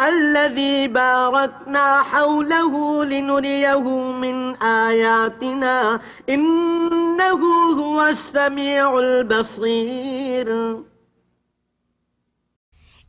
الذي باركنا حوله لنريه من آياتنا إنه هو السميع البصير۔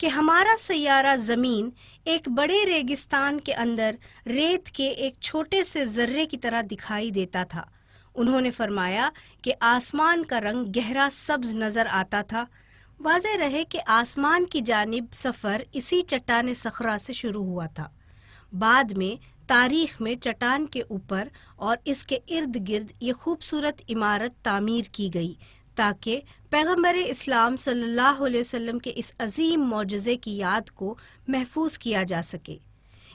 کہ ہمارا سیارہ زمین ایک بڑے ریگستان کے اندر ریت کے ایک چھوٹے سے ذرے کی طرح دکھائی دیتا تھا۔ انہوں نے فرمایا کہ آسمان کا رنگ گہرا سبز نظر آتا تھا۔ واضح رہے کہ آسمان کی جانب سفر اسی چٹان صخرہ سے شروع ہوا تھا۔ بعد میں تاریخ میں چٹان کے اوپر اور اس کے ارد گرد یہ خوبصورت عمارت تعمیر کی گئی تاکہ پیغمبر اسلام صلی اللہ علیہ وسلم کے اس عظیم معجزے کی یاد کو محفوظ کیا جا سکے۔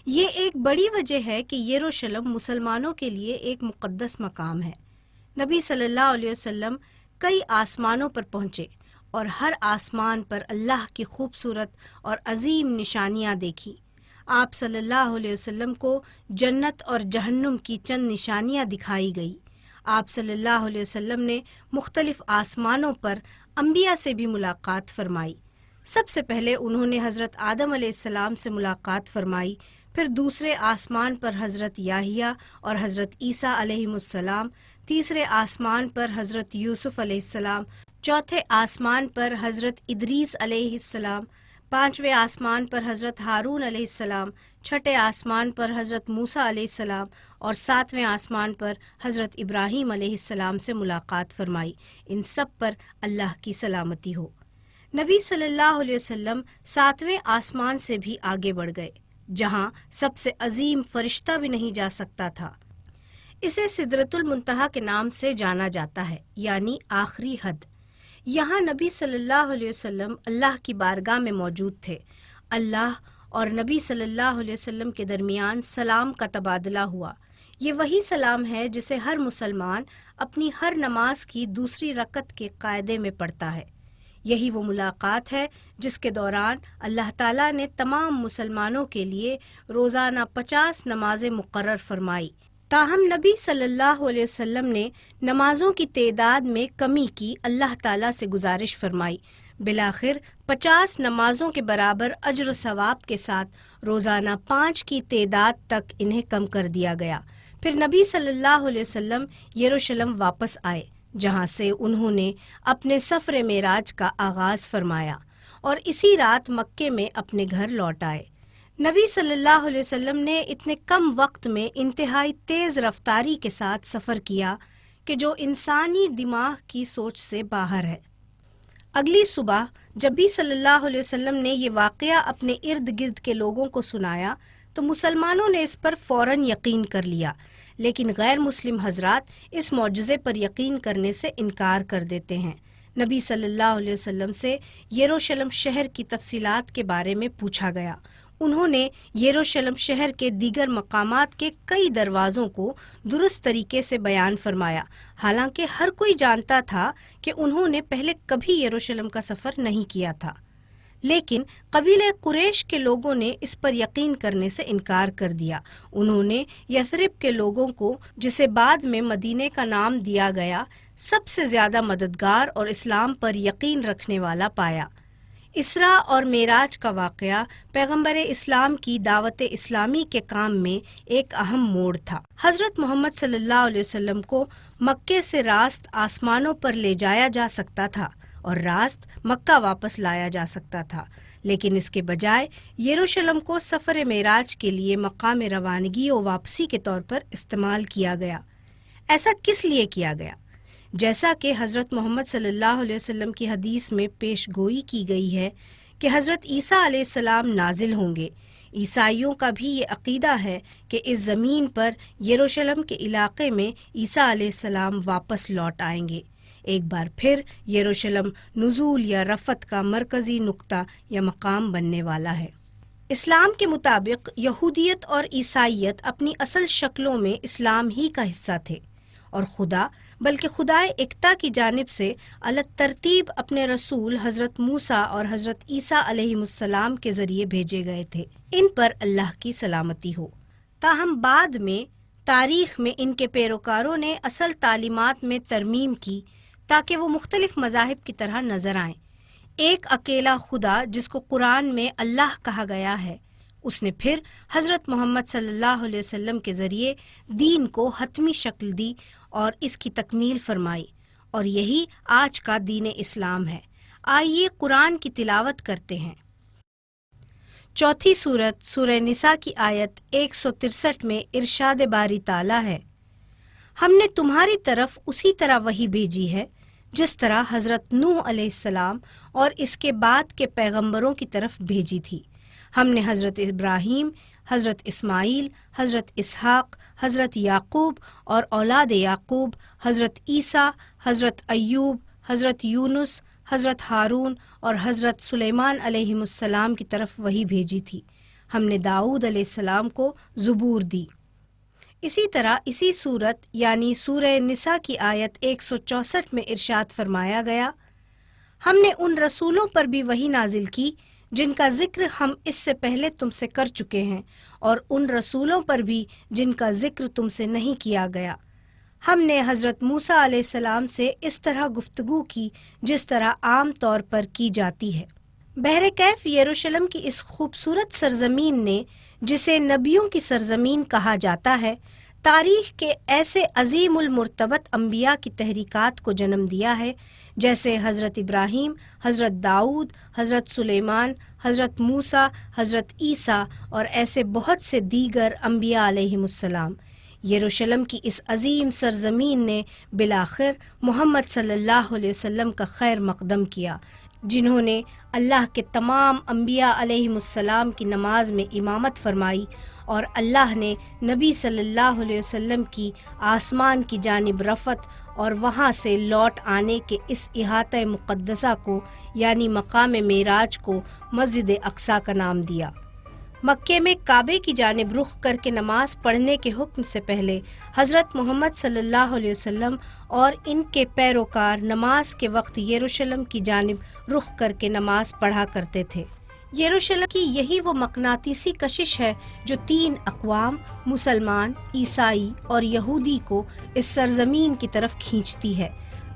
یہ ایک بڑی وجہ ہے کہ یروشلم مسلمانوں کے لیے ایک مقدس مقام ہے۔ نبی صلی اللہ علیہ وسلم کئی آسمانوں پر پہنچے اور ہر آسمان پر اللہ کی خوبصورت اور عظیم نشانیاں دیکھی۔ آپ صلی اللہ علیہ وسلم کو جنت اور جہنم کی چند نشانیاں دکھائی گئی۔ آپ صلی اللہ علیہ وسلم نے مختلف آسمانوں پر انبیاء سے بھی ملاقات فرمائی۔ سب سے پہلے انہوں نے حضرت آدم علیہ السلام سے ملاقات فرمائی، پھر دوسرے آسمان پر حضرت یحییٰ اور حضرت عیسیٰ علیہ السلام، تیسرے آسمان پر حضرت یوسف علیہ السلام، چوتھے آسمان پر حضرت ادریس علیہ السلام، پانچویں آسمان پر حضرت ہارون علیہ السلام، چھٹے آسمان پر حضرت موسیٰ علیہ السلام اور ساتویں آسمان پر حضرت ابراہیم علیہ السلام سے ملاقات فرمائی۔ ان سب پر اللہ کی سلامتی ہو۔ نبی صلی اللہ علیہ وسلم ساتویں آسمان سے بھی آگے بڑھ گئے، جہاں سب سے عظیم فرشتہ بھی نہیں جا سکتا تھا۔ اسے سدرۃ المنتہا کے نام سے جانا جاتا ہے، یعنی آخری حد۔ یہاں نبی صلی اللہ علیہ وسلم اللہ کی بارگاہ میں موجود تھے۔ اللہ اور نبی صلی اللہ علیہ وسلم کے درمیان سلام کا تبادلہ ہوا۔ یہ وہی سلام ہے جسے ہر مسلمان اپنی ہر نماز کی دوسری رکعت کے قاعدے میں پڑھتا ہے۔ یہی وہ ملاقات ہے جس کے دوران اللہ تعالیٰ نے تمام مسلمانوں کے لیے روزانہ 50 نمازیں مقرر فرمائی۔ تاہم نبی صلی اللہ علیہ وسلم نے نمازوں کی تعداد میں کمی کی اللہ تعالیٰ سے گزارش فرمائی۔ بالآخر 50 نمازوں کے برابر اجر و ثواب کے ساتھ روزانہ 5 کی تعداد تک انہیں کم کر دیا گیا۔ پھر نبی صلی اللہ علیہ وسلم یروشلم واپس آئے، جہاں سے انہوں نے اپنے سفر معراج کا آغاز فرمایا اور اسی رات مکے میں اپنے گھر لوٹ آئے۔ نبی صلی اللہ علیہ وسلم نے اتنے کم وقت میں انتہائی تیز رفتاری کے ساتھ سفر کیا کہ جو انسانی دماغ کی سوچ سے باہر ہے۔ اگلی صبح جب بھی صلی اللہ علیہ وسلم نے یہ واقعہ اپنے ارد گرد کے لوگوں کو سنایا تو مسلمانوں نے اس پر فوراً یقین کر لیا، لیکن غیر مسلم حضرات اس معجزے پر یقین کرنے سے انکار کر دیتے ہیں۔ نبی صلی اللہ علیہ وسلم سے یروشلم شہر کی تفصیلات کے بارے میں پوچھا گیا۔ انہوں نے یروشلم شہر کے دیگر مقامات کے کئی دروازوں کو درست طریقے سے بیان فرمایا، حالانکہ ہر کوئی جانتا تھا کہ انہوں نے پہلے کبھی یروشلم کا سفر نہیں کیا تھا، لیکن قبیلہ قریش کے لوگوں نے اس پر یقین کرنے سے انکار کر دیا۔ انہوں نے یثرب کے لوگوں کو، جسے بعد میں مدینے کا نام دیا گیا، سب سے زیادہ مددگار اور اسلام پر یقین رکھنے والا پایا۔ اسراء اور معراج کا واقعہ پیغمبر اسلام کی دعوت اسلامی کے کام میں ایک اہم موڑ تھا۔ حضرت محمد صلی اللہ علیہ وسلم کو مکے سے راست آسمانوں پر لے جایا جا سکتا تھا اور راست مکہ واپس لایا جا سکتا تھا، لیکن اس کے بجائے یروشلم کو سفر معراج کے لیے مقام روانگی و واپسی کے طور پر استعمال کیا گیا۔ ایسا کس لیے کیا گیا؟ جیسا کہ حضرت محمد صلی اللہ علیہ وسلم کی حدیث میں پیش گوئی کی گئی ہے کہ حضرت عیسیٰ علیہ السلام نازل ہوں گے۔ عیسائیوں کا بھی یہ عقیدہ ہے کہ اس زمین پر یروشلم کے علاقے میں عیسیٰ علیہ السلام واپس لوٹ آئیں گے۔ ایک بار پھر یروشلم نزول یا رفعت کا مرکزی نقطہ یا مقام بننے والا ہے۔ اسلام کے مطابق یہودیت اور عیسائیت اپنی اصل شکلوں میں اسلام ہی کا حصہ تھے، اور خدا بلکہ خدائے اکتا کی جانب سے الگ ترتیب اپنے رسول حضرت موسیٰ اور حضرت عیسیٰ علیہ السلام کے ذریعے بھیجے گئے تھے۔ ان پر اللہ کی سلامتی ہو۔ تاہم بعد میں تاریخ میں ان کے پیروکاروں نے اصل تعلیمات میں ترمیم کی تاکہ وہ مختلف مذاہب کی طرح نظر آئیں۔ ایک اکیلا خدا جس کو قرآن میں اللہ کہا گیا ہے، اس نے پھر حضرت محمد صلی اللہ علیہ وسلم کے ذریعے دین کو حتمی شکل دی اور اس کی تکمیل فرمائی، اور یہی آج کا دین اسلام ہے۔ آئیے قرآن کی تلاوت کرتے ہیں۔ چوتھی سورت سورہ نساء کی آیت 163 میں ارشاد باری تعالیٰ ہے، ہم نے تمہاری طرف اسی طرح وحی بھیجی ہے جس طرح حضرت نوح علیہ السلام اور اس کے بعد کے پیغمبروں کی طرف بھیجی تھی۔ ہم نے حضرت ابراہیم، حضرت اسماعیل، حضرت اسحاق، حضرت یعقوب اور اولاد یعقوب، حضرت عیسیٰ، حضرت ایوب، حضرت یونس، حضرت ہارون اور حضرت سلیمان علیہ السلام کی طرف وحی بھیجی تھی۔ ہم نے داؤد علیہ السلام کو زبور دی۔ اسی طرح اسی صورت یعنی سورہ نساء کی آیت 164 میں ارشاد فرمایا گیا، ہم نے ان رسولوں پر بھی وحی نازل کی جن کا ذکر ہم اس سے پہلے تم سے کر چکے ہیں، اور ان رسولوں پر بھی جن کا ذکر تم سے نہیں کیا گیا۔ ہم نے حضرت موسیٰ علیہ السلام سے اس طرح گفتگو کی جس طرح عام طور پر کی جاتی ہے۔ بحر کیف یروشلم کی اس خوبصورت سرزمین نے، جسے نبیوں کی سرزمین کہا جاتا ہے، تاریخ کے ایسے عظیم المرتبت انبیاء کی تحریکات کو جنم دیا ہے جیسے حضرت ابراہیم، حضرت داؤد، حضرت سلیمان، حضرت موسیٰ، حضرت عیسیٰ اور ایسے بہت سے دیگر انبیاء علیہم السلام۔ یروشلم کی اس عظیم سرزمین نے بالآخر محمد صلی اللہ علیہ وسلم کا خیر مقدم کیا، جنہوں نے اللہ کے تمام انبیاء علیہم السلام کی نماز میں امامت فرمائی، اور اللہ نے نبی صلی اللہ علیہ وسلم کی آسمان کی جانب رفعت اور وہاں سے لوٹ آنے کے اس احاطہ مقدسہ کو یعنی مقام معراج کو مسجد اقصیٰ کا نام دیا۔ مکے میں کعبے کی جانب رخ کر کے نماز پڑھنے کے حکم سے پہلے حضرت محمد صلی اللہ علیہ وسلم اور ان کے پیروکار نماز کے وقت یروشلم کی جانب رخ کر کے نماز پڑھا کرتے تھے۔ یروشلم کی یہی وہ مقناطیسی کشش ہے جو 3 اقوام مسلمان، عیسائی اور یہودی کو اس سرزمین کی طرف کھینچتی ہے۔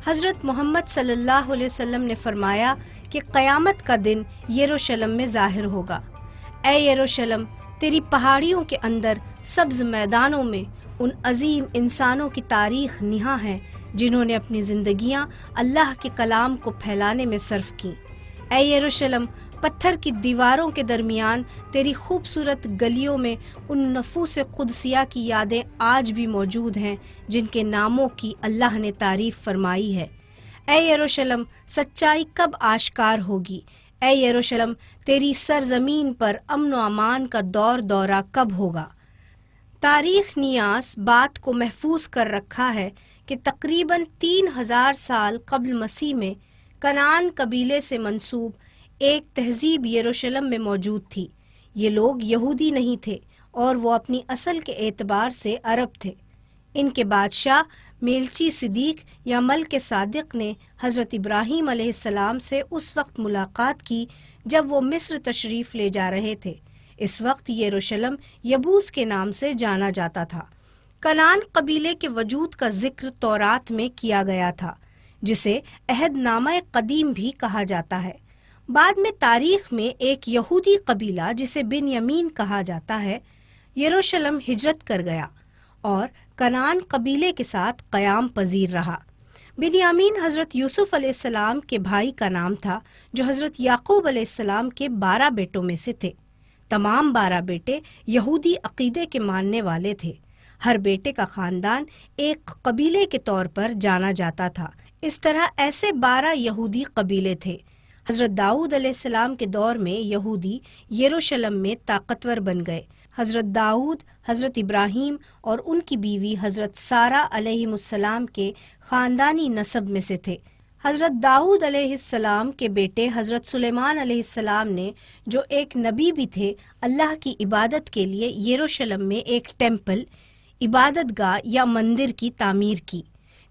حضرت محمد صلی اللہ علیہ وسلم نے فرمایا کہ قیامت کا دن یروشلم میں ظاہر ہوگا۔ اے یروشلم، تیری پہاڑیوں کے اندر سبز میدانوں میں ان عظیم انسانوں کی تاریخ نہاں ہے جنہوں نے اپنی زندگیاں اللہ کے کلام کو پھیلانے میں صرف کیں۔ اے یروشلم، پتھر کی دیواروں کے درمیان تیری خوبصورت گلیوں میں ان نفوس قدسیہ کی یادیں آج بھی موجود ہیں جن کے ناموں کی اللہ نے تعریف فرمائی ہے۔ اے یروشلم، سچائی کب آشکار ہوگی؟ اے یروشلم، تیری سرزمین پر امن و امان کا دور دورہ کب ہوگا؟ تاریخ نیاس بات کو محفوظ کر رکھا ہے کہ تقریباً 3000 سال قبل مسیح میں کنعان قبیلے سے منسوب ایک تہذیب یروشلم میں موجود تھی۔ یہ لوگ یہودی نہیں تھے اور وہ اپنی اصل کے اعتبار سے عرب تھے۔ ان کے بادشاہ میلچی صدیق یا ملک صادق نے حضرت ابراہیم علیہ السلام سے اس وقت ملاقات کی جب وہ مصر تشریف لے جا رہے تھے۔ اس وقت یروشلم یبوس کے نام سے جانا جاتا تھا۔ کنعان قبیلے کے وجود کا ذکر تورات میں کیا گیا تھا، جسے عہد نامہ قدیم بھی کہا جاتا ہے۔ بعد میں تاریخ میں ایک یہودی قبیلہ جسے بنیامین کہا جاتا ہے یروشلم ہجرت کر گیا اور کنعان قبیلے کے ساتھ قیام پذیر رہا۔ بنیامین حضرت یوسف علیہ السلام کے بھائی کا نام تھا جو حضرت یعقوب علیہ السلام کے 12 بیٹوں میں سے تھے۔ تمام 12 بیٹے یہودی عقیدے کے ماننے والے تھے۔ ہر بیٹے کا خاندان ایک قبیلے کے طور پر جانا جاتا تھا۔ اس طرح ایسے 12 یہودی قبیلے تھے۔ حضرت داؤد علیہ السلام کے دور میں یہودی یروشلم میں طاقتور بن گئے۔ حضرت داؤد حضرت ابراہیم اور ان کی بیوی حضرت سارہ علیہ السلام کے خاندانی نسب میں سے تھے۔ حضرت داؤد علیہ السلام کے بیٹے حضرت سلیمان علیہ السلام نے، جو ایک نبی بھی تھے، اللہ کی عبادت کے لیے یروشلم میں ایک ٹیمپل، عبادت گاہ یا مندر کی تعمیر کی۔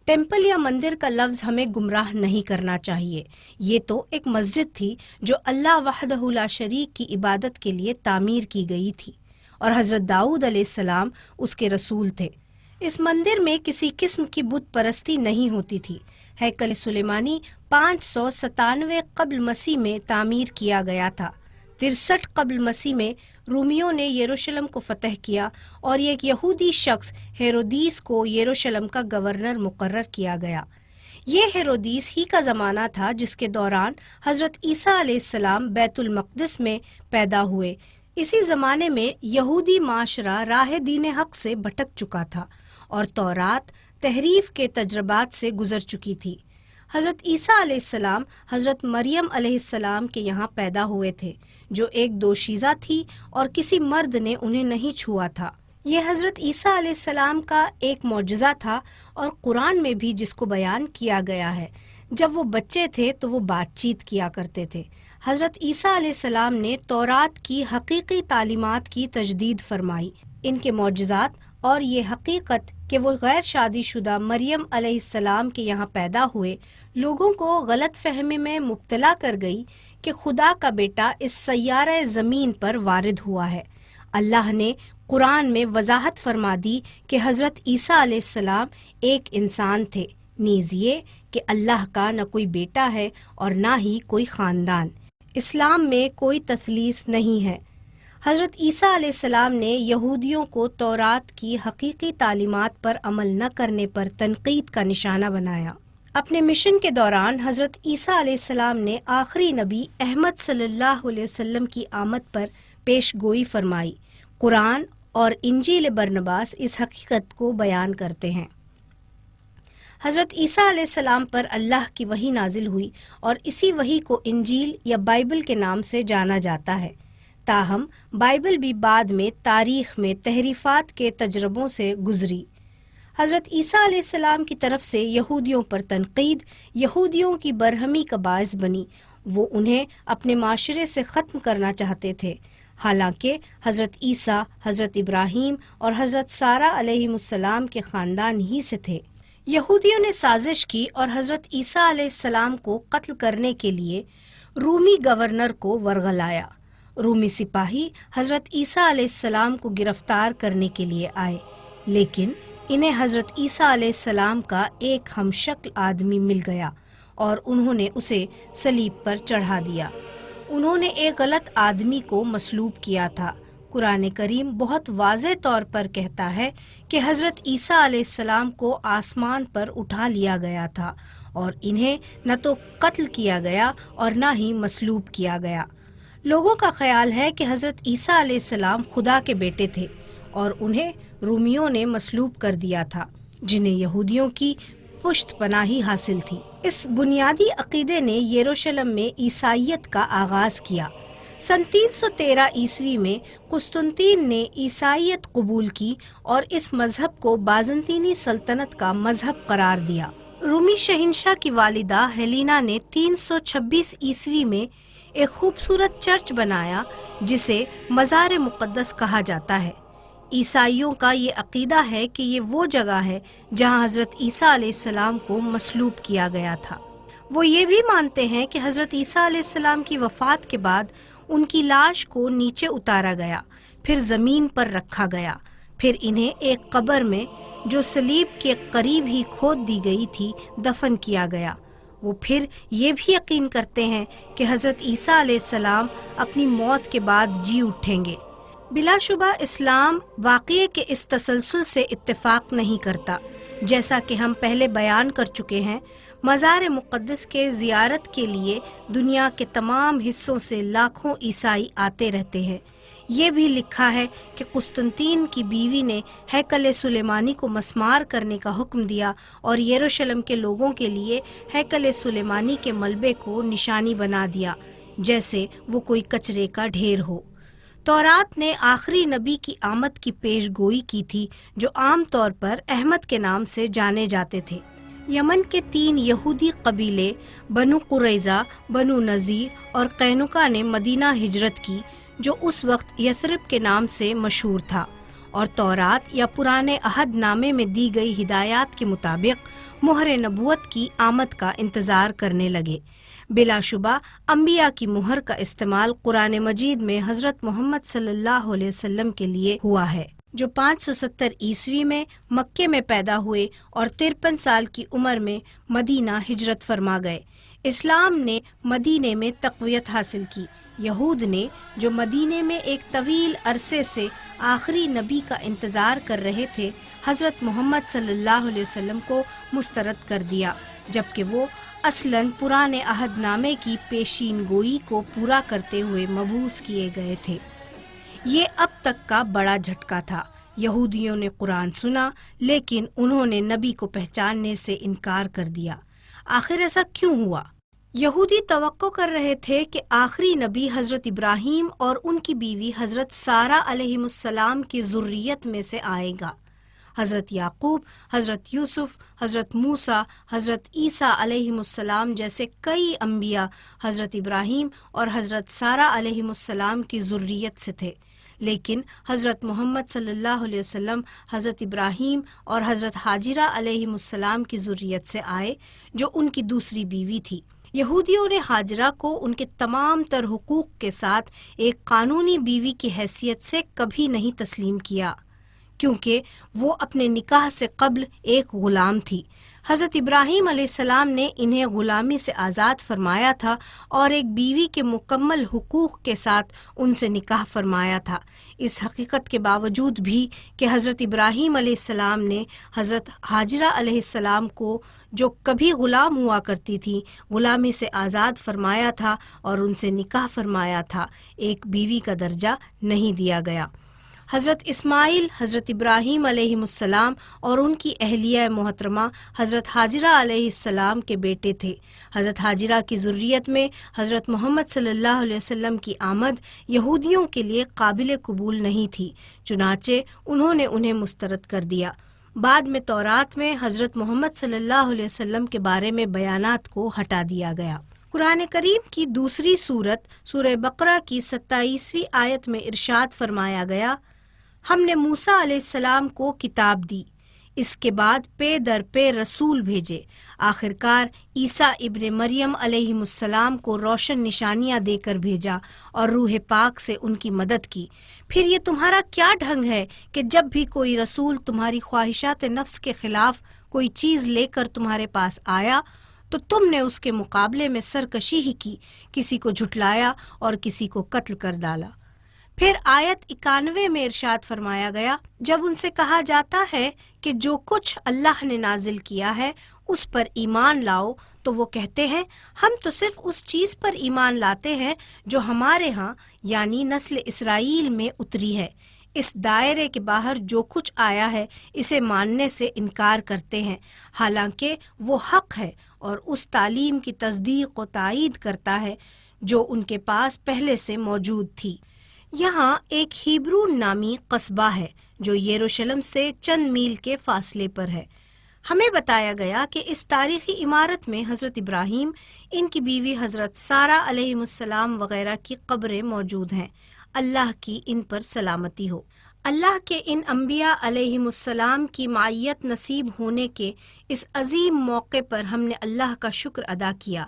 ٹیمپل یا مندر کا لفظ ہمیں گمراہ نہیں کرنا چاہیے۔ یہ تو ایک مسجد تھی جو اللہ وحدہ لا شریک کی عبادت کے لیے تعمیر کی گئی تھی، اور حضرت داؤد علیہ السلام اس کے رسول تھے۔ اس مندر میں کسی قسم کی بت پرستی نہیں ہوتی تھی۔ ہیکل سلیمانی 597 قبل مسیح میں تعمیر کیا گیا تھا۔ 63 قبل مسیح میں رومیوں نے یروشلم کو فتح کیا اور ایک یہودی شخص ہیرودیس کو یروشلم کا گورنر مقرر کیا گیا۔ یہ ہیرودیس ہی کا زمانہ تھا جس کے دوران حضرت عیسیٰ علیہ السلام بیت المقدس میں پیدا ہوئے، اسی زمانے میں یہودی معاشرہ راہ دین حق سے بھٹک چکا تھا اور تورات تحریف کے تجربات سے گزر چکی تھی۔ حضرت عیسیٰ علیہ السلام حضرت مریم علیہ السلام کے یہاں پیدا ہوئے تھے، جو ایک دوشیزہ تھی اور کسی مرد نے انہیں نہیں چھوا تھا۔ یہ حضرت عیسیٰ علیہ السلام کا ایک معجزہ تھا، اور قرآن میں بھی جس کو بیان کیا گیا ہے، جب وہ بچے تھے تو وہ بات چیت کیا کرتے تھے۔ حضرت عیسیٰ علیہ السلام نے تورات کی حقیقی تعلیمات کی تجدید فرمائی۔ ان کے معجزات اور یہ حقیقت کہ وہ غیر شادی شدہ مریم علیہ السلام کے یہاں پیدا ہوئے، لوگوں کو غلط فہمی میں مبتلا کر گئی کہ خدا کا بیٹا اس سیارہ زمین پر وارد ہوا ہے۔ اللہ نے قرآن میں وضاحت فرما دی کہ حضرت عیسیٰ علیہ السلام ایک انسان تھے، نیز یہ کہ اللہ کا نہ کوئی بیٹا ہے اور نہ ہی کوئی خاندان۔ اسلام میں کوئی تثلیث نہیں ہے۔ حضرت عیسیٰ علیہ السلام نے یہودیوں کو تورات کی حقیقی تعلیمات پر عمل نہ کرنے پر تنقید کا نشانہ بنایا۔ اپنے مشن کے دوران حضرت عیسیٰ علیہ السلام نے آخری نبی احمد صلی اللہ علیہ وسلم کی آمد پر پیش گوئی فرمائی۔ قرآن اور انجیل برنباس اس حقیقت کو بیان کرتے ہیں۔ حضرت عیسیٰ علیہ السلام پر اللہ کی وحی نازل ہوئی اور اسی وحی کو انجیل یا بائبل کے نام سے جانا جاتا ہے۔ تاہم بائبل بھی بعد میں تاریخ میں تحریفات کے تجربوں سے گزری۔ حضرت عیسیٰ علیہ السلام کی طرف سے یہودیوں پر تنقید یہودیوں کی برہمی کا باعث بنی۔ وہ انہیں اپنے معاشرے سے ختم کرنا چاہتے تھے، حالانکہ حضرت عیسیٰ حضرت ابراہیم اور حضرت سارہ علیہ السلام کے خاندان ہی سے تھے۔ یہودیوں نے سازش کی اور حضرت عیسیٰ علیہ السلام کو قتل کرنے کے لیے رومی گورنر کو ورغلایا۔ رومی سپاہی حضرت عیسیٰ علیہ السلام کو گرفتار کرنے کے لیے آئے، لیکن انہیں حضرت عیسیٰ علیہ السلام کا ایک ہم شکل آدمی مل گیا اور انہوں نے اسے صلیب پر چڑھا دیا۔ انہوں نے ایک غلط آدمی کو مصلوب کیا تھا۔ قرآن کریم بہت واضح طور پر کہتا ہے کہ حضرت عیسیٰ علیہ السلام کو آسمان پر اٹھا لیا گیا تھا اور انہیں نہ تو قتل کیا گیا اور نہ ہی مصلوب کیا گیا۔ لوگوں کا خیال ہے کہ حضرت عیسیٰ علیہ السلام خدا کے بیٹے تھے اور انہیں رومیوں نے مصلوب کر دیا تھا، جنہیں یہودیوں کی پشت پناہی حاصل تھی۔ اس بنیادی عقیدے نے یروشلم میں عیسائیت کا آغاز کیا۔ سن 313 عیسوی میں قسطنطین نے عیسائیت قبول کی اور اس مذہب کو بازنطینی سلطنت کا مذہب قرار دیا۔ رومی شہنشاہ کی والدہ ہیلینا نے 326 عیسوی میں ایک خوبصورت چرچ بنایا جسے مزار مقدس کہا جاتا ہے۔ عیسائیوں کا یہ عقیدہ ہے کہ یہ وہ جگہ ہے جہاں حضرت عیسیٰ علیہ السلام کو مصلوب کیا گیا تھا۔ وہ یہ بھی مانتے ہیں کہ حضرت عیسیٰ علیہ السلام کی وفات کے بعد ان کی لاش کو نیچے اتارا گیا، پھر زمین پر رکھا گیا، پھر انہیں ایک قبر میں جو صلیب کے قریب ہی کھود دی گئی تھی دفن کیا گیا۔ وہ پھر یہ بھی یقین کرتے ہیں کہ حضرت عیسیٰ علیہ السلام اپنی موت کے بعد جی اٹھیں گے۔ بلا شبہ اسلام واقعے کے اس تسلسل سے اتفاق نہیں کرتا۔ جیسا کہ ہم پہلے بیان کر چکے ہیں، مزار مقدس کے زیارت کے لیے دنیا کے تمام حصوں سے لاکھوں عیسائی آتے رہتے ہیں۔ یہ بھی لکھا ہے کہ قسطنطین کی بیوی نے ہیکل سلیمانی کو مسمار کرنے کا حکم دیا اور یروشلم کے لوگوں کے لیے ہیکل سلیمانی کے ملبے کو نشانی بنا دیا، جیسے وہ کوئی کچرے کا ڈھیر ہو۔ تورات نے آخری نبی کی آمد کی پیش گوئی کی تھی، جو عام طور پر احمد کے نام سے جانے جاتے تھے۔ یمن کے 3 یہودی قبیلے بنو قریظہ، بنو نذیر اور قینقاع نے مدینہ ہجرت کی، جو اس وقت یثرب کے نام سے مشہور تھا، اور تورات یا پرانے عہد نامے میں دی گئی ہدایات کے مطابق مہر نبوت کی آمد کا انتظار کرنے لگے۔ بلا شبہ انبیاء کی مہر کا استعمال قرآن مجید میں حضرت محمد صلی اللہ علیہ وسلم کے لیے ہوا ہے، جو 570 عیسوی میں مکے میں پیدا ہوئے اور 53 سال کی عمر میں مدینہ ہجرت فرما گئے۔ اسلام نے مدینے میں تقویت حاصل کی۔ یہود نے جو مدینے میں ایک طویل عرصے سے آخری نبی کا انتظار کر رہے تھے، حضرت محمد صلی اللہ علیہ وسلم کو مسترد کر دیا، جبکہ وہ اصلاً پرانے عہد نامے کی پیشین گوئی کو پورا کرتے ہوئے مبعوث کیے گئے تھے۔ یہ اب تک کا بڑا جھٹکا تھا۔ یہودیوں نے قرآن سنا لیکن انہوں نے نبی کو پہچاننے سے انکار کر دیا۔ آخر ایسا کیوں ہوا؟ یہودی توقع کر رہے تھے کہ آخری نبی حضرت ابراہیم اور ان کی بیوی حضرت سارہ علیہم السلام کی ذریت میں سے آئے گا۔ حضرت یعقوب، حضرت یوسف، حضرت موسیٰ، حضرت عیسیٰ علیہم السلام جیسے کئی انبیاء حضرت ابراہیم اور حضرت سارہ علیہم السلام کی ذریت سے تھے، لیکن حضرت محمد صلی اللہ علیہ وسلم حضرت ابراہیم اور حضرت ہاجرہ علیہم السلام کی ذریت سے آئے جو ان کی دوسری بیوی تھی۔ یہودیوں نے ہاجرہ کو ان کے تمام تر حقوق کے ساتھ ایک قانونی بیوی کی حیثیت سے کبھی نہیں تسلیم کیا، کیونکہ وہ اپنے نکاح سے قبل ایک غلام تھی۔ حضرت ابراہیم علیہ السلام نے انہیں غلامی سے آزاد فرمایا تھا اور ایک بیوی کے مکمل حقوق کے ساتھ ان سے نکاح فرمایا تھا۔ اس حقیقت کے باوجود بھی کہ حضرت ابراہیم علیہ السلام نے حضرت ہاجرہ علیہ السلام کو، جو کبھی غلام ہوا کرتی تھی، غلامی سے آزاد فرمایا تھا اور ان سے نکاح فرمایا تھا، ایک بیوی کا درجہ نہیں دیا گیا۔ حضرت اسماعیل حضرت ابراہیم علیہ السلام اور ان کی اہلیہ محترمہ حضرت ہاجرہ علیہ السلام کے بیٹے تھے۔ حضرت ہاجرہ کی ذریت میں حضرت محمد صلی اللہ علیہ وسلم کی آمد یہودیوں کے لیے قابل قبول نہیں تھی، چنانچہ انہوں نے انہیں مسترد کر دیا۔ بعد میں تورات میں حضرت محمد صلی اللہ علیہ وسلم کے بارے میں بیانات کو ہٹا دیا گیا۔ قرآن کریم کی دوسری سورت سورہ بقرہ کی 27ویں آیت میں ارشاد فرمایا گیا، ہم نے موسیٰ علیہ السلام کو کتاب دی، اس کے بعد پے در پے رسول بھیجے، آخرکار عیسیٰ ابن مریم علیہ السلام کو روشن نشانیاں دے کر بھیجا اور روح پاک سے ان کی مدد کی۔ پھر یہ تمہارا کیا ڈھنگ ہے کہ جب بھی کوئی رسول تمہاری خواہشات نفس کے خلاف کوئی چیز لے کر تمہارے پاس آیا تو تم نے اس کے مقابلے میں سرکشی ہی کی، کسی کو جھٹلایا اور کسی کو قتل کر ڈالا۔ پھر آیت 91 میں ارشاد فرمایا گیا، جب ان سے کہا جاتا ہے کہ جو کچھ اللہ نے نازل کیا ہے اس پر ایمان لاؤ تو وہ کہتے ہیں ہم تو صرف اس چیز پر ایمان لاتے ہیں جو ہمارے ہاں یعنی نسل اسرائیل میں اتری ہے، اس دائرے کے باہر جو کچھ آیا ہے اسے ماننے سے انکار کرتے ہیں، حالانکہ وہ حق ہے اور اس تعلیم کی تصدیق و تائید کرتا ہے جو ان کے پاس پہلے سے موجود تھی۔ یہاں ایک ہیبرون نامی قصبہ ہے جو یروشلم سے چند میل کے فاصلے پر ہے۔ ہمیں بتایا گیا کہ اس تاریخی عمارت میں حضرت ابراہیم، ان کی بیوی حضرت سارہ علیہ السلام وغیرہ کی قبریں موجود ہیں، اللہ کی ان پر سلامتی ہو۔ اللہ کے ان انبیاء علیہم السلام کی معیت نصیب ہونے کے اس عظیم موقع پر ہم نے اللہ کا شکر ادا کیا۔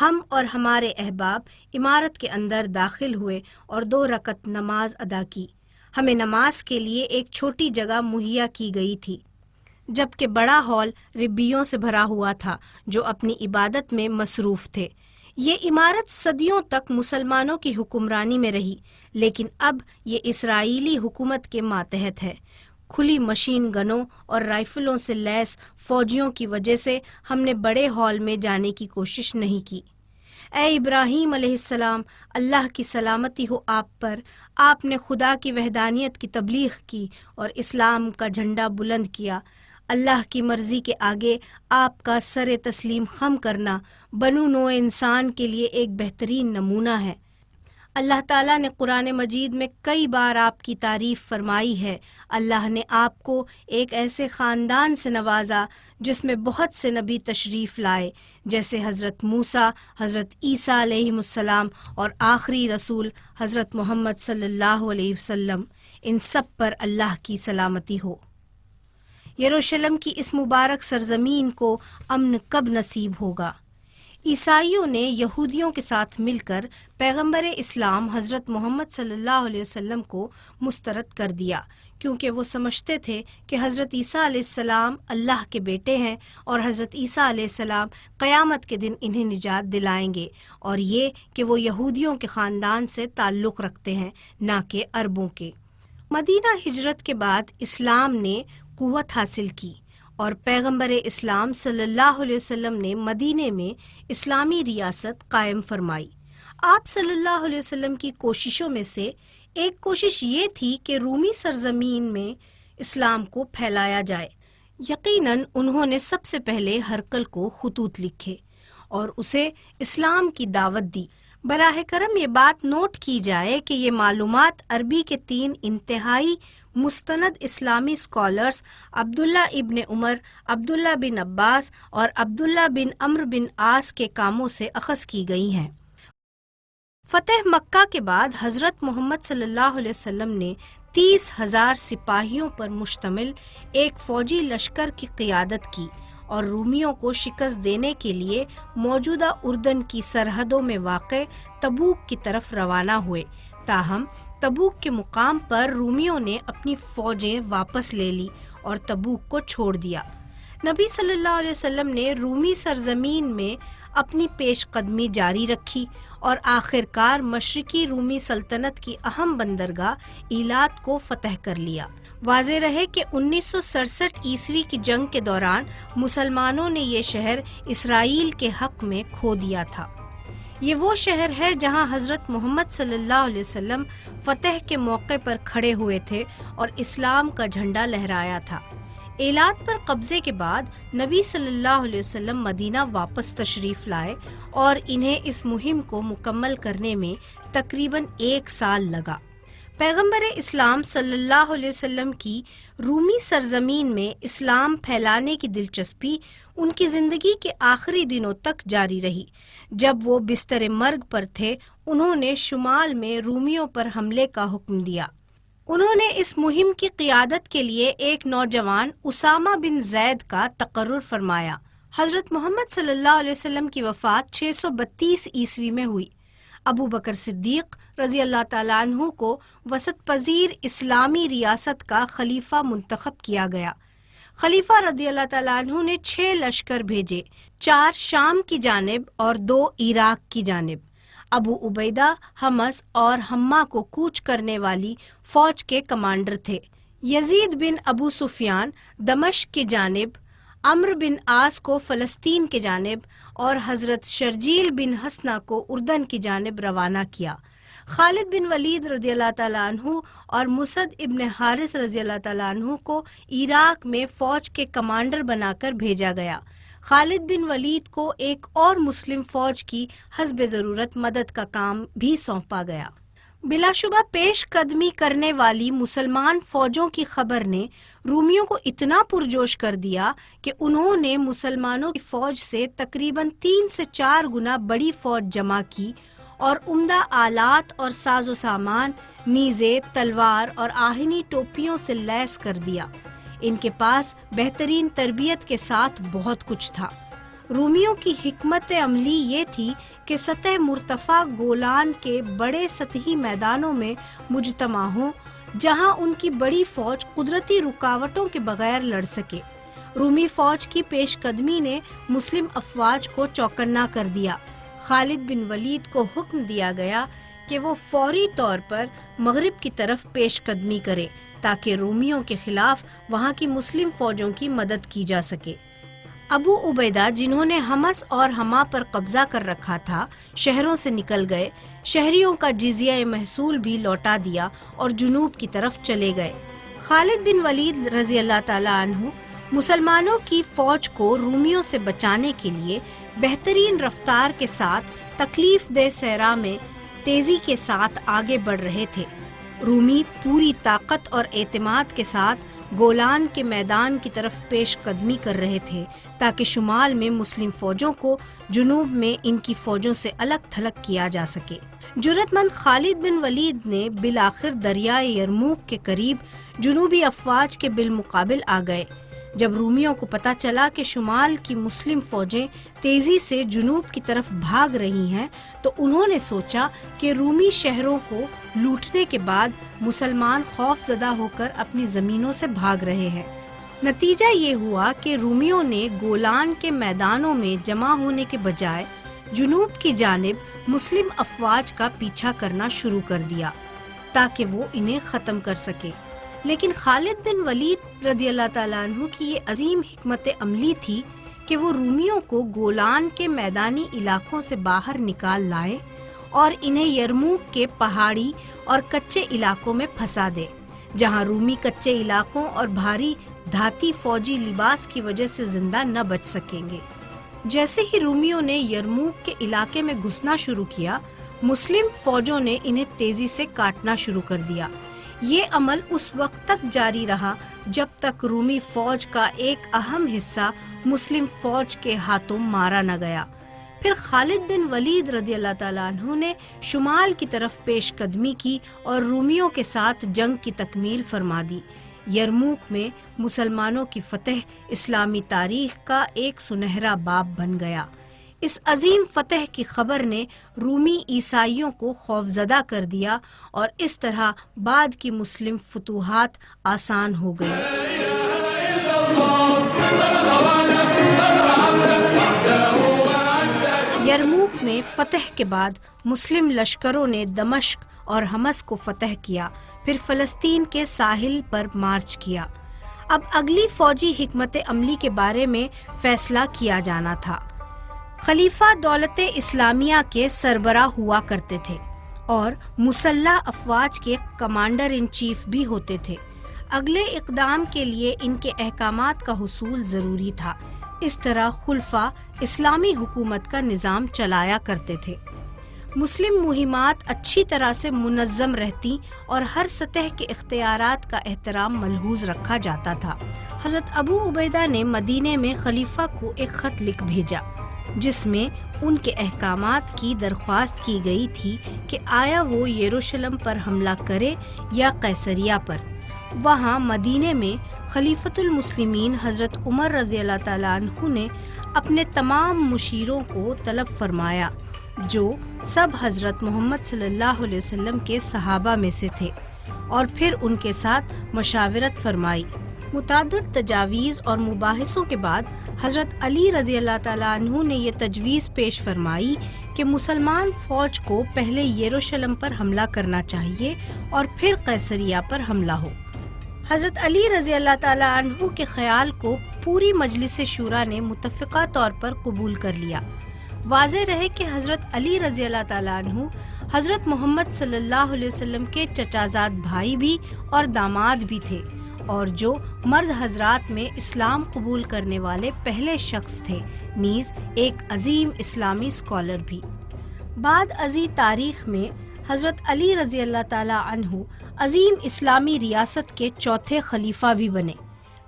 ہم اور ہمارے احباب عمارت کے اندر داخل ہوئے اور 2 رکعت نماز ادا کی۔ ہمیں نماز کے لیے ایک چھوٹی جگہ مہیا کی گئی تھی، جبکہ بڑا ہال ربیوں سے بھرا ہوا تھا جو اپنی عبادت میں مصروف تھے۔ یہ عمارت صدیوں تک مسلمانوں کی حکمرانی میں رہی، لیکن اب یہ اسرائیلی حکومت کے ماتحت ہے۔ کھلی مشین گنوں اور رائفلوں سے لیس فوجیوں کی وجہ سے ہم نے بڑے ہال میں جانے کی کوشش نہیں کی۔ اے ابراہیم علیہ السلام، اللہ کی سلامتی ہو آپ پر، آپ نے خدا کی وحدانیت کی تبلیغ کی اور اسلام کا جھنڈا بلند کیا۔ اللہ کی مرضی کے آگے آپ کا سر تسلیم خم کرنا بنو نوع انسان کے لیے ایک بہترین نمونہ ہے۔ اللہ تعالیٰ نے قرآن مجید میں کئی بار آپ کی تعریف فرمائی ہے۔ اللہ نے آپ کو ایک ایسے خاندان سے نوازا جس میں بہت سے نبی تشریف لائے، جیسے حضرت موسیٰ، حضرت عیسیٰ علیہ السلام اور آخری رسول حضرت محمد صلی اللہ علیہ وسلم۔ ان سب پر اللہ کی سلامتی ہو۔ یروشلم کی اس مبارک سرزمین کو امن کب نصیب ہوگا؟ عیسائیوں نے یہودیوں کے ساتھ مل کر پیغمبر اسلام حضرت محمد صلی اللہ علیہ وسلم کو مسترد کر دیا، کیونکہ وہ سمجھتے تھے کہ حضرت عیسیٰ علیہ السلام اللہ کے بیٹے ہیں اور حضرت عیسیٰ علیہ السلام قیامت کے دن انہیں نجات دلائیں گے، اور یہ کہ وہ یہودیوں کے خاندان سے تعلق رکھتے ہیں نہ کہ عربوں کے۔ مدینہ ہجرت کے بعد اسلام نے قوت حاصل کی اور پیغمبر اسلام صلی اللہ علیہ وسلم نے مدینے میں اسلامی ریاست قائم فرمائی۔ آپ صلی اللہ علیہ وسلم کی کوششوں میں سے ایک کوشش یہ تھی کہ رومی سرزمین میں اسلام کو پھیلایا جائے۔ یقیناً انہوں نے سب سے پہلے ہرقل کو خطوط لکھے اور اسے اسلام کی دعوت دی۔ براہ کرم یہ بات نوٹ کی جائے کہ یہ معلومات عربی کے 3 انتہائی مستند اسلامی اسکالرز عبداللہ ابن عمر، عبداللہ بن عباس اور عبداللہ بن عمرو بن عاص کے کاموں سے اخذ کی گئی ہیں۔ فتح مکہ کے بعد حضرت محمد صلی اللہ علیہ وسلم نے 30,000 سپاہیوں پر مشتمل ایک فوجی لشکر کی قیادت کی اور رومیوں کو شکست دینے کے لیے موجودہ اردن کی سرحدوں میں واقع تبوک کی طرف روانہ ہوئے۔ تاہم تبوک کے مقام پر رومیوں نے اپنی فوجیں واپس لے لی اور تبوک کو چھوڑ دیا۔ نبی صلی اللہ علیہ وسلم نے رومی سرزمین میں اپنی پیش قدمی جاری رکھی اور آخر کار مشرقی رومی سلطنت کی اہم بندرگاہ ایلات کو فتح کر لیا۔ واضح رہے کہ 1967 عیسوی کی جنگ کے دوران مسلمانوں نے یہ شہر اسرائیل کے حق میں کھو دیا تھا۔ یہ وہ شہر ہے جہاں حضرت محمد صلی اللہ علیہ وسلم فتح کے موقع پر کھڑے ہوئے تھے اور اسلام کا جھنڈا لہرایا تھا۔ ایلات پر قبضے کے بعد نبی صلی اللہ علیہ وسلم مدینہ واپس تشریف لائے اور انہیں اس مہم کو مکمل کرنے میں تقریباً 1 سال لگا۔ پیغمبر اسلام صلی اللہ علیہ وسلم کی رومی سرزمین میں اسلام پھیلانے کی دلچسپی ان کی زندگی کے آخری دنوں تک جاری رہی۔ جب وہ بستر مرگ پر تھے، انہوں نے شمال میں رومیوں پر حملے کا حکم دیا۔ انہوں نے اس مہم کی قیادت کے لیے ایک نوجوان اسامہ بن زید کا تقرر فرمایا۔ حضرت محمد صلی اللہ علیہ وسلم کی وفات 632 عیسوی میں ہوئی۔ ابو بکر صدیق رضی اللہ تعالیٰ عنہ کو وسط پذیر اسلامی ریاست کا خلیفہ منتخب کیا گیا۔ خلیفہ رضی اللہ تعالیٰ عنہ نے 6 لشکر بھیجے، 4 شام کی جانب اور 2 عراق کی جانب۔ ابو عبیدہ حمص اور حما کو کوچ کرنے والی فوج کے کمانڈر تھے۔ یزید بن ابو سفیان دمشق کی جانب، عمرو بن عاص کو فلسطین کے جانب اور حضرت شرجیل بن حسنہ کو اردن کی جانب روانہ کیا۔ خالد بن ولید رضی اللہ تعالیٰ عنہ اور مسعد ابن حارث رضی اللہ تعالیٰ عنہ کو عراق میں فوج کے کمانڈر بنا کر بھیجا گیا۔ خالد بن ولید کو ایک اور مسلم فوج کی حسب ضرورت مدد کا کام بھی سونپا گیا۔ بلا شبہ پیش قدمی کرنے والی مسلمان فوجوں کی خبر نے رومیوں کو اتنا پرجوش کر دیا کہ انہوں نے مسلمانوں کی فوج سے تقریباً 3 سے 4 گنا بڑی فوج جمع کی اور عمدہ آلات اور ساز و سامان، نیزے، تلوار اور آہنی ٹوپیوں سے لیس کر دیا۔ ان کے پاس بہترین تربیت کے ساتھ بہت کچھ تھا۔ رومیوں کی حکمت عملی یہ تھی کہ سطح مرتفع گولان کے بڑے سطحی میدانوں میں مجتمع ہوں، جہاں ان کی بڑی فوج قدرتی رکاوٹوں کے بغیر لڑ سکے۔ رومی فوج کی پیش قدمی نے مسلم افواج کو چوکنا کر دیا۔ خالد بن ولید کو حکم دیا گیا کہ وہ فوری طور پر مغرب کی طرف پیش قدمی کرے تاکہ رومیوں کے خلاف وہاں کی مسلم فوجوں کی مدد کی جا سکے۔ ابو عبیدہ، جنہوں نے حمص اور حما پر قبضہ کر رکھا تھا، شہروں سے نکل گئے، شہریوں کا جزیہ محصول بھی لوٹا دیا اور جنوب کی طرف چلے گئے۔ خالد بن ولید رضی اللہ تعالیٰ عنہ مسلمانوں کی فوج کو رومیوں سے بچانے کے لیے بہترین رفتار کے ساتھ تکلیف دہ صحرا میں تیزی کے ساتھ آگے بڑھ رہے تھے۔ رومی پوری طاقت اور اعتماد کے ساتھ گولان کے میدان کی طرف پیش قدمی کر رہے تھے تاکہ شمال میں مسلم فوجوں کو جنوب میں ان کی فوجوں سے الگ تھلگ کیا جا سکے۔ جرأت مند خالد بن ولید نے بالآخر دریائے یرموک کے قریب جنوبی افواج کے بالمقابل آ گئے۔ جب رومیوں کو پتہ چلا کہ شمال کی مسلم فوجیں تیزی سے جنوب کی طرف بھاگ رہی ہیں تو انہوں نے سوچا کہ رومی شہروں کو لوٹنے کے بعد مسلمان خوف زدہ ہو کر اپنی زمینوں سے بھاگ رہے ہیں۔ نتیجہ یہ ہوا کہ رومیوں نے گولان کے میدانوں میں جمع ہونے کے بجائے جنوب کی جانب مسلم افواج کا پیچھا کرنا شروع کر دیا تاکہ وہ انہیں ختم کر سکے۔ لیکن خالد بن ولید رضی اللہ تعالیٰ عنہ کی یہ عظیم حکمت عملی تھی کہ وہ رومیوں کو گولان کے میدانی علاقوں سے باہر نکال لائے اور انہیں یرموک کے پہاڑی اور کچے علاقوں میں پھنسا دے، جہاں رومی کچے علاقوں اور بھاری دھاتی فوجی لباس کی وجہ سے زندہ نہ بچ سکیں گے۔ جیسے ہی رومیوں نے یرموک کے علاقے میں گھسنا شروع کیا، مسلم فوجوں نے انہیں تیزی سے کاٹنا شروع کر دیا۔ یہ عمل اس وقت تک جاری رہا جب تک رومی فوج کا ایک اہم حصہ مسلم فوج کے ہاتھوں مارا نہ گیا۔ پھر خالد بن ولید رضی اللہ تعالیٰ عنہ نے شمال کی طرف پیش قدمی کی اور رومیوں کے ساتھ جنگ کی تکمیل فرما دی۔ یرموک میں مسلمانوں کی فتح اسلامی تاریخ کا ایک سنہرا باب بن گیا۔ اس عظیم فتح کی خبر نے رومی عیسائیوں کو خوفزدہ کر دیا اور اس طرح بعد کی مسلم فتوحات آسان ہو گئی۔ یرموک میں فتح کے بعد مسلم لشکروں نے دمشق اور حمص کو فتح کیا، پھر فلسطین کے ساحل پر مارچ کیا۔ اب اگلی فوجی حکمت عملی کے بارے میں فیصلہ کیا جانا تھا۔ خلیفہ دولت اسلامیہ کے سربراہ ہوا کرتے تھے اور مسلح افواج کے کمانڈر ان چیف بھی ہوتے تھے۔ اگلے اقدام کے لیے ان کے احکامات کا حصول ضروری تھا۔ اس طرح خلفاء اسلامی حکومت کا نظام چلایا کرتے تھے۔ مسلم مہمات اچھی طرح سے منظم رہتی اور ہر سطح کے اختیارات کا احترام ملحوظ رکھا جاتا تھا۔ حضرت ابو عبیدہ نے مدینے میں خلیفہ کو ایک خط لکھ بھیجا جس میں ان کے احکامات کی درخواست کی گئی تھی کہ آیا وہ یروشلم پر حملہ کرے یا قیصریہ پر۔ وہاں مدینے میں خلیفۃ المسلمین حضرت عمر رضی اللہ تعالیٰ عنہ نے اپنے تمام مشیروں کو طلب فرمایا جو سب حضرت محمد صلی اللہ علیہ وسلم کے صحابہ میں سے تھے، اور پھر ان کے ساتھ مشاورت فرمائی۔ متعدد تجاویز اور مباحثوں کے بعد حضرت علی رضی اللہ تعالیٰ عنہ نے یہ تجویز پیش فرمائی کہ مسلمان فوج کو پہلے یروشلم پر حملہ کرنا چاہیے اور پھر قیصریہ پر حملہ ہو۔ حضرت علی رضی اللہ تعالیٰ عنہ کے خیال کو پوری مجلس شورا نے متفقہ طور پر قبول کر لیا۔ واضح رہے کہ حضرت علی رضی اللہ تعالیٰ عنہ حضرت محمد صلی اللہ علیہ وسلم کے چچازاد بھائی بھی اور داماد بھی تھے، اور جو مرد حضرات میں اسلام قبول کرنے والے پہلے شخص تھے، نیز ایک عظیم اسلامی اسکالر بھی۔ بعد ازیں تاریخ میں حضرت علی رضی اللہ تعالیٰ عنہ عظیم اسلامی ریاست کے چوتھے خلیفہ بھی بنے۔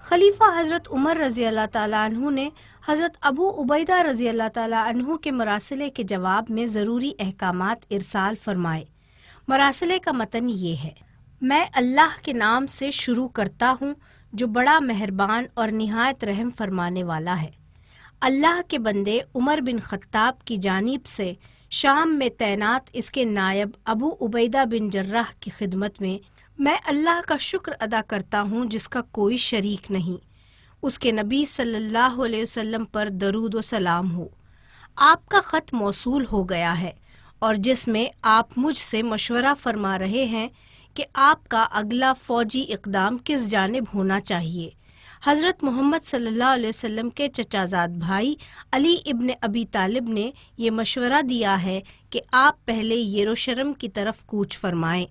خلیفہ حضرت عمر رضی اللہ تعالیٰ عنہ نے حضرت ابو عبیدہ رضی اللہ تعالیٰ عنہ کے مراسلے کے جواب میں ضروری احکامات ارسال فرمائے۔ مراسلے کا متن یہ ہے: میں اللہ کے نام سے شروع کرتا ہوں جو بڑا مہربان اور نہایت رحم فرمانے والا ہے۔ اللہ کے بندے عمر بن خطاب کی جانب سے شام میں تعینات اس کے نائب ابو عبیدہ بن جراح کی خدمت میں اللہ کا شکر ادا کرتا ہوں جس کا کوئی شریک نہیں، اس کے نبی صلی اللہ علیہ وسلم پر درود و سلام ہو۔ آپ کا خط موصول ہو گیا ہے اور جس میں آپ مجھ سے مشورہ فرما رہے ہیں کہ آپ کا اگلا فوجی اقدام کس جانب ہونا چاہیے۔ حضرت محمد صلی اللہ علیہ وسلم کے چچازاد بھائی علی ابن ابی طالب نے یہ مشورہ دیا ہے کہ آپ پہلے یروشلم کی طرف کوچ فرمائیں۔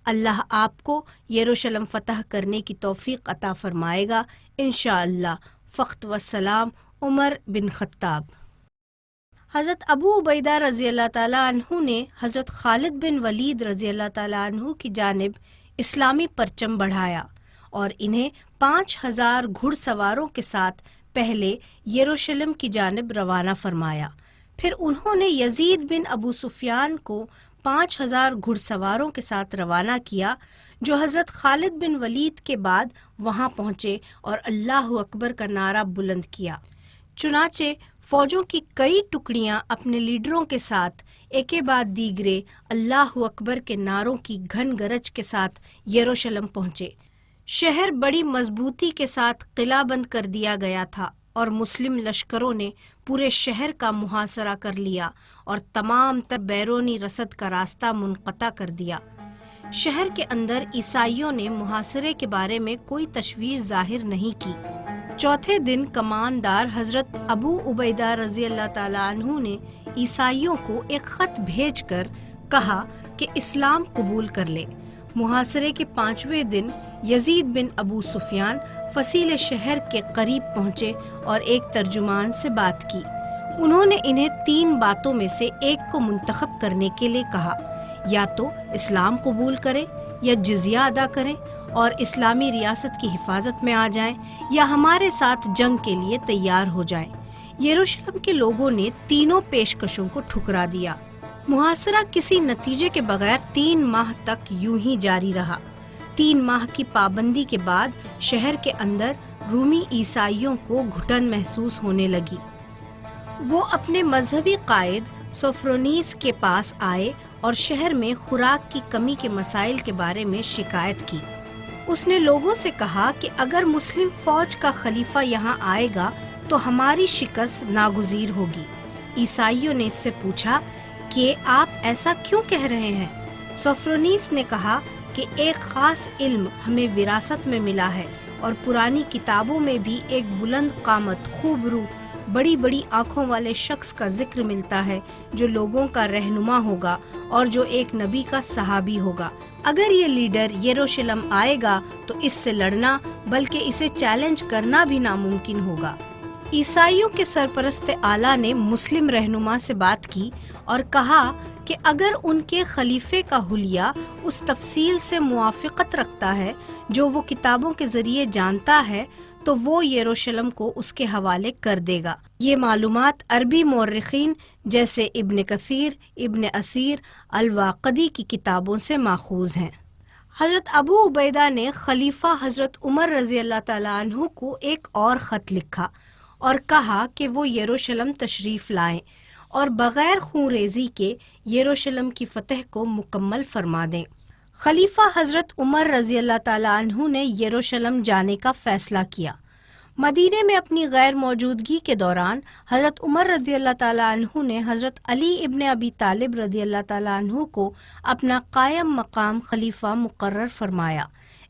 اللہ آپ کو یروشلم فتح کرنے کی توفیق عطا فرمائے گا انشاءاللہ۔ فخت والسلام، عمر بن خطاب۔ حضرت ابو عبیدہ رضی اللہ تعالیٰ عنہ نے حضرت خالد بن ولید رضی اللہ تعالیٰ عنہ کی جانب اسلامی پرچم بڑھایا اور انہیں 5000 گھڑ سواروں کے ساتھ پہلے یروشلم کی جانب روانہ فرمایا۔ پھر انہوں نے یزید بن ابو سفیان کو 5000 گھڑ سواروں کے ساتھ روانہ کیا جو حضرت خالد بن ولید کے بعد وہاں پہنچے اور اللہ اکبر کا نعرہ بلند کیا۔ چنانچہ فوجوں کی کئی ٹکڑیاں اپنے لیڈروں کے ساتھ ایک بعد دیگرے اللہ اکبر کے نعروں کی گھن گرج کے ساتھ یروشلم پہنچے۔ شہر بڑی مضبوطی کے ساتھ قلعہ بند کر دیا گیا تھا اور مسلم لشکروں نے پورے شہر کا محاصرہ کر لیا اور تمام تر بیرونی رسد کا راستہ منقطع کر دیا۔ شہر کے اندر عیسائیوں نے محاصرے کے بارے میں کوئی تشویش ظاہر نہیں کی۔ چوتھے دن کماندار حضرت ابو عبیدہ رضی اللہ تعالیٰ عنہ نے عیسائیوں کو ایک خط بھیج کر کہا کہ اسلام قبول کر لے۔ محاصرے کے 5ویں دن یزید بن ابو سفیان فصیل شہر کے قریب پہنچے اور ایک ترجمان سے بات کی۔ انہوں نے انہیں 3 باتوں میں سے ایک کو منتخب کرنے کے لیے کہا، یا تو اسلام قبول کریں، یا جزیہ ادا کریں اور اسلامی ریاست کی حفاظت میں آ جائیں، یا ہمارے ساتھ جنگ کے لیے تیار ہو جائیں۔ یروشلم کے لوگوں نے تینوں پیشکشوں کو ٹھکرا دیا۔ محاصرہ کسی نتیجے کے بغیر 3 ماہ تک یوں ہی جاری رہا۔ 3 ماہ کی پابندی کے بعد شہر کے اندر رومی عیسائیوں کو گھٹن محسوس ہونے لگی۔ وہ اپنے مذہبی قائد سوفرونیس کے پاس آئے اور شہر میں خوراک کی کمی کے مسائل کے بارے میں شکایت کی۔ اس نے لوگوں سے کہا کہ اگر مسلم فوج کا خلیفہ یہاں آئے گا تو ہماری شکست ناگزیر ہوگی۔ عیسائیوں نے اس سے پوچھا کہ آپ ایسا کیوں کہہ رہے ہیں؟ سوفرونیس نے کہا کہ ایک خاص علم ہمیں وراثت میں ملا ہے اور پرانی کتابوں میں بھی ایک بلند قامت، خوب رو، بڑی بڑی آنکھوں والے شخص کا ذکر ملتا ہے جو لوگوں کا رہنما ہوگا اور جو ایک نبی کا صحابی ہوگا۔ اگر یہ لیڈر یروشلم آئے گا تو اس سے لڑنا بلکہ اسے چیلنج کرنا بھی ناممکن ہوگا۔ عیسائیوں کے سرپرست اعلیٰ نے مسلم رہنما سے بات کی اور کہا کہ اگر ان کے خلیفے کا حلیہ اس تفصیل سے موافقت رکھتا ہے جو وہ کتابوں کے ذریعے جانتا ہے تو وہ یروشلم کو اس کے حوالے کر دے گا۔ یہ معلومات عربی مورخین جیسے ابن کثیر، ابن اثیر، الواقدی کی کتابوں سے ماخوذ ہیں۔ حضرت ابو عبیدہ نے خلیفہ حضرت عمر رضی اللہ تعالیٰ عنہ کو ایک اور خط لکھا اور کہا کہ وہ یروشلم تشریف لائیں اور بغیر خون ریزی کے یروشلم کی فتح کو مکمل فرما دیں۔ خلیفہ حضرت عمر رضی اللہ تعالیٰ عنہ نے یروشلم جانے کا فیصلہ کیا۔ مدینے میں اپنی غیر موجودگی کے دوران حضرت عمر رضی اللہ تعالیٰ عنہ نے حضرت علی ابن ابی طالب رضی اللہ تعالیٰ عنہ کو اپنا قائم مقام خلیفہ مقرر فرمایا۔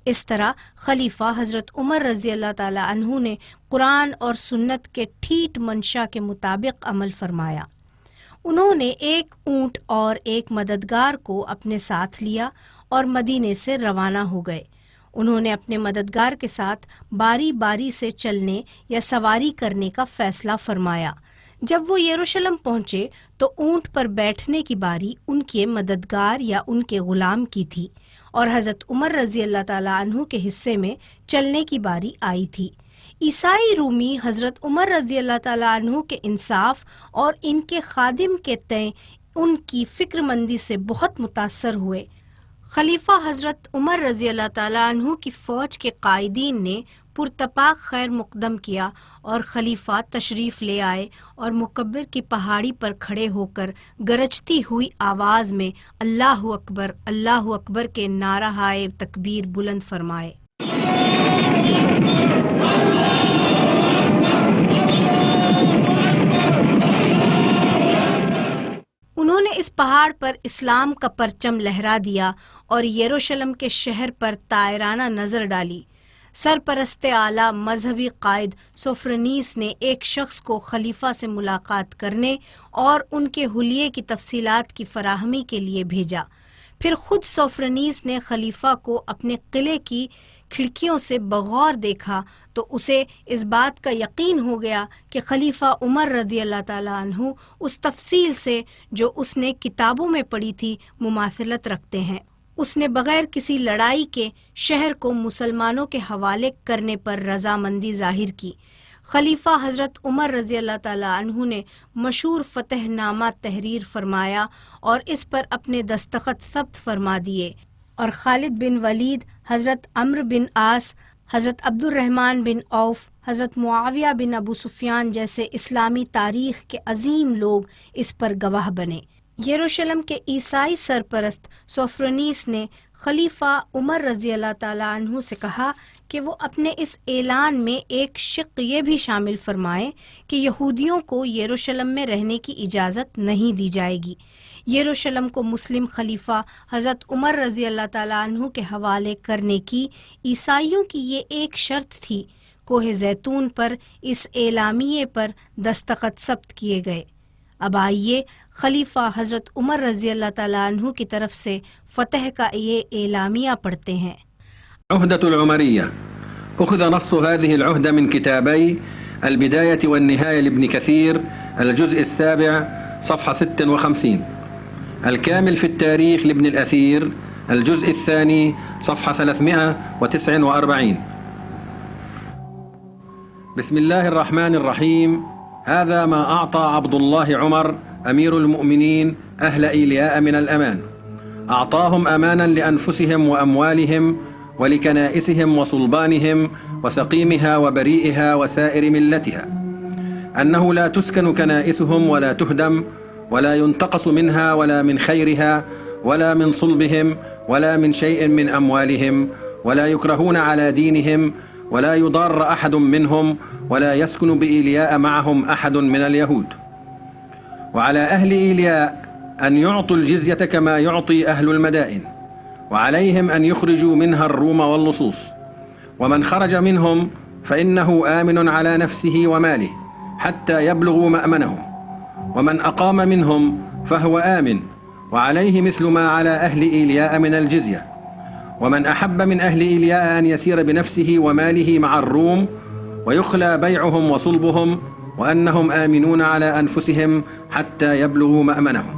اس طرح خلیفہ حضرت عمر رضی اللہ تعالیٰ عنہ نے قرآن اور سنت کے ٹھیٹ منشا کے مطابق عمل فرمایا۔ انہوں نے ایک اونٹ اور ایک مددگار کو اپنے ساتھ لیا اور مدینے سے روانہ ہو گئے۔ انہوں نے اپنے مددگار کے ساتھ باری باری سے چلنے یا سواری کرنے کا فیصلہ فرمایا۔ جب وہ یروشلم پہنچے تو اونٹ پر بیٹھنے کی باری ان کے مددگار یا ان کے غلام کی تھی اور حضرت عمر رضی اللہ تعالیٰ عنہ کے حصے میں چلنے کی باری آئی تھی۔ عیسائی رومی حضرت عمر رضی اللہ تعالیٰ عنہ کے انصاف اور ان کے خادم کے تئیں ان کی فکر مندی سے بہت متاثر ہوئے۔ خلیفہ حضرت عمر رضی اللہ تعالیٰ عنہ کی فوج کے قائدین نے پرتپاک خیر مقدم کیا اور خلیفہ تشریف لے آئے اور مکبر کی پہاڑی پر کھڑے ہو کر گرجتی ہوئی آواز میں اللہ اکبر کے نعرہائے تکبیر بلند فرمائے۔ انہوں نے اس پہاڑ پر اسلام کا پرچم لہرا دیا اور یروشلم کے شہر پر طائرانہ نظر ڈالی۔ سرپرست اعلیٰ مذہبی قائد سوفرونیس نے ایک شخص کو خلیفہ سے ملاقات کرنے اور ان کے حلیے کی تفصیلات کی فراہمی کے لیے بھیجا۔ پھر خود سوفرونیس نے خلیفہ کو اپنے قلعے کی کھڑکیوں سے بغور دیکھا تو اسے اس بات کا یقین ہو گیا کہ خلیفہ عمر رضی اللہ تعالیٰ عنہ اس تفصیل سے جو اس نے کتابوں میں پڑھی تھی مماثلت رکھتے ہیں۔ اس نے بغیر کسی لڑائی کے شہر کو مسلمانوں کے حوالے کرنے پر رضامندی ظاہر کی۔ خلیفہ حضرت عمر رضی اللہ تعالیٰ عنہ نے مشہور فتح نامہ تحریر فرمایا اور اس پر اپنے دستخط ثبت فرما دیے، اور خالد بن ولید، حضرت عمرو بن عاص، حضرت عبد الرحمن بن عوف، حضرت معاویہ بن ابو سفیان جیسے اسلامی تاریخ کے عظیم لوگ اس پر گواہ بنے۔ یروشلم کے عیسائی سرپرست سوفرونیس نے خلیفہ عمر رضی اللہ تعالیٰ عنہ سے کہا کہ وہ اپنے اس اعلان میں ایک شق یہ بھی شامل فرمائیں کہ یہودیوں کو یروشلم میں رہنے کی اجازت نہیں دی جائے گی۔ یروشلم کو مسلم خلیفہ حضرت عمر رضی اللہ تعالیٰ عنہ کے حوالے کرنے کی عیسائیوں کی یہ ایک شرط تھی۔ کوہ زیتون پر اس اعلامیے پر دستخط ثبت کیے گئے۔ اب آئیے خلیفہ حضرت عمر رضی اللہ تعالیٰ عنہ کی طرف سے فتح کا یہ اعلامیہ پڑھتے ہیں۔ عہدة العمرية أخذ نص هذه العهدة من كتابي البداية والنهاية لابن كثير الجزء 7 صفحة 56، الكامل في التاريخ لابن الأثير الجزء 2 صفحة 349۔ بسم الله الرحمن الرحيم. هذا ما أعطى عبد الله عمر أمير المؤمنين أهل إيلياء من الأمان. أعطاهم أمانا لأنفسهم وأموالهم ولكنائسهم وصلبانهم وسقيمها وبريئها وسائر ملتها، أنه لا تسكن كنائسهم ولا تهدم ولا ينتقص منها ولا من خيرها ولا من صلبهم ولا من شيء من أموالهم، ولا يكرهون على دينهم ولا يضار أحد منهم ولا يسكن بإيلياء معهم أحد من اليهود. وعلى أهل إيلياء أن يعطوا الجزية كما يعطي أهل المدائن، وعليهم أن يخرجوا منها الروم واللصوص، ومن خرج منهم فإنه آمن على نفسه وماله حتى يبلغوا مأمنهم، ومن أقام منهم فهو آمن وعليه مثل ما على أهل إيلياء من الجزية. ومن أحب من أهل إيلياء أن يسير بنفسه وماله مع الروم ويخلى بيعهم وصلبهم، وأنهم آمنون على أنفسهم حتى يبلغوا مأمنهم.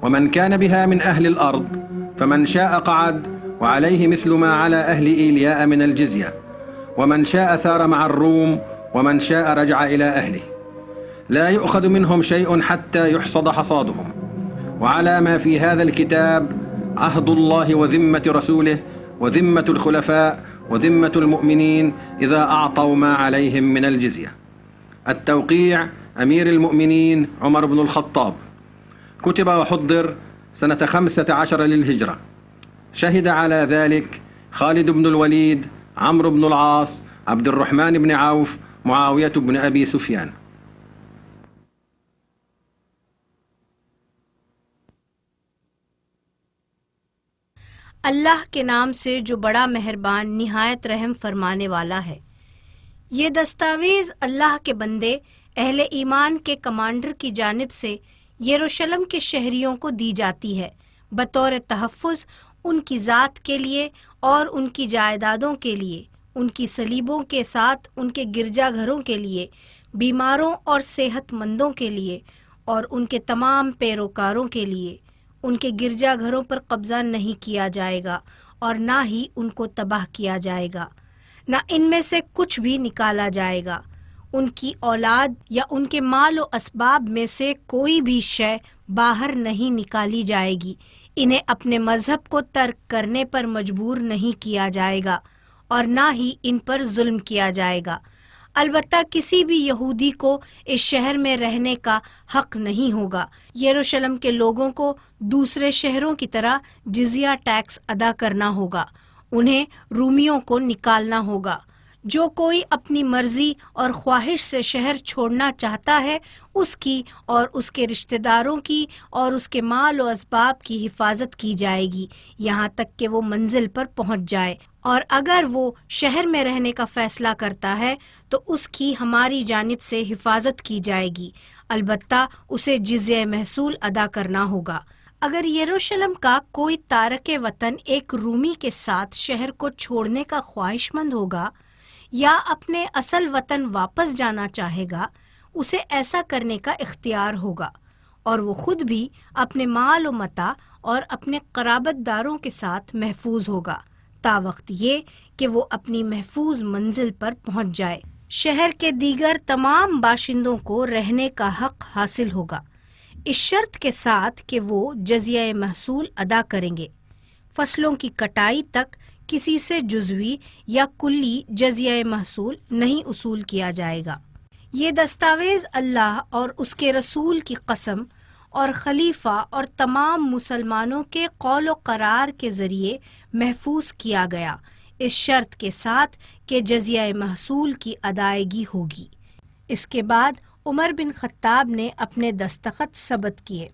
ومن كان بها من أهل الأرض فمن شاء قعد وعليه مثل ما على أهل إيلياء من الجزية، ومن شاء سار مع الروم ومن شاء رجع إلى أهله. لا يؤخذ منهم شيء حتى يحصد حصادهم. وعلى ما في هذا الكتاب عهد الله وذمة رسوله وذمة الخلفاء وذمة المؤمنين إذا أعطوا ما عليهم من الجزية. التوقيع أمير المؤمنين عمر بن الخطاب. كتب وحضر سنة 15 للهجرة. شهد على ذلك خالد بن الوليد، عمرو بن العاص، عبد الرحمن بن عوف، معاوية بن أبي سفيان. اللہ کے نام سے جو بڑا مہربان نہایت رحم فرمانے والا ہے۔ یہ دستاویز اللہ کے بندے اہل ایمان کے کمانڈر کی جانب سے یروشلم کے شہریوں کو دی جاتی ہے، بطور تحفظ ان کی ذات کے لیے اور ان کی جائیدادوں کے لیے، ان کی صلیبوں کے ساتھ ان کے گرجا گھروں کے لیے، بیماروں اور صحت مندوں کے لیے اور ان کے تمام پیروکاروں کے لیے۔ ان کے گرجا گھروں پر قبضہ نہیں کیا جائے گا اور نہ ہی ان کو تباہ کیا جائے گا، نہ ان میں سے کچھ بھی نکالا جائے گا۔ ان کی اولاد یا ان کے مال و اسباب میں سے کوئی بھی شے باہر نہیں نکالی جائے گی۔ انہیں اپنے مذہب کو ترک کرنے پر مجبور نہیں کیا جائے گا اور نہ ہی ان پر ظلم کیا جائے گا۔ البتہ کسی بھی یہودی کو اس شہر میں رہنے کا حق نہیں ہوگا۔ یروشلم کے لوگوں کو دوسرے شہروں کی طرح جزیہ ٹیکس ادا کرنا ہوگا۔ انہیں رومیوں کو نکالنا ہوگا۔ جو کوئی اپنی مرضی اور خواہش سے شہر چھوڑنا چاہتا ہے، اس کی اور اس کے رشتہ داروں کی اور اس کے مال و اسباب کی حفاظت کی جائے گی یہاں تک کہ وہ منزل پر پہنچ جائے، اور اگر وہ شہر میں رہنے کا فیصلہ کرتا ہے تو اس کی ہماری جانب سے حفاظت کی جائے گی، البتہ اسے جزیہ محصول ادا کرنا ہوگا۔ اگر یروشلم کا کوئی تارک وطن ایک رومی کے ساتھ شہر کو چھوڑنے کا خواہش مند ہوگا یا اپنے اصل وطن واپس جانا چاہے گا، اسے ایسا کرنے کا اختیار ہوگا، اور وہ خود بھی اپنے مال و متاع اور اپنے قرابت داروں کے ساتھ محفوظ ہوگا، تا وقت یہ کہ وہ اپنی محفوظ منزل پر پہنچ جائے۔ شہر کے دیگر تمام باشندوں کو رہنے کا حق حاصل ہوگا، اس شرط کے ساتھ کہ وہ جزیہ محصول ادا کریں گے۔ فصلوں کی کٹائی تک کسی سے جزوی یا کلی جزیہ محصول نہیں اصول کیا جائے گا۔ یہ دستاویز اللہ اور اس کے رسول کی قسم اور خلیفہ اور تمام مسلمانوں کے قول و قرار کے ذریعے محفوظ کیا گیا، اس شرط کے ساتھ کہ جزیہ محصول کی ادائیگی ہوگی۔ اس کے بعد عمر بن خطاب نے اپنے دستخط ثبت کیے۔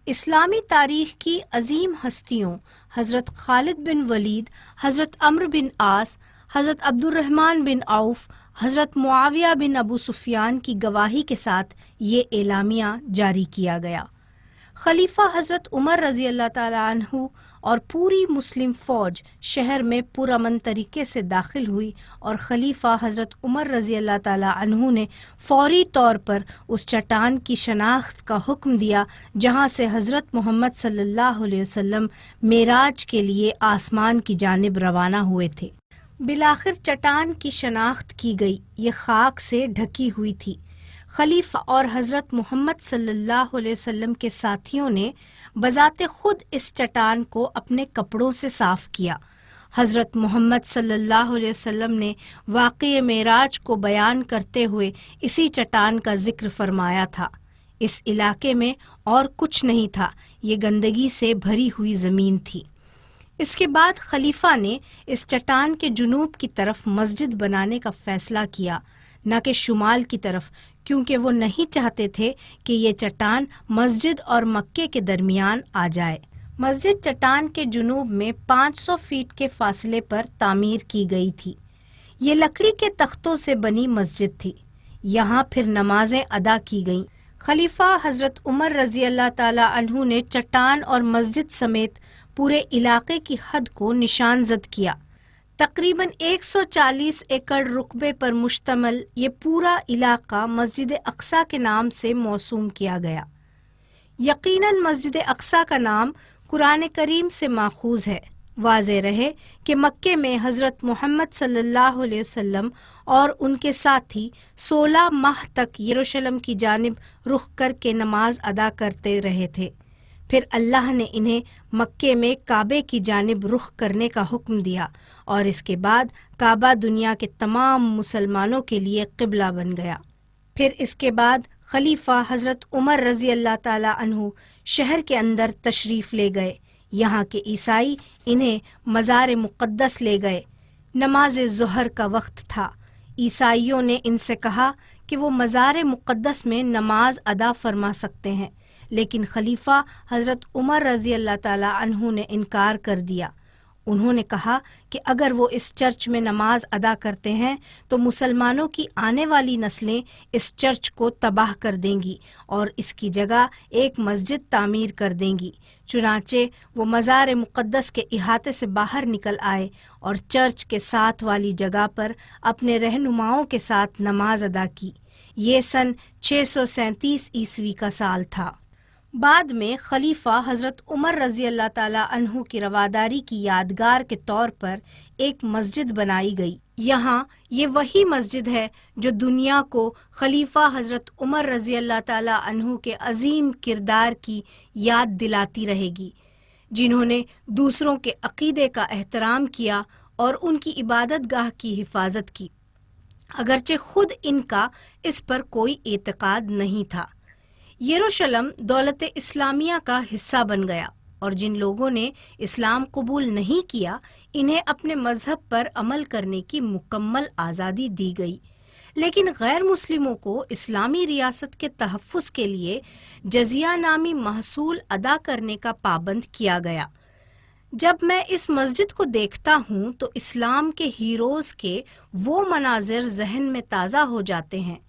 اسلامی تاریخ کی عظیم ہستیوں حضرت خالد بن ولید، حضرت عمرو بن عاص، حضرت عبد الرحمن بن عوف، حضرت معاویہ بن ابو سفیان کی گواہی کے ساتھ یہ اعلامیہ جاری کیا گیا۔ خلیفہ حضرت عمر رضی اللہ تعالیٰ عنہ اور پوری مسلم فوج شہر میں پرامن طریقے سے داخل ہوئی اور خلیفہ حضرت عمر رضی اللہ تعالیٰ عنہ نے فوری طور پر اس چٹان کی شناخت کا حکم دیا جہاں سے حضرت محمد صلی اللہ علیہ وسلم معراج کے لیے آسمان کی جانب روانہ ہوئے تھے۔ بالآخر چٹان کی شناخت کی گئی، یہ خاک سے ڈھکی ہوئی تھی۔ خلیفہ اور حضرت محمد صلی اللہ علیہ وسلم کے ساتھیوں نے بذات خود اس چٹان کو اپنے کپڑوں سے صاف کیا۔ حضرت محمد صلی اللہ علیہ وسلم نے واقعہ معراج کو بیان کرتے ہوئے اسی چٹان کا ذکر فرمایا تھا۔ اس علاقے میں اور کچھ نہیں تھا، یہ گندگی سے بھری ہوئی زمین تھی۔ اس کے بعد خلیفہ نے اس چٹان کے جنوب کی طرف مسجد بنانے کا فیصلہ کیا، نہ کہ شمال کی طرف، کیونکہ وہ نہیں چاہتے تھے کہ یہ چٹان مسجد اور مکے کے درمیان آ جائے۔ مسجد چٹان کے جنوب میں 500 فیٹ کے فاصلے پر تعمیر کی گئی تھی۔ یہ لکڑی کے تختوں سے بنی مسجد تھی۔ یہاں پھر نمازیں ادا کی گئیں۔ خلیفہ حضرت عمر رضی اللہ تعالی عنہ نے چٹان اور مسجد سمیت پورے علاقے کی حد کو نشان زد کیا۔ تقریباً 140 ایکڑ رقبے پر مشتمل یہ پورا علاقہ مسجد اقصیٰ کے نام سے موسوم کیا گیا۔ یقیناً مسجد اقصیٰ کا نام قرآن کریم سے ماخوذ ہے۔ واضح رہے کہ مکے میں حضرت محمد صلی اللہ علیہ وسلم اور ان کے ساتھی 16 ماہ تک یروشلم کی جانب رخ کر کے نماز ادا کرتے رہے تھے۔ پھر اللہ نے انہیں مکے میں کعبے کی جانب رخ کرنے کا حکم دیا اور اس کے بعد کعبہ دنیا کے تمام مسلمانوں کے لیے قبلہ بن گیا۔ پھر اس کے بعد خلیفہ حضرت عمر رضی اللہ تعالی عنہ شہر کے اندر تشریف لے گئے۔ یہاں کے عیسائی انہیں مزار مقدس لے گئے۔ نماز ظہر کا وقت تھا۔ عیسائیوں نے ان سے کہا کہ وہ مزار مقدس میں نماز ادا فرما سکتے ہیں، لیکن خلیفہ حضرت عمر رضی اللہ تعالی عنہ نے انکار کر دیا۔ انہوں نے کہا کہ اگر وہ اس چرچ میں نماز ادا کرتے ہیں تو مسلمانوں کی آنے والی نسلیں اس چرچ کو تباہ کر دیں گی اور اس کی جگہ ایک مسجد تعمیر کر دیں گی۔ چنانچہ وہ مزار مقدس کے احاطے سے باہر نکل آئے اور چرچ کے ساتھ والی جگہ پر اپنے رہنماؤں کے ساتھ نماز ادا کی۔ یہ سن 637 عیسوی کا سال تھا۔ بعد میں خلیفہ حضرت عمر رضی اللہ تعالی عنہ کی رواداری کی یادگار کے طور پر ایک مسجد بنائی گئی۔ یہاں یہ وہی مسجد ہے جو دنیا کو خلیفہ حضرت عمر رضی اللہ تعالی عنہ کے عظیم کردار کی یاد دلاتی رہے گی، جنہوں نے دوسروں کے عقیدے کا احترام کیا اور ان کی عبادت گاہ کی حفاظت کی، اگرچہ خود ان کا اس پر کوئی اعتقاد نہیں تھا۔ یروشلم دولت اسلامیہ کا حصہ بن گیا اور جن لوگوں نے اسلام قبول نہیں کیا انہیں اپنے مذہب پر عمل کرنے کی مکمل آزادی دی گئی، لیکن غیر مسلموں کو اسلامی ریاست کے تحفظ کے لیے جزیہ نامی محصول ادا کرنے کا پابند کیا گیا۔ جب میں اس مسجد کو دیکھتا ہوں تو اسلام کے ہیروز کے وہ مناظر ذہن میں تازہ ہو جاتے ہیں۔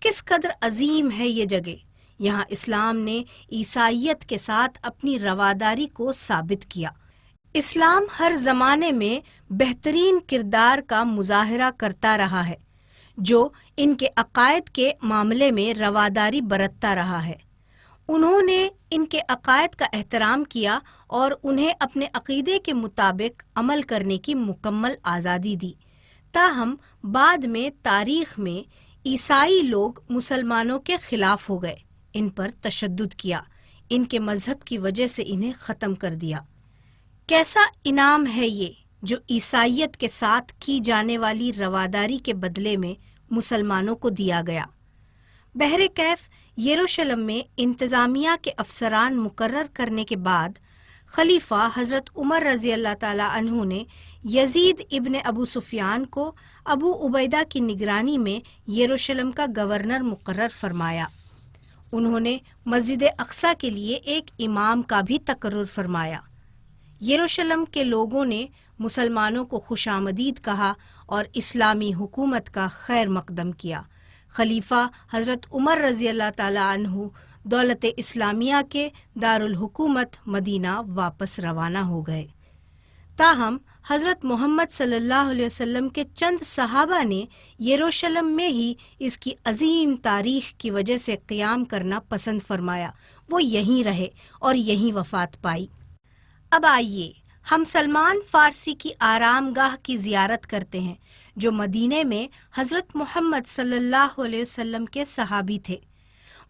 کس قدر عظیم ہے یہ جگہ! یہاں اسلام نے عیسائیت کے ساتھ اپنی رواداری کو ثابت کیا۔ اسلام ہر زمانے میں بہترین کردار کا مظاہرہ کرتا رہا ہے، جو ان کے عقائد کے معاملے میں رواداری برتتا رہا ہے۔ انہوں نے ان کے عقائد کا احترام کیا اور انہیں اپنے عقیدے کے مطابق عمل کرنے کی مکمل آزادی دی۔ تاہم بعد میں تاریخ میں عیسائی لوگ مسلمانوں کے خلاف ہو گئے، ان پر تشدد کیا، ان کے مذہب کی وجہ سے انہیں ختم کر دیا۔ کیسا انعام ہے یہ جو عیسائیت کے ساتھ کی جانے والی رواداری کے بدلے میں مسلمانوں کو دیا گیا۔ بہرکیف یروشلم میں انتظامیہ کے افسران مقرر کرنے کے بعد خلیفہ حضرت عمر رضی اللہ تعالی عنہ نے یزید ابن ابو سفیان کو ابو عبیدہ کی نگرانی میں یروشلم کا گورنر مقرر فرمایا۔ انہوں نے مسجد اقصیٰ کے لیے ایک امام کا بھی تقرر فرمایا۔ یروشلم کے لوگوں نے مسلمانوں کو خوش آمدید کہا اور اسلامی حکومت کا خیر مقدم کیا۔ خلیفہ حضرت عمر رضی اللہ تعالی عنہ دولت اسلامیہ کے دارالحکومت مدینہ واپس روانہ ہو گئے۔ تاہم حضرت محمد صلی اللہ علیہ وسلم کے چند صحابہ نے یروشلم میں ہی اس کی عظیم تاریخ کی وجہ سے قیام کرنا پسند فرمایا۔ وہ یہیں رہے اور یہیں وفات پائی۔ اب آئیے ہم سلمان فارسی کی آرام گاہ کی زیارت کرتے ہیں، جو مدینے میں حضرت محمد صلی اللہ علیہ وسلم کے صحابی تھے۔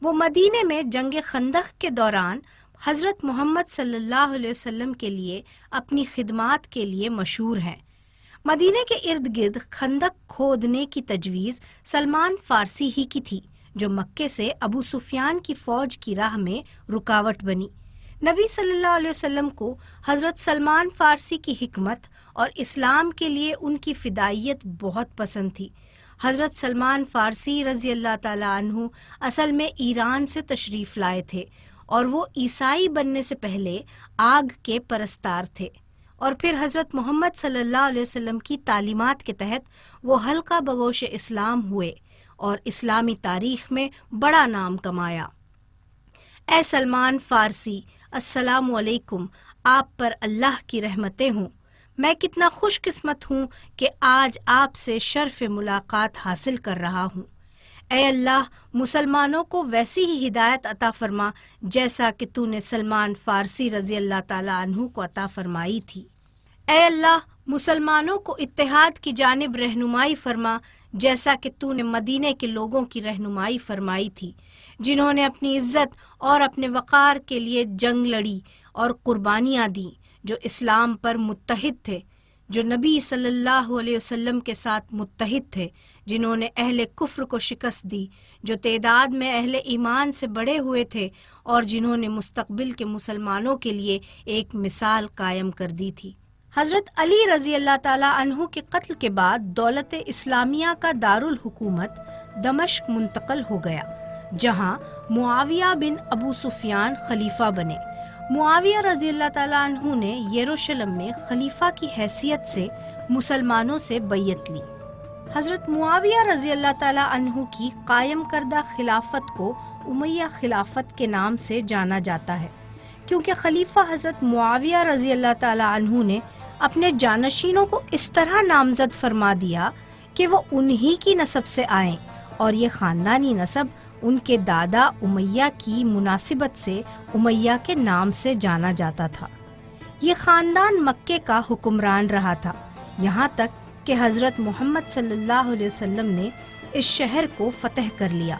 وہ مدینے میں جنگ خندق کے دوران حضرت محمد صلی اللہ علیہ وسلم کے لیے اپنی خدمات کے لیے مشہور ہیں۔ مدینے کے ارد گرد خندق کھودنے کی تجویز سلمان فارسی ہی کی تھی، جو مکے سے ابو سفیان کی فوج کی راہ میں رکاوٹ بنی۔ نبی صلی اللہ علیہ وسلم کو حضرت سلمان فارسی کی حکمت اور اسلام کے لیے ان کی فدائیت بہت پسند تھی۔ حضرت سلمان فارسی رضی اللہ تعالی عنہ اصل میں ایران سے تشریف لائے تھے اور وہ عیسائی بننے سے پہلے آگ کے پرستار تھے، اور پھر حضرت محمد صلی اللہ علیہ وسلم کی تعلیمات کے تحت وہ حلقہ بگوش اسلام ہوئے اور اسلامی تاریخ میں بڑا نام کمایا۔ اے سلمان فارسی، السلام علیکم، آپ پر اللہ کی رحمتیں ہوں۔ میں کتنا خوش قسمت ہوں کہ آج آپ سے شرف ملاقات حاصل کر رہا ہوں۔ اے اللہ، مسلمانوں کو ویسی ہی ہدایت عطا فرما جیسا کہ تو نے سلمان فارسی رضی اللہ تعالی عنہ کو عطا فرمائی تھی۔ اے اللہ، مسلمانوں کو اتحاد کی جانب رہنمائی فرما جیسا کہ تو نے مدینے کے لوگوں کی رہنمائی فرمائی تھی، جنہوں نے اپنی عزت اور اپنے وقار کے لیے جنگ لڑی اور قربانیاں دیں، جو اسلام پر متحد تھے، جو نبی صلی اللہ علیہ وسلم کے ساتھ متحد تھے، جنہوں نے اہل کفر کو شکست دی، جو تعداد میں اہل ایمان سے بڑے ہوئے تھے، اور جنہوں نے مستقبل کے مسلمانوں کے لیے ایک مثال قائم کر دی تھی۔ حضرت علی رضی اللہ تعالی عنہ کے قتل کے بعد دولت اسلامیہ کا دارالحکومت دمشق منتقل ہو گیا، جہاں معاویہ بن ابو سفیان خلیفہ بنے۔ معاویہ رضی اللہ تعالی عنہ نے یروشلم میں خلیفہ کی حیثیت سے مسلمانوں سے بیعت لی۔ حضرت معاویہ رضی اللہ تعالی عنہ کی قائم کردہ خلافت کو امیہ خلافت کے نام سے جانا جاتا ہے، کیونکہ خلیفہ حضرت معاویہ رضی اللہ تعالی عنہ نے اپنے جانشینوں کو اس طرح نامزد فرما دیا کہ وہ انہی کی نسب سے آئیں، اور یہ خاندانی نسب ان کے دادا امیہ کی مناسبت سے امیہ کے نام سے جانا جاتا تھا۔ یہ خاندان مکے کا حکمران رہا تھا، یہاں تک کہ حضرت محمد صلی اللہ علیہ وسلم نے اس شہر کو فتح کر لیا۔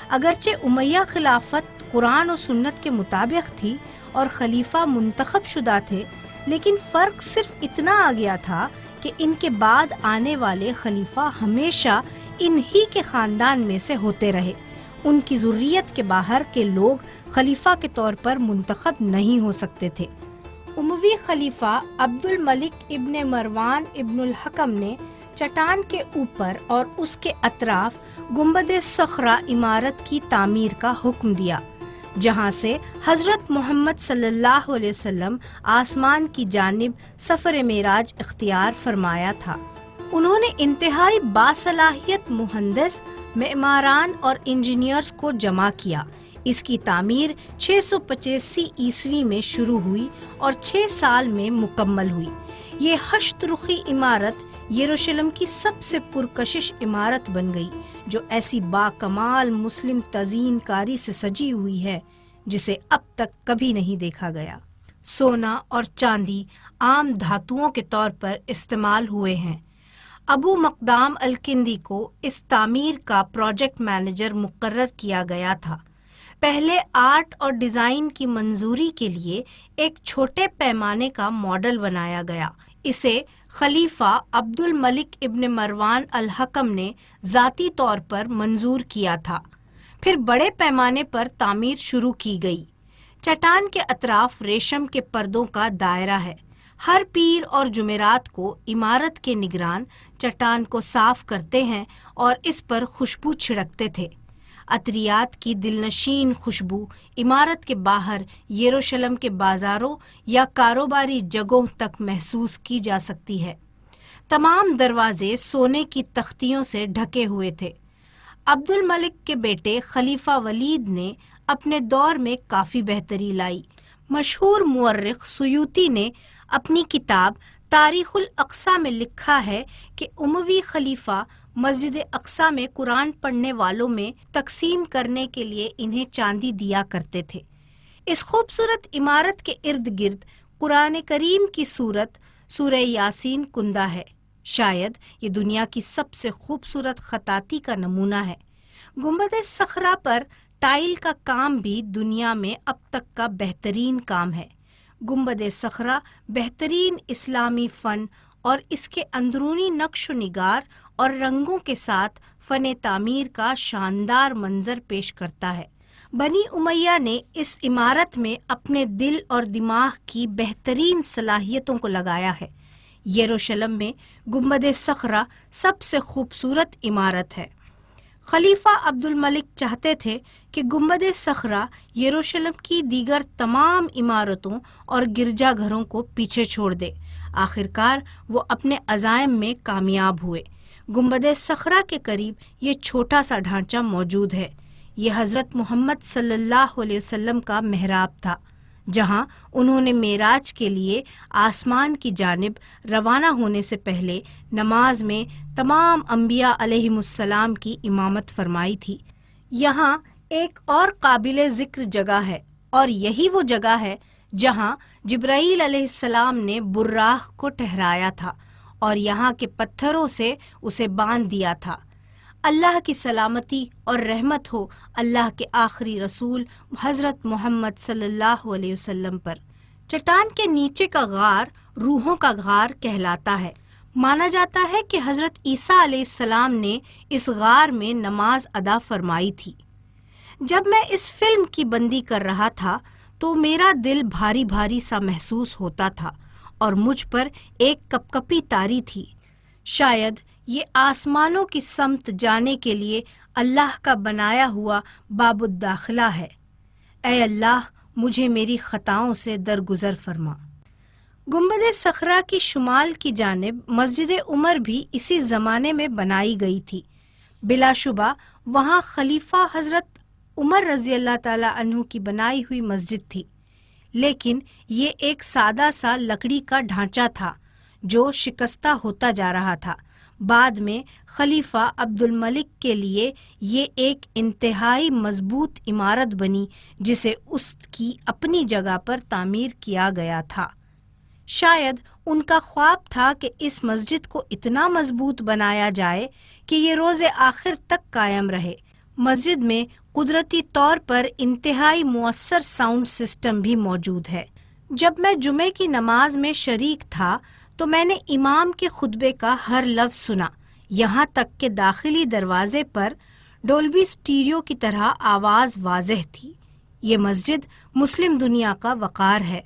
اگرچہ امیہ خلافت قرآن و سنت کے مطابق تھی اور خلیفہ منتخب شدہ تھے، لیکن فرق صرف اتنا آ گیا تھا کہ ان کے بعد آنے والے خلیفہ ہمیشہ انہی کے خاندان میں سے ہوتے رہے۔ ان کی ذریت کے باہر کے لوگ خلیفہ کے طور پر منتخب نہیں ہو سکتے تھے۔ اموی خلیفہ عبد الملک ابن مروان ابن الحکم نے چٹان کے اوپر اور اس کے اطراف گنبد صخرہ عمارت کی تعمیر کا حکم دیا، جہاں سے حضرت محمد صلی اللہ علیہ وسلم آسمان کی جانب سفر معراج اختیار فرمایا تھا۔ انہوں نے انتہائی باصلاحیت مہندس، معماران اور انجینئرز کو جمع کیا۔ اس کی تعمیر 685 عیسوی میں شروع ہوئی اور 6 سال میں مکمل ہوئی۔ یہ ہشت رخی عمارت یروشلم کی سب سے پرکشش عمارت بن گئی، جو ایسی باکمال مسلم تزئین کاری سے سجی ہوئی ہے جسے اب تک کبھی نہیں دیکھا گیا۔ سونا اور چاندی عام دھاتوؤں کے طور پر استعمال ہوئے ہیں۔ ابو مقدام الکندی کو اس تعمیر کا پروجیکٹ مینیجر مقرر کیا گیا تھا۔ پہلے آرٹ اور ڈیزائن کی منظوری کے لیے ایک چھوٹے پیمانے کا ماڈل بنایا گیا۔ اسے خلیفہ عبد الملک ابن مروان الحکم نے ذاتی طور پر منظور کیا تھا۔ پھر بڑے پیمانے پر تعمیر شروع کی گئی۔ چٹان کے اطراف ریشم کے پردوں کا دائرہ ہے۔ ہر پیر اور جمعرات کو عمارت کے نگران چٹان کو صاف کرتے ہیں اور اس پر خوشبو چھڑکتے تھے۔ عطریات کی دلنشین خوشبو عمارت کے باہر یروشلم کے بازاروں یا کاروباری جگہوں تک محسوس کی جا سکتی ہے۔ تمام دروازے سونے کی تختیوں سے ڈھکے ہوئے تھے۔ عبد الملک کے بیٹے خلیفہ ولید نے اپنے دور میں کافی بہتری لائی۔ مشہور مورخ سیوطی نے اپنی کتاب تاریخ الاقصی میں لکھا ہے کہ اموی خلیفہ مسجد اقصی میں قرآن پڑھنے والوں میں تقسیم کرنے کے لیے انہیں چاندی دیا کرتے تھے۔ اس خوبصورت عمارت کے ارد گرد قرآن کریم کی سورت سورہ یاسین کندہ ہے۔ شاید یہ دنیا کی سب سے خوبصورت خطاطی کا نمونہ ہے۔ گنبد صخرہ پر ٹائل کا کام بھی دنیا میں اب تک کا بہترین کام ہے۔ گنبد صخرہ بہترین اسلامی فن اور اس کے اندرونی نقش و نگار اور رنگوں کے ساتھ فن تعمیر کا شاندار منظر پیش کرتا ہے۔ بنی امیہ نے اس عمارت میں اپنے دل اور دماغ کی بہترین صلاحیتوں کو لگایا ہے۔ یروشلم میں گنبد صخرہ سب سے خوبصورت عمارت ہے۔ خلیفہ عبد الملک چاہتے تھے کہ گنبد صخرہ یروشلم کی دیگر تمام عمارتوں اور گرجا گھروں کو پیچھے چھوڑ دے۔ آخرکار وہ اپنے عزائم میں کامیاب ہوئے۔ گنبد صخرہ کے قریب یہ چھوٹا سا ڈھانچہ موجود ہے۔ یہ حضرت محمد صلی اللہ علیہ وسلم کا محراب تھا، جہاں انہوں نے معراج کے لیے آسمان کی جانب روانہ ہونے سے پہلے نماز میں تمام انبیاء علیہم السلام کی امامت فرمائی تھی۔ یہاں ایک اور قابل ذکر جگہ ہے، اور یہی وہ جگہ ہے جہاں جبرائیل علیہ السلام نے براق کو ٹھہرایا تھا اور یہاں کے پتھروں سے اسے باندھ دیا تھا۔ اللہ کی سلامتی اور رحمت ہو اللہ کے آخری رسول حضرت محمد صلی اللہ علیہ وسلم پر۔ چٹان کے نیچے کا غار روحوں کا غار کہلاتا ہے۔ مانا جاتا ہے کہ حضرت عیسیٰ علیہ السلام نے اس غار میں نماز ادا فرمائی تھی۔ جب میں اس فلم کی بندی کر رہا تھا تو میرا دل بھاری بھاری سا محسوس ہوتا تھا اور مجھ پر ایک کپکپی طاری تھی۔ شاید یہ آسمانوں کی سمت جانے کے لیے اللہ کا بنایا ہوا باب الداخلہ ہے۔ اے اللہ، مجھے میری خطاؤں سے درگزر فرما۔ گنبد صخرہ کی شمال کی جانب مسجد عمر بھی اسی زمانے میں بنائی گئی تھی۔ بلا شبہ وہاں خلیفہ حضرت عمر رضی اللہ تعالی عنہ کی بنائی ہوئی مسجد تھی، لیکن یہ ایک سادہ سا لکڑی کا ڈھانچہ تھا جو شکستہ ہوتا جا رہا تھا۔ بعد میں خلیفہ عبد الملک کے لیے یہ ایک انتہائی مضبوط عمارت بنی جسے اس کی اپنی جگہ پر تعمیر کیا گیا تھا۔ شاید ان کا خواب تھا کہ اس مسجد کو اتنا مضبوط بنایا جائے کہ یہ روز آخر تک قائم رہے۔ مسجد میں قدرتی طور پر انتہائی مؤثر ساؤنڈ سسٹم بھی موجود ہے۔ جب میں جمعے کی نماز میں شریک تھا تو میں نے امام کے خطبے کا ہر لفظ سنا، یہاں تک کہ داخلی دروازے پر ڈولبی سٹیریو کی طرح آواز واضح تھی۔ یہ مسجد مسلم دنیا کا وقار ہے۔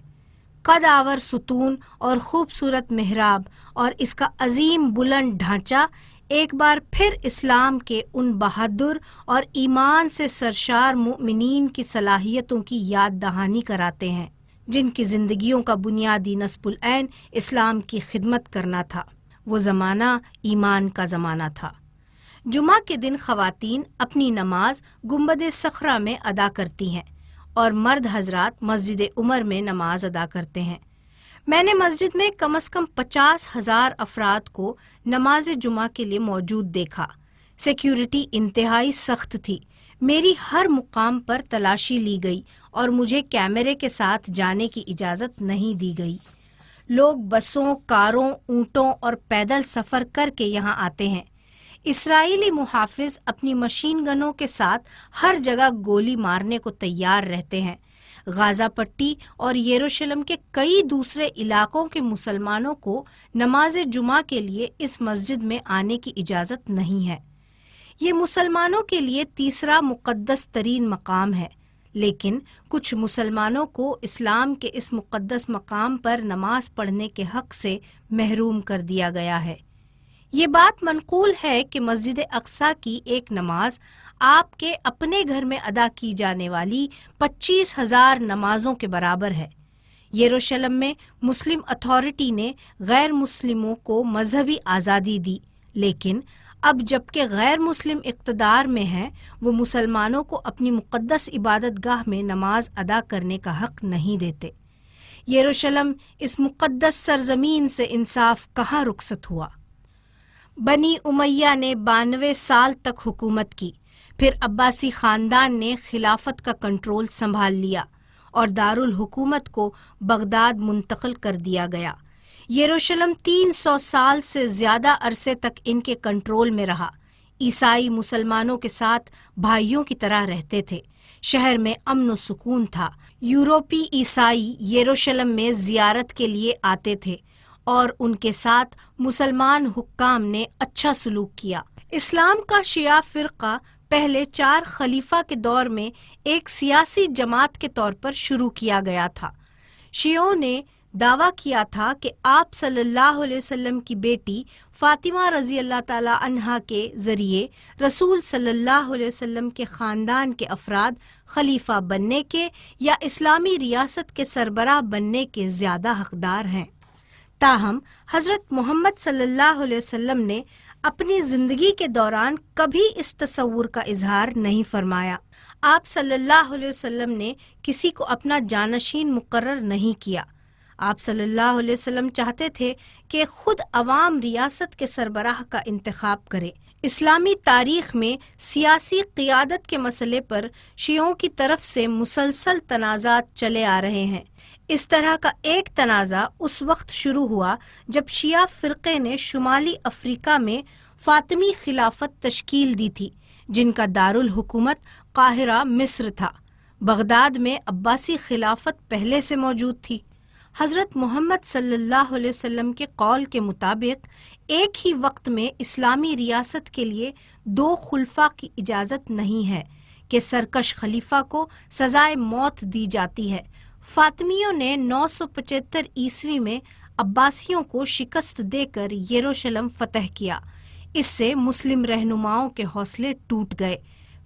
قد آور ستون اور خوبصورت محراب اور اس کا عظیم بلند ڈھانچہ ایک بار پھر اسلام کے ان بہادر اور ایمان سے سرشار مومنین کی صلاحیتوں کی یاد دہانی کراتے ہیں جن کی زندگیوں کا بنیادی نصب العین اسلام کی خدمت کرنا تھا۔ وہ زمانہ ایمان کا زمانہ تھا۔ جمعہ کے دن خواتین اپنی نماز گنبد صخرہ میں ادا کرتی ہیں اور مرد حضرات مسجد عمر میں نماز ادا کرتے ہیں۔ میں نے مسجد میں کم از کم 50,000 افراد کو نماز جمعہ کے لیے موجود دیکھا۔ سیکیورٹی انتہائی سخت تھی۔ میری ہر مقام پر تلاشی لی گئی اور مجھے کیمرے کے ساتھ جانے کی اجازت نہیں دی گئی۔ لوگ بسوں، کاروں، اونٹوں اور پیدل سفر کر کے یہاں آتے ہیں۔ اسرائیلی محافظ اپنی مشین گنوں کے ساتھ ہر جگہ گولی مارنے کو تیار رہتے ہیں۔ غازہ پٹی اور یروشلم کے کئی دوسرے علاقوں کے مسلمانوں کو نماز جمعہ کے لیے اس مسجد میں آنے کی اجازت نہیں ہے۔ یہ مسلمانوں کے لیے تیسرا مقدس ترین مقام ہے، لیکن کچھ مسلمانوں کو اسلام کے اس مقدس مقام پر نماز پڑھنے کے حق سے محروم کر دیا گیا ہے۔ یہ بات منقول ہے کہ مسجد اقصی کی ایک نماز آپ کے اپنے گھر میں ادا کی جانے والی 25,000 نمازوں کے برابر ہے۔ یروشلم میں مسلم اتھارٹی نے غیر مسلموں کو مذہبی آزادی دی، لیکن اب جبکہ غیر مسلم اقتدار میں ہیں، وہ مسلمانوں کو اپنی مقدس عبادت گاہ میں نماز ادا کرنے کا حق نہیں دیتے۔ یروشلم اس مقدس سرزمین سے انصاف کہاں رخصت ہوا؟ بنی امیہ نے 92 سال تک حکومت کی، پھر عباسی خاندان نے خلافت کا کنٹرول سنبھال لیا اور دارالحکومت کو بغداد منتقل کر دیا گیا۔ یروشلم 300 سال سے زیادہ عرصے تک ان کے کنٹرول میں رہا۔ عیسائی مسلمانوں کے ساتھ بھائیوں کی طرح رہتے تھے۔ شہر میں امن و سکون تھا۔ یورپی عیسائی یروشلم میں زیارت کے لیے آتے تھے اور ان کے ساتھ مسلمان حکام نے اچھا سلوک کیا۔ اسلام کا شیعہ فرقہ پہلے 4 خلیفہ کے دور میں ایک سیاسی جماعت کے طور پر شروع کیا گیا تھا۔ شیعوں نے دعویٰ کیا تھا کہ آپ صلی اللہ علیہ وسلم کی بیٹی فاطمہ رضی اللہ تعالی عنہا کے ذریعے رسول صلی اللہ علیہ وسلم کے خاندان کے افراد خلیفہ بننے کے یا اسلامی ریاست کے سربراہ بننے کے زیادہ حقدار ہیں۔ تاہم حضرت محمد صلی اللہ علیہ وسلم نے اپنی زندگی کے دوران کبھی اس تصور کا اظہار نہیں فرمایا۔ آپ صلی اللہ علیہ وسلم نے کسی کو اپنا جانشین مقرر نہیں کیا۔ آپ صلی اللہ علیہ وسلم چاہتے تھے کہ خود عوام ریاست کے سربراہ کا انتخاب کرے۔ اسلامی تاریخ میں سیاسی قیادت کے مسئلے پر شیعوں کی طرف سے مسلسل تنازعات چلے آ رہے ہیں۔ اس طرح کا ایک تنازع اس وقت شروع ہوا جب شیعہ فرقے نے شمالی افریقہ میں فاطمی خلافت تشکیل دی تھی، جن کا دارالحکومت قاہرہ مصر تھا۔ بغداد میں عباسی خلافت پہلے سے موجود تھی۔ حضرت محمد صلی اللہ علیہ وسلم کے قول کے مطابق ایک ہی وقت میں اسلامی ریاست کے لیے 2 خلفاء کی اجازت نہیں ہے کہ سرکش خلیفہ کو سزائے موت دی جاتی ہے۔ فاطمیوں نے 975 عیسوی میں عباسیوں کو شکست دے کر یروشلم فتح کیا۔ اس سے مسلم رہنماؤں کے حوصلے ٹوٹ گئے۔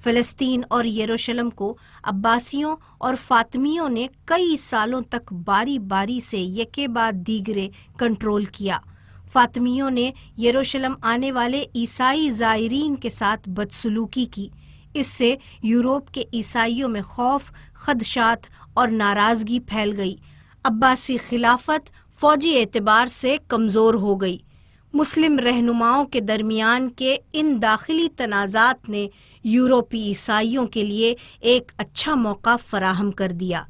فلسطین اور یروشلم کو عباسیوں اور فاطمیوں نے کئی سالوں تک باری باری سے یکے بعد دیگرے کنٹرول کیا۔ فاطمیوں نے یروشلم آنے والے عیسائی زائرین کے ساتھ بدسلوکی کی۔ اس سے یورپ کے عیسائیوں میں خوف، خدشات اور ناراضگی پھیل گئی۔ عباسی خلافت فوجی اعتبار سے کمزور ہو گئی۔ مسلم رہنماؤں کے درمیان کے ان داخلی تنازعات نے یورپی عیسائیوں کے لیے ایک اچھا موقع فراہم کر دیا۔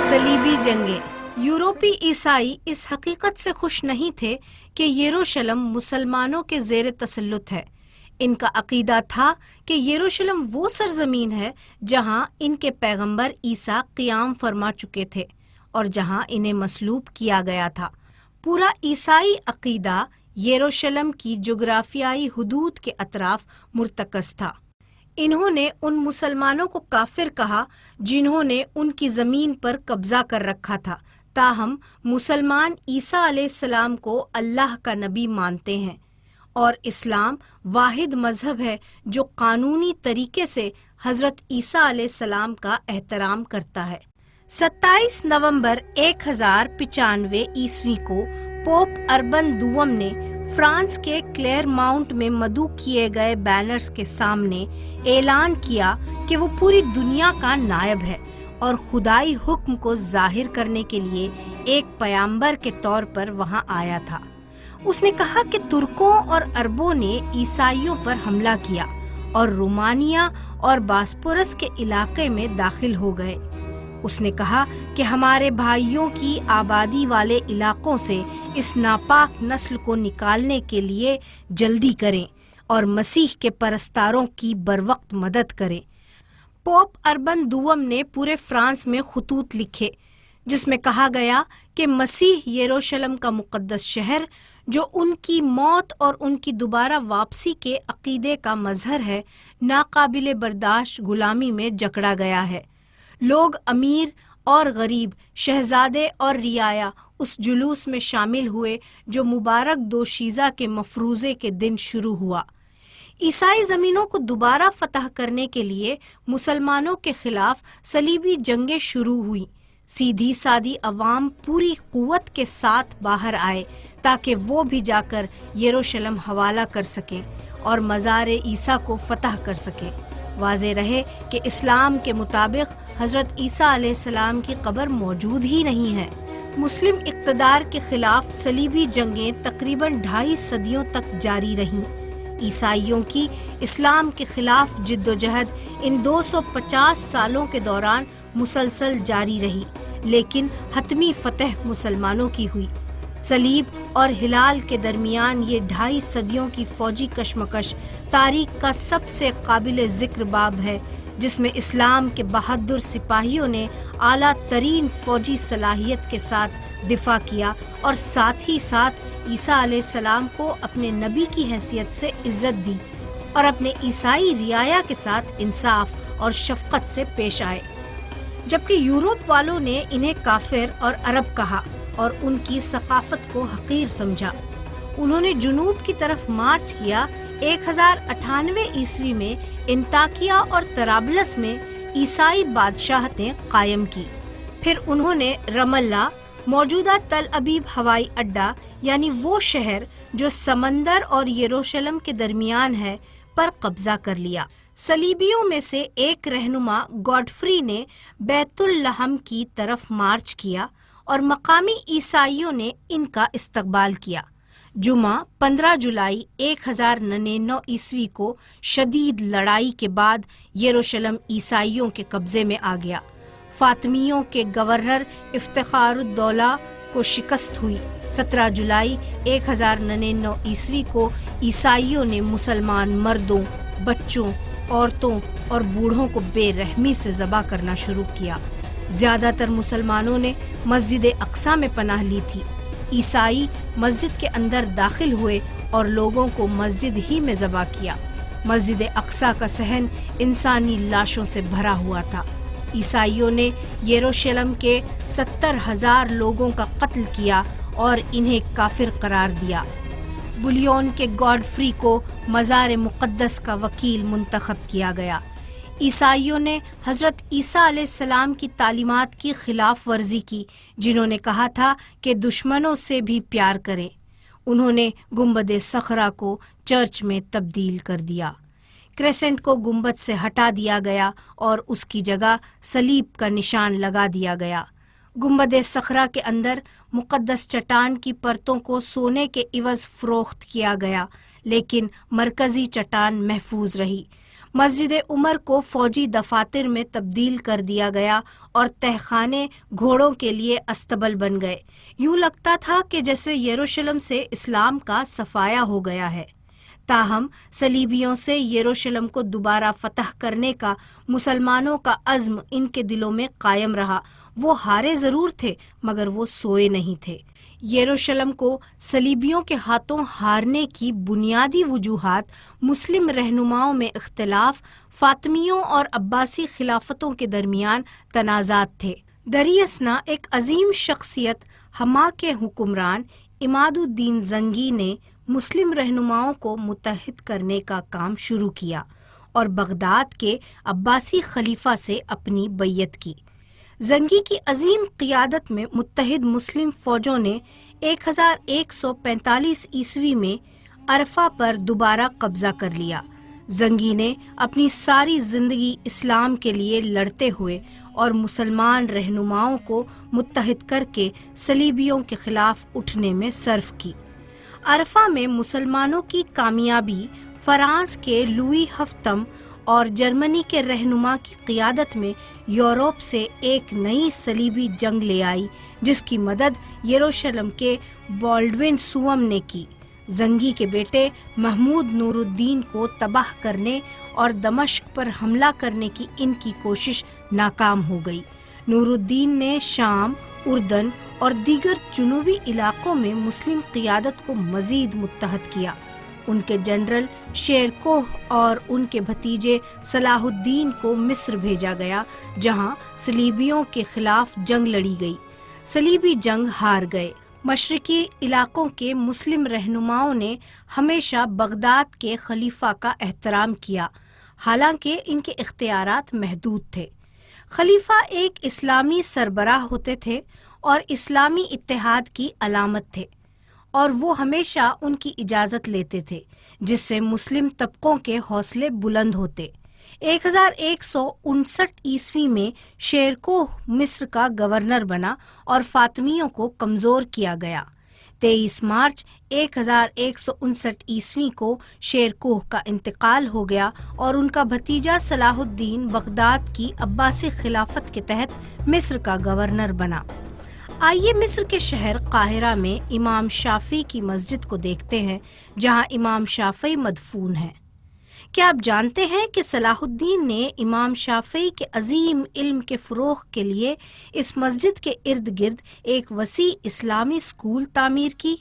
صلیبی جنگیں۔ یورپی عیسائی اس حقیقت سے خوش نہیں تھے کہ یروشلم مسلمانوں کے زیر تسلط ہے۔ ان کا عقیدہ تھا کہ یروشلم وہ سرزمین ہے جہاں ان کے پیغمبر عیسیٰ قیام فرما چکے تھے اور جہاں انہیں مصلوب کیا گیا تھا۔ پورا عیسائی عقیدہ یروشلم کی جغرافیائی حدود کے اطراف مرتکز تھا۔ انہوں نے ان مسلمانوں کو کافر کہا جنہوں نے ان کی زمین پر قبضہ کر رکھا تھا، تاہم مسلمان عیسیٰ علیہ السلام کو اللہ کا نبی مانتے ہیں، اور اسلام واحد مذہب ہے جو قانونی طریقے سے حضرت عیسیٰ علیہ السلام کا احترام کرتا ہے۔ 27 نومبر 1095 عیسوی کو پوپ اربن دوم نے فرانس کے کلیر ماؤنٹ میں مدعو کیے گئے بینرز کے سامنے اعلان کیا کہ وہ پوری دنیا کا نائب ہے اور خدائی حکم کو ظاہر کرنے کے لیے ایک پیامبر کے طور پر وہاں آیا تھا۔ اس نے کہا کہ ترکوں اور عربوں نے عیسائیوں پر حملہ کیا اور رومانیہ اور باسپورس کے علاقے میں داخل ہو گئے۔ اس نے کہا کہ ہمارے بھائیوں کی آبادی والے علاقوں سے اس ناپاک نسل کو نکالنے کے لیے جلدی کریں اور مسیح کے پرستاروں کی بروقت مدد کریں۔ پوپ اربن دوم نے پورے فرانس میں خطوط لکھے جس میں کہا گیا کہ مسیح یروشلم کا مقدس شہر، جو ان کی موت اور ان کی دوبارہ واپسی کے عقیدے کا مظہر ہے، ناقابل برداشت غلامی میں جکڑا گیا ہے۔ لوگ امیر اور غریب شہزادے اور رعایا اس جلوس میں شامل ہوئے جو مبارک دوشیزہ کے مفروضے کے دن شروع ہوا۔ عیسائی زمینوں کو دوبارہ فتح کرنے کے لیے مسلمانوں کے خلاف صلیبی جنگیں شروع ہوئیں۔ سیدھی سادی عوام پوری قوت کے ساتھ باہر آئے تاکہ وہ بھی جا کر یروشلم حوالہ کر سکیں اور مزار عیسیٰ کو فتح کر سکیں۔ واضح رہے کہ اسلام کے مطابق حضرت عیسیٰ علیہ السلام کی قبر موجود ہی نہیں ہے۔ مسلم اقتدار کے خلاف صلیبی جنگیں تقریباً 2.5 صدیوں تک جاری رہیں۔ عیسائیوں کی اسلام کے خلاف جد و جہد ان 250 سالوں کے دوران مسلسل جاری رہی، لیکن حتمی فتح مسلمانوں کی ہوئی۔ صلیب اور ہلال کے درمیان یہ 2.5 صدیوں کی فوجی کشمکش تاریخ کا سب سے قابل ذکر باب ہے، جس میں اسلام کے بہادر سپاہیوں نے اعلیٰ ترین فوجی صلاحیت کے ساتھ دفاع کیا اور ساتھ ہی ساتھ عیسیٰ علیہ السلام کو اپنے نبی کی حیثیت سے عزت دی اور اپنے عیسائی رعایا کے ساتھ انصاف اور شفقت سے پیش آئے، جبکہ یورپ والوں نے انہیں کافر اور عرب کہا اور ان کی ثقافت کو حقیر سمجھا۔ انہوں نے جنوب کی طرف مارچ کیا۔ 1098 عیسوی میں انطاکیہ اور طرابلس میں عیسائی بادشاہتیں قائم کی۔ پھر انہوں نے رم اللہ، موجودہ تل ابیب ہوائی اڈہ، یعنی وہ شہر جو سمندر اور یروشلم کے درمیان ہے، پر قبضہ کر لیا۔ صلیبیوں میں سے ایک رہنما گوڈفری نے بیت اللحم کی طرف مارچ کیا اور مقامی عیسائیوں نے ان کا استقبال کیا۔ جمعہ 15 جولائی 1099 عیسوی کو شدید لڑائی کے بعد یروشلم عیسائیوں کے قبضے میں آ گیا۔ فاطمیوں کے گورنر افتخار الدولہ کو شکست ہوئی۔ 17 جولائی 1099 عیسوی کو عیسائیوں نے مسلمان مردوں، بچوں، عورتوں اور بوڑھوں کو بے رحمی سے ذبح کرنا شروع کیا۔ زیادہ تر مسلمانوں نے مسجد اقصیٰ میں پناہ لی تھی۔ عیسائی مسجد کے اندر داخل ہوئے اور لوگوں کو مسجد ہی میں ذبح کیا۔ مسجد اقصیٰ کا صحن انسانی لاشوں سے بھرا ہوا تھا۔ عیسائیوں نے یروشلم کے 70,000 لوگوں کا قتل کیا اور انہیں کافر قرار دیا۔ بلیون کے گوڈفری کو مزار مقدس کا وکیل منتخب کیا گیا۔ عیسائیوں نے حضرت عیسیٰ علیہ السلام کی تعلیمات کی خلاف ورزی کی، جنہوں نے کہا تھا کہ دشمنوں سے بھی پیار کریں۔ انہوں نے گنبد صخرہ کو چرچ میں تبدیل کر دیا۔ کریسنٹ کو گنبد سے ہٹا دیا گیا اور اس کی جگہ صلیب کا نشان لگا دیا گیا۔ گنبد صخرہ کے اندر مقدس چٹان کی پرتوں کو سونے کے عوض فروخت کیا گیا، لیکن مرکزی چٹان محفوظ رہی۔ مسجد عمر کو فوجی دفاتر میں تبدیل کر دیا گیا اور تہخانے گھوڑوں کے لیے استبل بن گئے۔ یوں لگتا تھا کہ جیسے یروشلم سے اسلام کا صفایا ہو گیا ہے۔ تاہم صلیبیوں سے یروشلم کو دوبارہ فتح کرنے کا مسلمانوں کا عزم ان کے دلوں میں قائم رہا۔ وہ ہارے ضرور تھے مگر وہ سوئے نہیں تھے۔ یروشلم کو صلیبیوں کے ہاتھوں ہارنے کی بنیادی وجوہات مسلم رہنماؤں میں اختلاف، فاطمیوں اور عباسی خلافتوں کے درمیان تنازعات تھے۔ دری اثنا ایک عظیم شخصیت ہما کے حکمران عماد الدین زنگی نے مسلم رہنماؤں کو متحد کرنے کا کام شروع کیا اور بغداد کے عباسی خلیفہ سے اپنی بیعت کی۔ زنگی کی عظیم قیادت میں متحد مسلم فوجوں نے 1145 عیسوی میں عرفہ پر دوبارہ قبضہ کر لیا۔ زنگی نے اپنی ساری زندگی اسلام کے لیے لڑتے ہوئے اور مسلمان رہنماؤں کو متحد کر کے صلیبیوں کے خلاف اٹھنے میں صرف کی۔ عرفہ میں مسلمانوں کی کامیابی فرانس کے لوئی ہفتم اور جرمنی کے رہنما کی قیادت میں یورپ سے ایک نئی صلیبی جنگ لے آئی، جس کی مدد یروشلم کے بالڈوین سوم نے کی۔ زنگی کے بیٹے محمود نور الدین کو تباہ کرنے اور دمشق پر حملہ کرنے کی ان کی کوشش ناکام ہو گئی۔ نور الدین نے شام، اردن اور دیگر جنوبی علاقوں میں مسلم قیادت کو مزید متحد کیا۔ ان کے جنرل شیر کوہ اور ان کے بھتیجے صلاح الدین کو مصر بھیجا گیا، جہاں صلیبیوں کے خلاف جنگ لڑی گئی۔ صلیبی جنگ ہار گئے۔ مشرقی علاقوں کے مسلم رہنماؤں نے ہمیشہ بغداد کے خلیفہ کا احترام کیا، حالانکہ ان کے اختیارات محدود تھے۔ خلیفہ ایک اسلامی سربراہ ہوتے تھے اور اسلامی اتحاد کی علامت تھے، اور وہ ہمیشہ ان کی اجازت لیتے تھے، جس سے مسلم طبقوں کے حوصلے بلند ہوتے۔ 1159 عیسوی میں شیر کوہ مصر کا گورنر بنا اور فاطمیوں کو کمزور کیا گیا۔ 23 مارچ 1159 عیسوی کو شیر کوہ کا انتقال ہو گیا اور ان کا بھتیجا صلاح الدین بغداد کی عباسی خلافت کے تحت مصر کا گورنر بنا۔ آئیے مصر کے شہر قاہرہ میں امام شافعی کی مسجد کو دیکھتے ہیں، جہاں امام شافعی مدفون ہیں۔ کیا آپ جانتے ہیں کہ صلاح الدین نے امام شافعی کے عظیم علم کے فروغ کے لیے اس مسجد کے ارد گرد ایک وسیع اسلامی اسکول تعمیر کی؟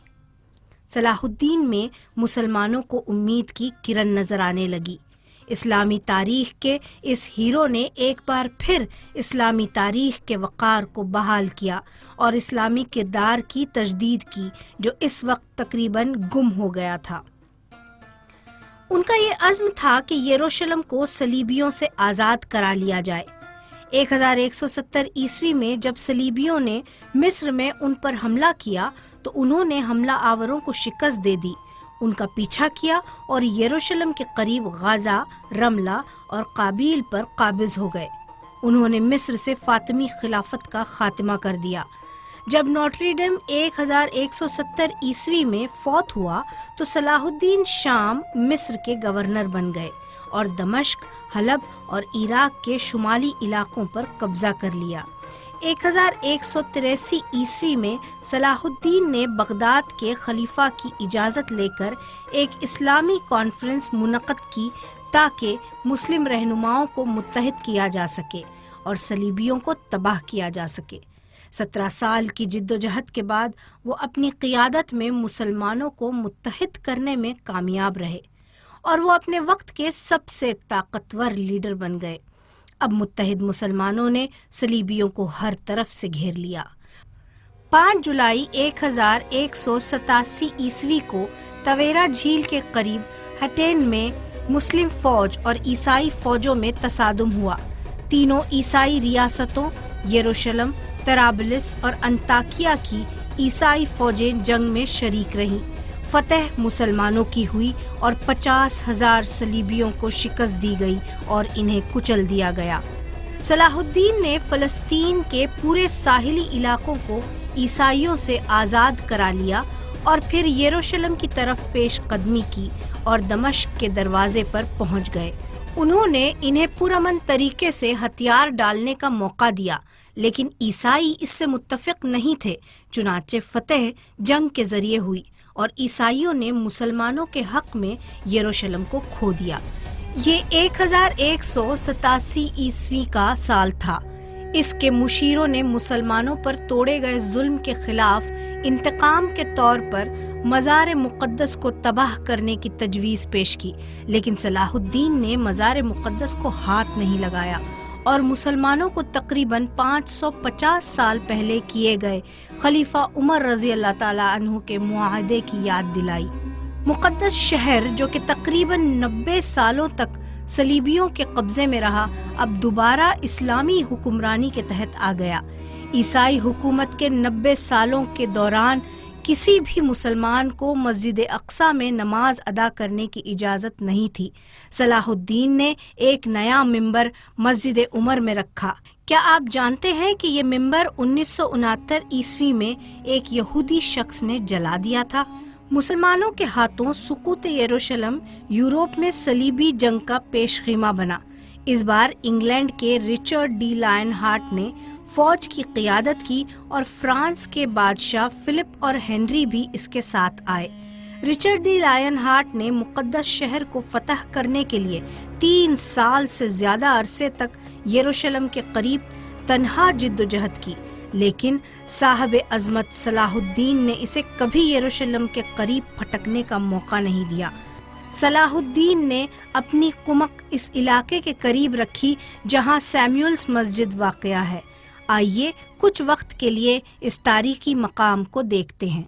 صلاح الدین میں مسلمانوں کو امید کی کرن نظر آنے لگی۔ اسلامی تاریخ کے اس ہیرو نے ایک بار پھر اسلامی تاریخ کے وقار کو بحال کیا اور اسلامی کردار کی تجدید کی، جو اس وقت تقریباً گم ہو گیا تھا۔ ان کا یہ عزم تھا کہ یروشلم کو صلیبیوں سے آزاد کرا لیا جائے۔ 1170 عیسوی میں جب صلیبیوں نے مصر میں ان پر حملہ کیا تو انہوں نے حملہ آوروں کو شکست دے دی، ان کا پیچھا کیا اور یروشلم کے قریب غازہ، رملہ اور قابیل پر قابض ہو گئے۔ انہوں نے مصر سے فاطمی خلافت کا خاتمہ کر دیا۔ جب نوٹری ڈیم 1170 عیسوی میں فوت ہوا تو صلاح الدین شام مصر کے گورنر بن گئے اور دمشق، حلب اور عراق کے شمالی علاقوں پر قبضہ کر لیا۔ 1183 عیسوی میں صلاح الدین نے بغداد کے خلیفہ کی اجازت لے کر ایک اسلامی کانفرنس منعقد کی تاکہ مسلم رہنماؤں کو متحد کیا جا سکے اور صلیبیوں کو تباہ کیا جا سکے۔ 17 سال کی جدوجہد کے بعد وہ اپنی قیادت میں مسلمانوں کو متحد کرنے میں کامیاب رہے اور وہ اپنے وقت کے سب سے طاقتور لیڈر بن گئے۔ اب متحد مسلمانوں نے صلیبیوں کو ہر طرف سے گھیر لیا۔ 5 جولائی 1187 عیسوی کو تویرا جھیل کے قریب ہٹین میں مسلم فوج اور عیسائی فوجوں میں تصادم ہوا۔ تینوں عیسائی ریاستوں یروشلم، طرابلس اور انطاکیہ کی عیسائی فوجیں جنگ میں شریک رہیں۔ فتح مسلمانوں کی ہوئی اور 50,000 صلیبیوں کو شکست دی گئی اور انہیں کچل دیا گیا۔ صلاح الدین نے فلسطین کے پورے ساحلی علاقوں کو عیسائیوں سے آزاد کرا لیا اور پھر یروشلم کی طرف پیش قدمی کی اور دمشق کے دروازے پر پہنچ گئے۔ انہوں نے انہیں پرامن طریقے سے ہتھیار ڈالنے کا موقع دیا، لیکن عیسائی اس سے متفق نہیں تھے، چنانچہ فتح جنگ کے ذریعے ہوئی اور عیسائیوں نے مسلمانوں کے حق میں یروشلم کو کھو دیا۔ یہ 1187 عیسوی کا سال تھا۔ اس کے مشیروں نے مسلمانوں پر توڑے گئے ظلم کے خلاف انتقام کے طور پر مزار مقدس کو تباہ کرنے کی تجویز پیش کی، لیکن صلاح الدین نے مزار مقدس کو ہاتھ نہیں لگایا اور مسلمانوں کو تقریباً 550 سال پہلے کیے گئے خلیفہ عمر رضی اللہ تعالیٰ عنہ کے معاہدے کی یاد دلائی۔ مقدس شہر جو کہ تقریباً 90 سالوں تک صلیبیوں کے قبضے میں رہا، اب دوبارہ اسلامی حکمرانی کے تحت آ گیا۔ عیسائی حکومت کے 90 سالوں کے دوران کسی بھی مسلمان کو مسجد اقصیٰ میں نماز ادا کرنے کی اجازت نہیں تھی۔ صلاح الدین نے ایک نیا ممبر مسجد عمر میں رکھا۔ کیا آپ جانتے ہیں کہ یہ ممبر 1969 عیسوی میں ایک یہودی شخص نے جلا دیا تھا؟ مسلمانوں کے ہاتھوں سقوط یروشلم یورپ میں صلیبی جنگ کا پیش خیمہ بنا۔ اس بار انگلینڈ کے رچرڈ ڈی لائن ہارٹ نے فوج کی قیادت کی اور فرانس کے بادشاہ فلپ اور ہنری بھی اس کے ساتھ آئے۔ رچرڈ ڈی لائن ہارٹ نے مقدس شہر کو فتح کرنے کے لیے 3 سال سے زیادہ عرصے تک یروشلم کے قریب تنہا جدوجہد کی، لیکن صاحب عظمت صلاح الدین نے اسے کبھی یروشلم کے قریب پھٹکنے کا موقع نہیں دیا۔ صلاح الدین نے اپنی قمق اس علاقے کے قریب رکھی جہاں سیمیولز مسجد واقع ہے۔ آئیے کچھ وقت کے لیے اس تاریخی مقام کو دیکھتے ہیں۔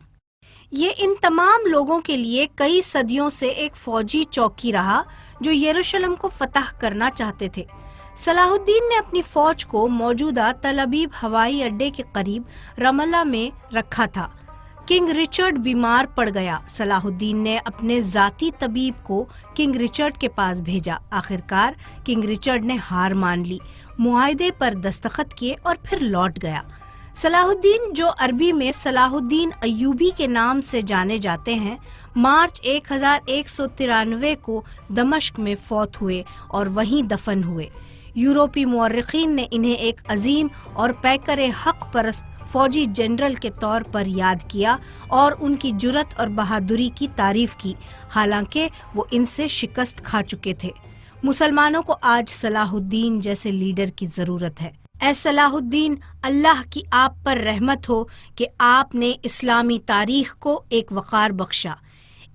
یہ ان تمام لوگوں کے لیے کئی صدیوں سے ایک فوجی چوکی رہا جو یروشلم کو فتح کرنا چاہتے تھے۔ صلاح الدین نے اپنی فوج کو موجودہ تل ابیب ہوائی اڈے کے قریب رام اللہ میں رکھا تھا۔ کنگ رچرڈ بیمار پڑ گیا۔ صلاح الدین نے اپنے ذاتی طبیب کو کنگ رچرڈ کے پاس بھیجا۔ آخرکار کنگ رچرڈ نے ہار مان لی، معاہدے پر دستخط کیے اور پھر لوٹ گیا۔ صلاح الدین، جو عربی میں صلاح الدین ایوبی کے نام سے جانے جاتے ہیں، مارچ 1193 کو دمشق میں فوت ہوئے اور وہیں دفن ہوئے۔ یورپی مورخین نے انہیں ایک عظیم اور پیکر حق پرست فوجی جنرل کے طور پر یاد کیا اور ان کی جرأت اور بہادری کی تعریف کی، حالانکہ وہ ان سے شکست کھا چکے تھے۔ مسلمانوں کو آج صلاح الدین جیسے لیڈر کی ضرورت ہے۔ اے صلاح الدین، اللہ کی آپ پر رحمت ہو کہ آپ نے اسلامی تاریخ کو ایک وقار بخشا۔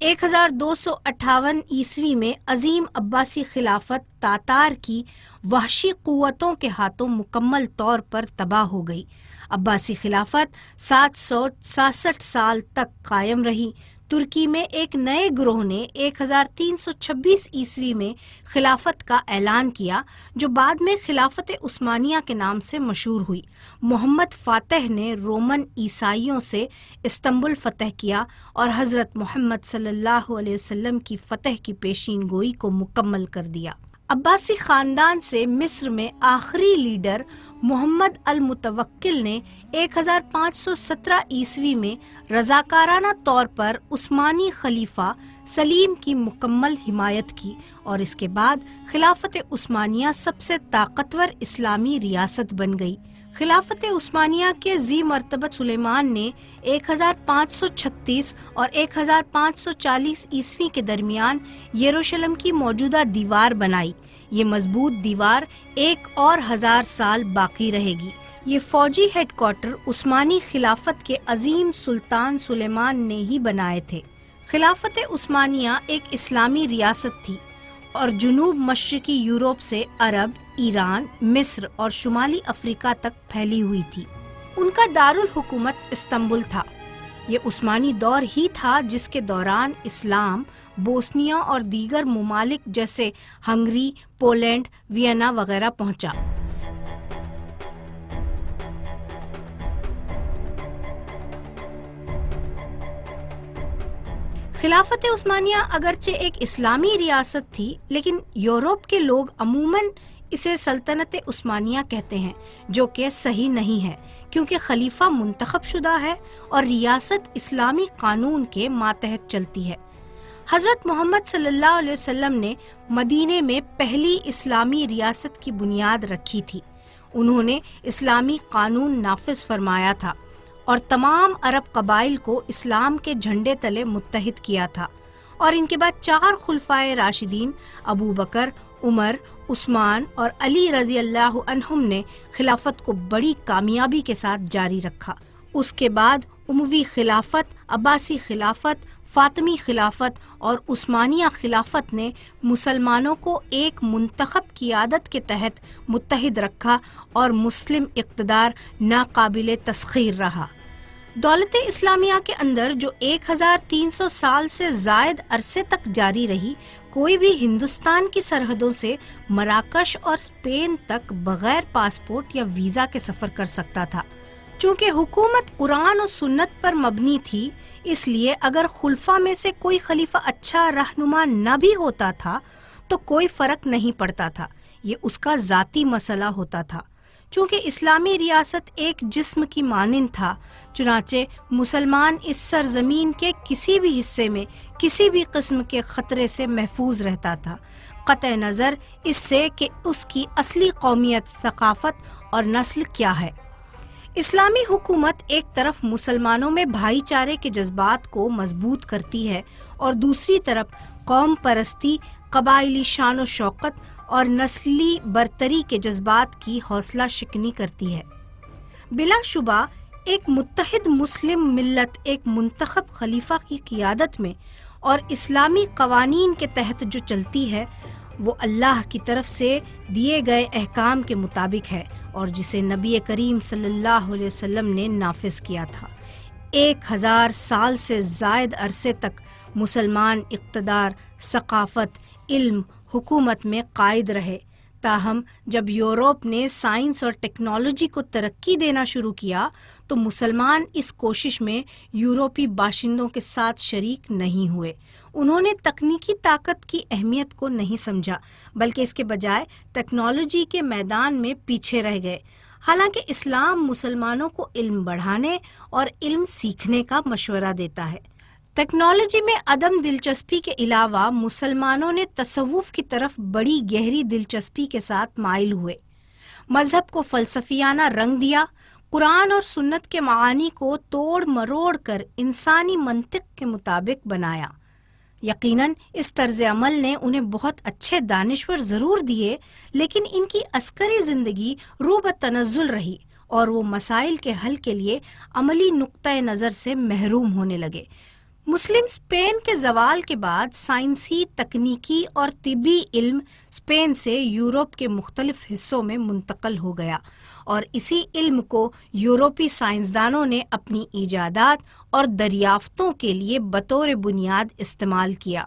1258 عیسوی میں عظیم عباسی خلافت تاتار کی وحشی قوتوں کے ہاتھوں مکمل طور پر تباہ ہو گئی۔ عباسی خلافت 766 سال تک قائم رہی۔ ترکی میں ایک نئے گروہ نے 1326 عیسوی میں خلافت کا اعلان کیا، جو بعد میں خلافت عثمانیہ کے نام سے مشہور ہوئی۔ محمد فاتح نے رومن عیسائیوں سے استنبول فتح کیا اور حضرت محمد صلی اللہ علیہ وسلم کی فتح کی پیشین گوئی کو مکمل کر دیا۔ عباسی خاندان سے مصر میں آخری لیڈر محمد المتوکل نے 1517 عیسوی میں رضاکارانہ طور پر عثمانی خلیفہ سلیم کی مکمل حمایت کی، اور اس کے بعد خلافت عثمانیہ سب سے طاقتور اسلامی ریاست بن گئی۔ خلافت عثمانیہ کے ذی مرتبہ سلیمان نے 1536 اور 1540 عیسوی کے درمیان یروشلم کی موجودہ دیوار بنائی۔ یہ مضبوط دیوار 1 اور 1000 سال باقی رہے گی۔ یہ فوجی ہیڈ کوارٹر عثمانی خلافت کے عظیم سلطان سلیمان نے ہی بنائے تھے۔ خلافت عثمانیہ ایک اسلامی ریاست تھی اور جنوب مشرقی یورپ سے عرب، ایران، مصر اور شمالی افریقہ تک پھیلی ہوئی تھی۔ ان کا دارالحکومت استنبول تھا۔ یہ عثمانی دور ہی تھا جس کے دوران اسلام بوسنیا اور دیگر ممالک جیسے ہنگری، پولینڈ، وینا وغیرہ پہنچا۔ خلافت عثمانیہ اگرچہ ایک اسلامی ریاست تھی، لیکن یورپ کے لوگ عموماً اسے سلطنت عثمانیہ کہتے ہیں، جو کہ صحیح نہیں ہے، کیونکہ خلیفہ منتخب شدہ ہے اور ریاست اسلامی قانون کے ماتحت چلتی ہے۔ حضرت محمد صلی اللہ علیہ وسلم نے مدینے میں پہلی اسلامی ریاست کی بنیاد رکھی تھی۔ انہوں نے اسلامی قانون نافذ فرمایا تھا اور تمام عرب قبائل کو اسلام کے جھنڈے تلے متحد کیا تھا، اور ان کے بعد 4 خلفائے راشدین ابو بکر، عمر، عثمان اور علی رضی اللہ عنہم نے خلافت کو بڑی کامیابی کے ساتھ جاری رکھا۔ اس کے بعد اموی خلافت، عباسی خلافت، فاطمی خلافت اور عثمانیہ خلافت نے مسلمانوں کو ایک منتخب قیادت کے تحت متحد رکھا اور مسلم اقتدار ناقابل تسخیر رہا۔ دولت اسلامیہ کے اندر جو 1300 سال سے زائد عرصے تک جاری رہی، کوئی بھی ہندوستان کی سرحدوں سے مراکش اور اسپین تک بغیر پاسپورٹ یا ویزا کے سفر کر سکتا تھا۔ چونکہ حکومت قرآن و سنت پر مبنی تھی، اس لیے اگر خلفاء میں سے کوئی خلیفہ اچھا رہنما نہ بھی ہوتا تھا تو کوئی فرق نہیں پڑتا تھا، یہ اس کا ذاتی مسئلہ ہوتا تھا۔ چونکہ اسلامی ریاست ایک جسم کی مانند تھا، چنانچہ مسلمان اس سرزمین کے کسی بھی حصے میں کسی بھی قسم کے خطرے سے محفوظ رہتا تھا، قطع نظر اس سے کہ اس کی اصلی قومیت، ثقافت اور نسل کیا ہے۔ اسلامی حکومت ایک طرف مسلمانوں میں بھائی چارے کے جذبات کو مضبوط کرتی ہے اور دوسری طرف قوم پرستی، قبائلی شان و شوکت اور نسلی برتری کے جذبات کی حوصلہ شکنی کرتی ہے۔ بلا شبہ ایک متحد مسلم ملت ایک منتخب خلیفہ کی قیادت میں اور اسلامی قوانین کے تحت جو چلتی ہے وہ اللہ کی طرف سے دیے گئے احکام کے مطابق ہے اور جسے نبی کریم صلی اللہ علیہ وسلم نے نافذ کیا تھا۔ 1000 سال سے زائد عرصے تک مسلمان اقتدار، ثقافت، علم، حکومت میں قائد رہے، تاہم جب یورپ نے سائنس اور ٹیکنالوجی کو ترقی دینا شروع کیا تو مسلمان اس کوشش میں یورپی باشندوں کے ساتھ شریک نہیں ہوئے۔ انہوں نے تکنیکی طاقت کی اہمیت کو نہیں سمجھا، بلکہ اس کے بجائے ٹیکنالوجی کے میدان میں پیچھے رہ گئے۔ حالانکہ اسلام مسلمانوں کو علم بڑھانے اور علم سیکھنے کا مشورہ دیتا ہے۔ ٹیکنالوجی میں عدم دلچسپی کے علاوہ مسلمانوں نے تصوف کی طرف بڑی گہری دلچسپی کے ساتھ مائل ہوئے، مذہب کو فلسفیانہ رنگ دیا، قرآن اور سنت کے معانی کو توڑ مروڑ کر انسانی منطق کے مطابق بنایا۔ یقیناً اس طرز عمل نے انہیں بہت اچھے دانشور ضرور دیے، لیکن ان کی عسکری زندگی رو بتنزل رہی اور وہ مسائل کے حل کے لیے عملی نقطۂ نظر سے محروم ہونے لگے۔ مسلم اسپین کے زوال کے بعد سائنسی، تکنیکی اور طبی علم اسپین سے یورپ کے مختلف حصوں میں منتقل ہو گیا اور اسی علم کو یورپی سائنسدانوں نے اپنی ایجادات اور دریافتوں کے لیے بطور بنیاد استعمال کیا۔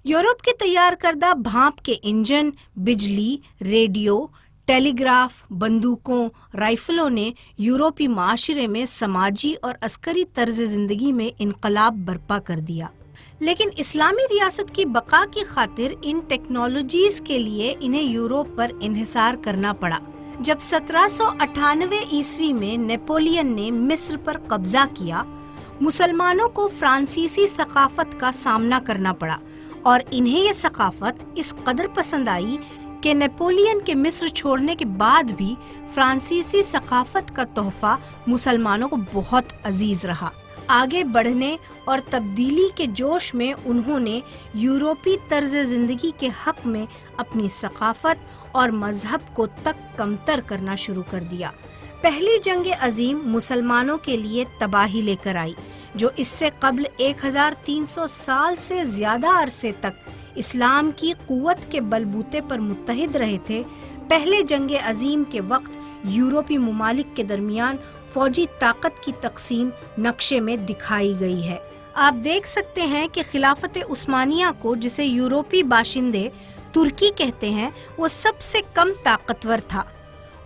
یورپ کے تیار کردہ بھانپ کے انجن، بجلی، ریڈیو، ٹیلی گراف، بندوقوں، رائفلوں نے یورپی معاشرے میں سماجی اور عسکری طرز زندگی میں انقلاب برپا کر دیا، لیکن اسلامی ریاست کی بقا کی خاطر ان ٹیکنالوجیز کے لیے انہیں یورپ پر انحصار کرنا پڑا۔ جب 1798 عیسوی میں نیپولین نے مصر پر قبضہ کیا، مسلمانوں کو فرانسیسی ثقافت کا سامنا کرنا پڑا اور انہیں یہ ثقافت اس قدر پسند آئی کہ نیپولین کے مصر چھوڑنے کے بعد بھی فرانسیسی ثقافت کا تحفہ مسلمانوں کو بہت عزیز رہا۔ آگے بڑھنے اور تبدیلی کے جوش میں انہوں نے یورپی طرز زندگی کے حق میں اپنی ثقافت اور مذہب کو تک کمتر کرنا شروع کر دیا۔ پہلی جنگ عظیم مسلمانوں کے لیے تباہی لے کر آئی، جو اس سے قبل 1300 سال سے زیادہ عرصے تک اسلام کی قوت کے بلبوتے پر متحد رہے تھے۔ پہلے جنگ عظیم کے وقت یورپی ممالک کے درمیان فوجی طاقت کی تقسیم نقشے میں دکھائی گئی ہے۔ آپ دیکھ سکتے ہیں کہ خلافت عثمانیہ کو، جسے یورپی باشندے ترکی کہتے ہیں، وہ سب سے کم طاقتور تھا۔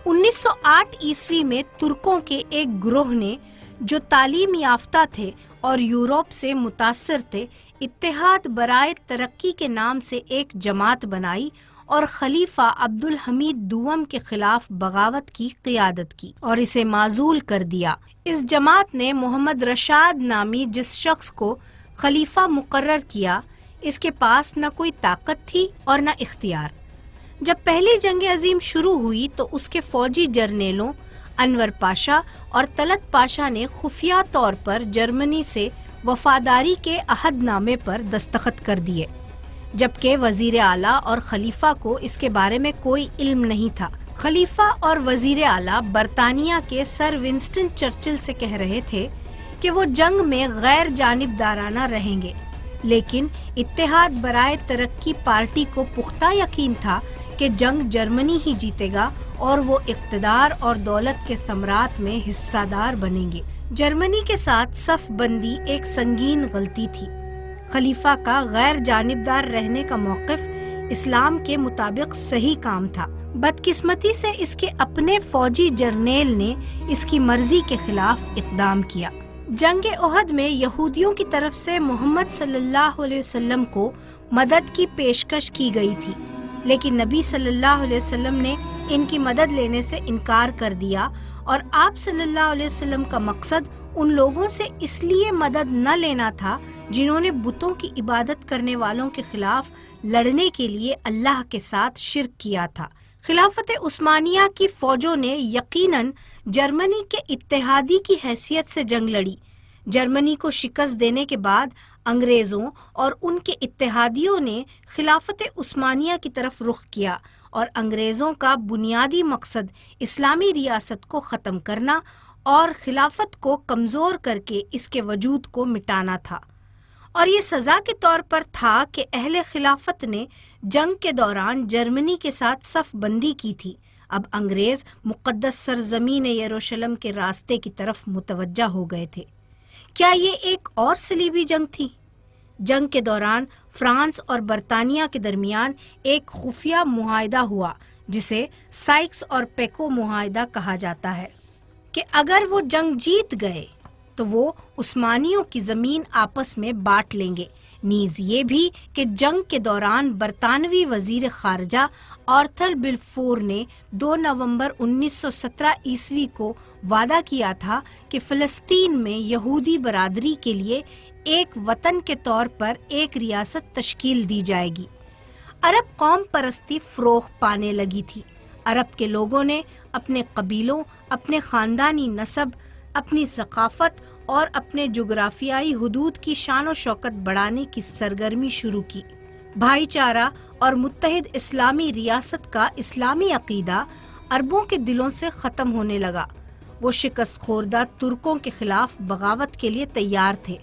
1908 عیسوی میں ترکوں کے ایک گروہ نے، جو تعلیم یافتہ تھے اور یورپ سے متاثر تھے، اتحاد برائے ترقی کے نام سے ایک جماعت بنائی اور خلیفہ عبد الحمید دوم کے خلاف بغاوت کی قیادت کی اور اسے معزول کر دیا۔ اس جماعت نے محمد رشاد نامی جس شخص کو خلیفہ مقرر کیا، اس کے پاس نہ کوئی طاقت تھی اور نہ اختیار۔ جب پہلی جنگ عظیم شروع ہوئی تو اس کے فوجی جرنیلوں انور پاشا اور طلعت پاشا نے خفیہ طور پر جرمنی سے وفاداری کے عہد نامے پر دستخط کر دیے، جبکہ وزیر اعلیٰ اور خلیفہ کو اس کے بارے میں کوئی علم نہیں تھا۔ خلیفہ اور وزیر اعلیٰ برطانیہ کے سر ونسٹن چرچل سے کہہ رہے تھے کہ وہ جنگ میں غیر جانبدارانہ رہیں گے، لیکن اتحاد برائے ترقی پارٹی کو پختہ یقین تھا کہ جنگ جرمنی ہی جیتے گا اور وہ اقتدار اور دولت کے ثمرات میں حصہ دار بنیں گے۔ جرمنی کے ساتھ صف بندی ایک سنگین غلطی تھی۔ خلیفہ کا غیر جانبدار رہنے کا موقف اسلام کے مطابق صحیح کام تھا۔ بدقسمتی سے اس کے اپنے فوجی جرنیل نے اس کی مرضی کے خلاف اقدام کیا۔ جنگ احد میں یہودیوں کی طرف سے محمد صلی اللہ علیہ وسلم کو مدد کی پیشکش کی گئی تھی، لیکن نبی صلی اللہ علیہ وسلم نے ان کی مدد لینے سے انکار کر دیا اور آپ صلی اللہ علیہ وسلم کا مقصد ان لوگوں سے اس لیے مدد نہ لینا تھا جنہوں نے بتوں کی عبادت کرنے والوں کے خلاف لڑنے کے لیے اللہ کے ساتھ شرک کیا تھا۔ خلافت عثمانیہ کی فوجوں نے یقیناً جرمنی کے اتحادی کی حیثیت سے جنگ لڑی۔ جرمنی کو شکست دینے کے بعد انگریزوں اور ان کے اتحادیوں نے خلافت عثمانیہ کی طرف رخ کیا اور انگریزوں کا بنیادی مقصد اسلامی ریاست کو ختم کرنا اور خلافت کو کمزور کر کے اس کے وجود کو مٹانا تھا، اور یہ سزا کے طور پر تھا کہ اہل خلافت نے جنگ کے دوران جرمنی کے ساتھ صف بندی کی تھی۔ اب انگریز مقدس سرزمین یروشلم کے راستے کی طرف متوجہ ہو گئے تھے۔ کیا یہ ایک اور صلیبی جنگ تھی؟ جنگ کے دوران فرانس اور برطانیہ کے درمیان ایک خفیہ معاہدہ ہوا جسے سائکس اور پیکو معاہدہ کہا جاتا ہے کہ اگر وہ جنگ جیت گئے تو وہ عثمانیوں کی زمین آپس میں بانٹ لیں گے، نیز یہ بھی کہ جنگ کے دوران برطانوی وزیر خارجہ آرتھر بلفور نے 2 نومبر 1917 عیسوی کو وعدہ کیا تھا کہ فلسطین میں یہودی برادری کے لیے ایک وطن کے طور پر ایک ریاست تشکیل دی جائے گی۔ عرب قوم پرستی فروغ پانے لگی تھی۔ عرب کے لوگوں نے اپنے قبیلوں، اپنے خاندانی نسب، اپنی ثقافت اور اپنے جغرافیائی حدود کی شان و شوکت بڑھانے کی سرگرمی شروع کی۔ بھائی چارہ اور متحد اسلامی ریاست کا اسلامی عقیدہ عربوں کے دلوں سے ختم ہونے لگا۔ وہ شکست خوردہ ترکوں کے خلاف بغاوت کے لیے تیار تھے،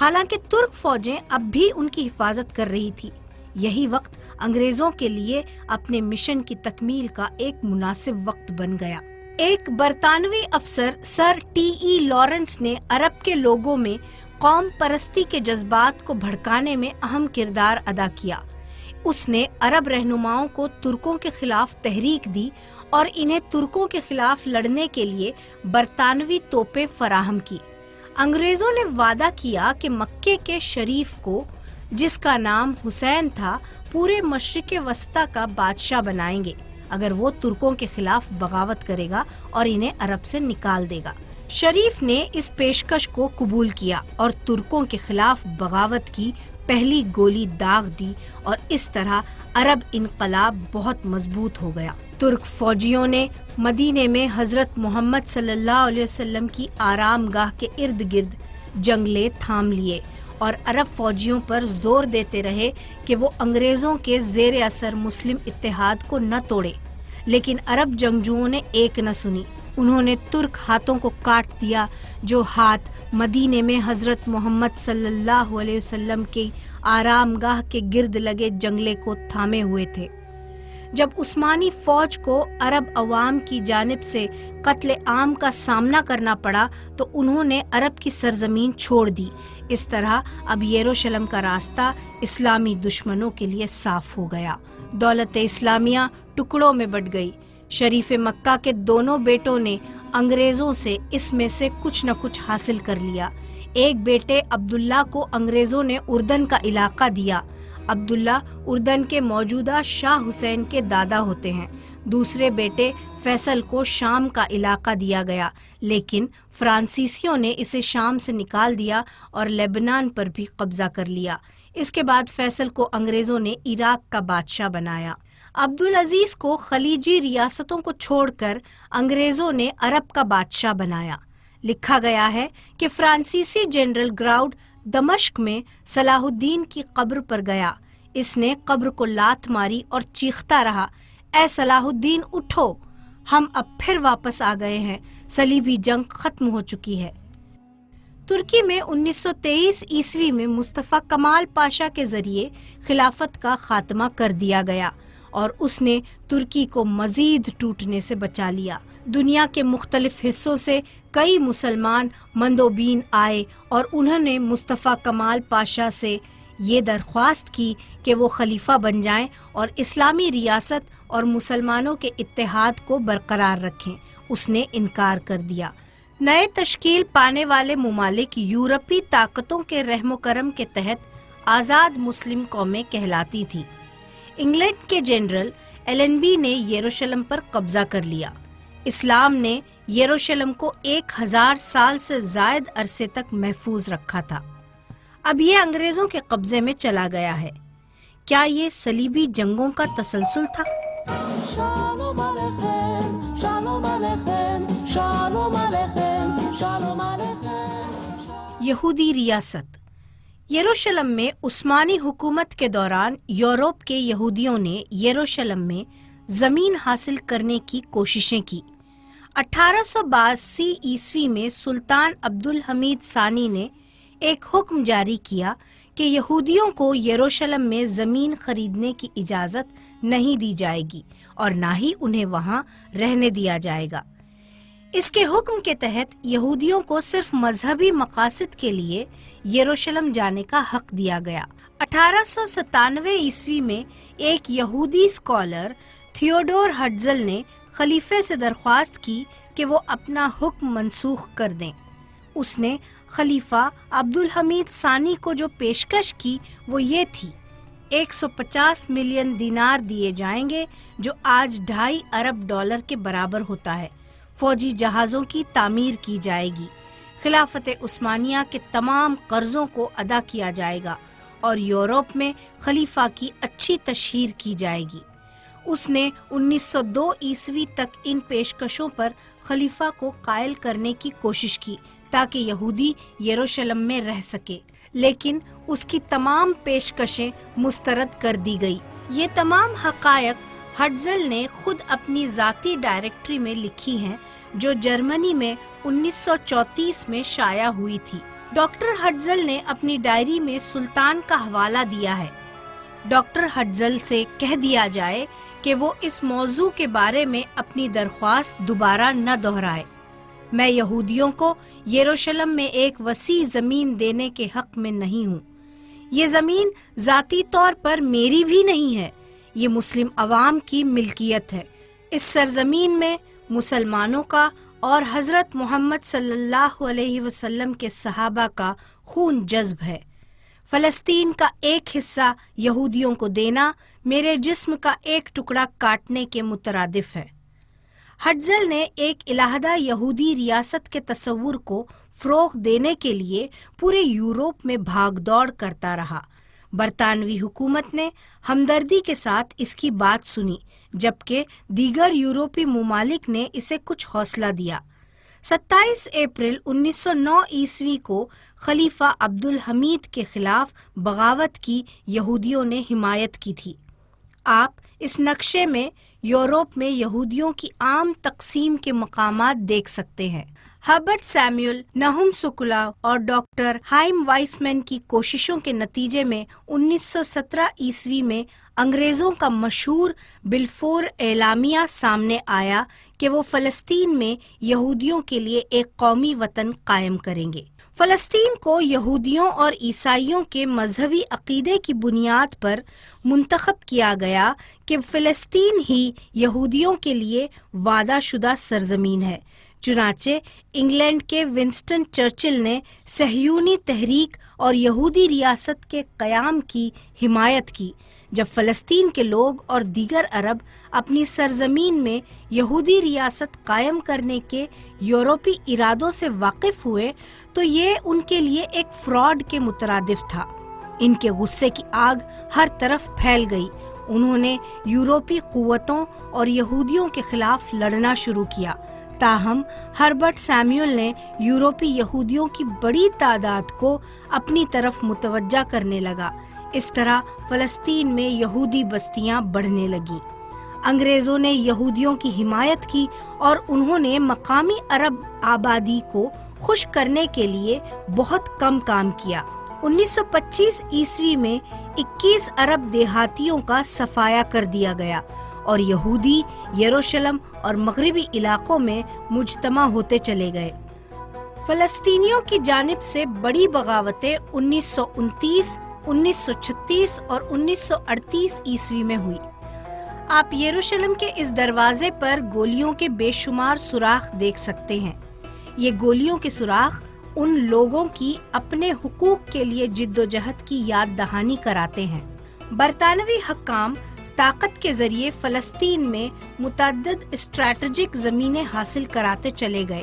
حالانکہ ترک فوجیں اب بھی ان کی حفاظت کر رہی تھی۔ یہی وقت انگریزوں کے لیے اپنے مشن کی تکمیل کا ایک مناسب وقت بن گیا۔ ایک برطانوی افسر سر ٹی ای لارنس نے عرب کے لوگوں میں قوم پرستی کے جذبات کو بھڑکانے میں اہم کردار ادا کیا۔ اس نے عرب رہنماؤں کو ترکوں کے خلاف تحریک دی اور انہیں ترکوں کے خلاف لڑنے کے لیے برطانوی توپیں فراہم کی۔ انگریزوں نے وعدہ کیا کہ مکے کے شریف کو، جس کا نام حسین تھا، پورے مشرق وسطیٰ کا بادشاہ بنائیں گے اگر وہ ترکوں کے خلاف بغاوت کرے گا اور انہیں عرب سے نکال دے گا۔ شریف نے اس پیشکش کو قبول کیا اور ترکوں کے خلاف بغاوت کی پہلی گولی داغ دی، اور اس طرح عرب انقلاب بہت مضبوط ہو گیا۔ ترک فوجیوں نے مدینے میں حضرت محمد صلی اللہ علیہ وسلم کی آرام گاہ کے ارد گرد جنگلے تھام لیے اور عرب فوجیوں پر زور دیتے رہے کہ وہ انگریزوں کے زیر اثر مسلم اتحاد کو نہ توڑے، لیکن عرب جنگجوؤں نے ایک نہ سنی۔ انہوں نے ترک ہاتھوں کو کاٹ دیا جو ہاتھ مدینے میں حضرت محمد صلی اللہ علیہ وسلم کی آرام گاہ کے گرد لگے جنگلے کو تھامے ہوئے تھے۔ جب عثمانی فوج کو عرب عوام کی جانب سے قتل عام کا سامنا کرنا پڑا تو انہوں نے عرب کی سرزمین چھوڑ دی۔ اس طرح اب یروشلم کا راستہ اسلامی دشمنوں کے لیے صاف ہو گیا۔ دولت اسلامیہ ٹکڑوں میں بٹ گئی۔ شریف مکہ کے دونوں بیٹوں نے انگریزوں سے اس میں سے کچھ نہ کچھ حاصل کر لیا۔ ایک بیٹے عبداللہ کو انگریزوں نے اردن کا علاقہ دیا۔ عبداللہ اردن کے موجودہ شاہ حسین کے دادا ہوتے ہیں۔ دوسرے بیٹے فیصل کو شام کا علاقہ دیا گیا، لیکن فرانسیسیوں نے اسے شام سے نکال دیا اور لیبنان پر بھی قبضہ کر لیا۔ اس کے بعد فیصل کو انگریزوں نے عراق کا بادشاہ بنایا۔ عبدالعزیز کو خلیجی ریاستوں کو چھوڑ کر انگریزوں نے عرب کا بادشاہ بنایا۔ لکھا گیا ہے کہ فرانسیسی جنرل گراؤڈ دمشق میں صلاح الدین کی قبر پر گیا۔ اس نے قبر کو لات ماری اور چیختا رہا، اے صلاح الدین اٹھو، ہم اب پھر واپس آ گئے ہیں، صلیبی جنگ ختم ہو چکی ہے۔ ترکی میں 1923 عیسوی میں مصطفیٰ کمال پاشا کے ذریعے خلافت کا خاتمہ کر دیا گیا اور اس نے ترکی کو مزید ٹوٹنے سے بچا لیا۔ دنیا کے مختلف حصوں سے کئی مسلمان مندوبین آئے اور انہوں نے مصطفیٰ کمال پاشا سے یہ درخواست کی کہ وہ خلیفہ بن جائیں اور اسلامی ریاست اور مسلمانوں کے اتحاد کو برقرار رکھیں۔ اس نے انکار کر دیا۔ نئے تشکیل پانے والے ممالک یورپی طاقتوں کے رحم و کرم کے تحت آزاد مسلم قومیں کہلاتی تھیں۔ انگلینڈ کے جنرل ایلنبی نے یروشلم پر قبضہ کر لیا۔ اسلام نے یروشلم کو 1000 سال سے زائد عرصے تک محفوظ رکھا تھا۔ اب یہ انگریزوں کے قبضے میں چلا گیا ہے۔ کیا یہ صلیبی جنگوں کا تسلسل تھا؟ شالوم علیکم، شالوم علیکم، شالوم علیکم، شالوم علیکم۔ یہودی ریاست یروشلم میں عثمانی حکومت کے دوران یورپ کے یہودیوں نے یروشلم میں زمین حاصل کرنے کی کوششیں کی۔ 1882 عیسوی میں سلطان عبدالحمید ثانی نے ایک حکم جاری کیا کہ یہودیوں کو یروشلم میں زمین خریدنے کی اجازت نہیں دی جائے گی اور نہ ہی انہیں وہاں رہنے دیا جائے گا۔ اس کے حکم کے تحت یہودیوں کو صرف مذہبی مقاصد کے لیے یروشلم جانے کا حق دیا گیا۔ 1897 عیسوی میں ایک یہودی اسکالر تھیوڈور ہرٹزل نے خلیفے سے درخواست کی کہ وہ اپنا حکم منسوخ کر دیں۔ اس نے خلیفہ عبدالحمید ثانی کو جو پیشکش کی وہ یہ تھی: 150 ملین دینار دیے جائیں گے جو آج 2.5 ارب ڈالر کے برابر ہوتا ہے، فوجی جہازوں کی تعمیر کی جائے گی، خلافت عثمانیہ کے تمام قرضوں کو ادا کیا جائے گا اور یورپ میں خلیفہ کی اچھی تشہیر کی جائے گی۔ اس نے 1902 عیسوی تک ان پیشکشوں پر خلیفہ کو قائل کرنے کی کوشش کی تاکہ یہودی یروشلم میں رہ سکے، لیکن اس کی تمام پیشکشیں مسترد کر دی گئی۔ یہ تمام حقائق ہرٹزل نے خود اپنی ذاتی ڈائریکٹری میں لکھی ہیں جو جرمنی میں 1934 میں شائع ہوئی تھی۔ ڈاکٹر ہرٹزل نے اپنی ڈائری میں سلطان کا حوالہ دیا ہے۔ ڈاکٹر ہرٹزل سے کہہ دیا جائے کہ وہ اس موضوع کے بارے میں اپنی درخواست دوبارہ نہ دہرائے۔ میں یہودیوں کو یروشلم میں ایک وسیع زمین دینے کے حق میں نہیں ہوں۔ یہ زمین ذاتی طور پر میری بھی نہیں ہے، یہ مسلم عوام کی ملکیت ہے۔ اس سرزمین میں مسلمانوں کا اور حضرت محمد صلی اللہ علیہ وسلم کے صحابہ کا خون جذب ہے۔ فلسطین کا ایک حصہ یہودیوں کو دینا میرے جسم کا ایک ٹکڑا کاٹنے کے مترادف ہے۔ ہرٹزل نے ایک علیحدہ یہودی ریاست کے تصور کو فروغ دینے کے لیے پورے یورپ میں بھاگ دوڑ کرتا رہا۔ برطانوی حکومت نے ہمدردی کے ساتھ اس کی بات سنی، جبکہ دیگر یورپی ممالک نے اسے کچھ حوصلہ دیا۔ 27 اپریل 1909 عیسوی کو خلیفہ عبدالحمید کے خلاف بغاوت کی یہودیوں نے حمایت کی تھی۔ آپ اس نقشے میں یورپ میں یہودیوں کی عام تقسیم کے مقامات دیکھ سکتے ہیں۔ ہربرٹ سیموئل، نہم سکولا اور ڈاکٹر ہائم وائسمین کی کوششوں کے نتیجے میں 1917 عیسوی میں انگریزوں کا مشہور بلفور اعلامیہ سامنے آیا کہ وہ فلسطین میں یہودیوں کے لیے ایک قومی وطن قائم کریں گے۔ فلسطین کو یہودیوں اور عیسائیوں کے مذہبی عقیدے کی بنیاد پر منتخب کیا گیا کہ فلسطین ہی یہودیوں کے لیے وعدہ شدہ سرزمین ہے۔ چنانچہ انگلینڈ کے ونسٹن چرچل نے صہیونی تحریک اور یہودی ریاست کے قیام کی حمایت کی۔ جب فلسطین کے لوگ اور دیگر عرب اپنی سرزمین میں یہودی ریاست قائم کرنے کے یورپی ارادوں سے واقف ہوئے تو یہ ان کے لیے ایک فراڈ کے مترادف تھا۔ ان کے غصے کی آگ ہر طرف پھیل گئی۔ انہوں نے یورپی قوتوں اور یہودیوں کے خلاف لڑنا شروع کیا۔ تاہم ہربرٹ سیموئل نے یورپی یہودیوں کی بڑی تعداد کو اپنی طرف متوجہ کرنے لگا۔ اس طرح فلسطین میں یہودی بستیاں بڑھنے لگیں۔ انگریزوں نے یہودیوں کی حمایت کی اور انہوں نے مقامی عرب آبادی کو خوش کرنے کے لیے بہت کم کام کیا۔ 1925 عیسوی میں 21 عرب دیہاتیوں کا صفایا کر دیا گیا اور یہودی یروشلم اور مغربی علاقوں میں مجتمع ہوتے چلے گئے۔ فلسطینیوں کی جانب سے بڑی بغاوتیں 1929، 1936 اور 1938 عیسوی میں ہوئی۔ آپ یروشلم کے اس دروازے پر گولیوں کے بے شمار سوراخ دیکھ سکتے ہیں۔ یہ گولیوں کے سوراخ ان لوگوں کی اپنے حقوق کے لیے جد و جہد کی یاد دہانی کراتے ہیں۔ برطانوی حکام طاقت کے ذریعے فلسطین میں متعدد اسٹریٹجک زمینیں حاصل کراتے چلے گئے۔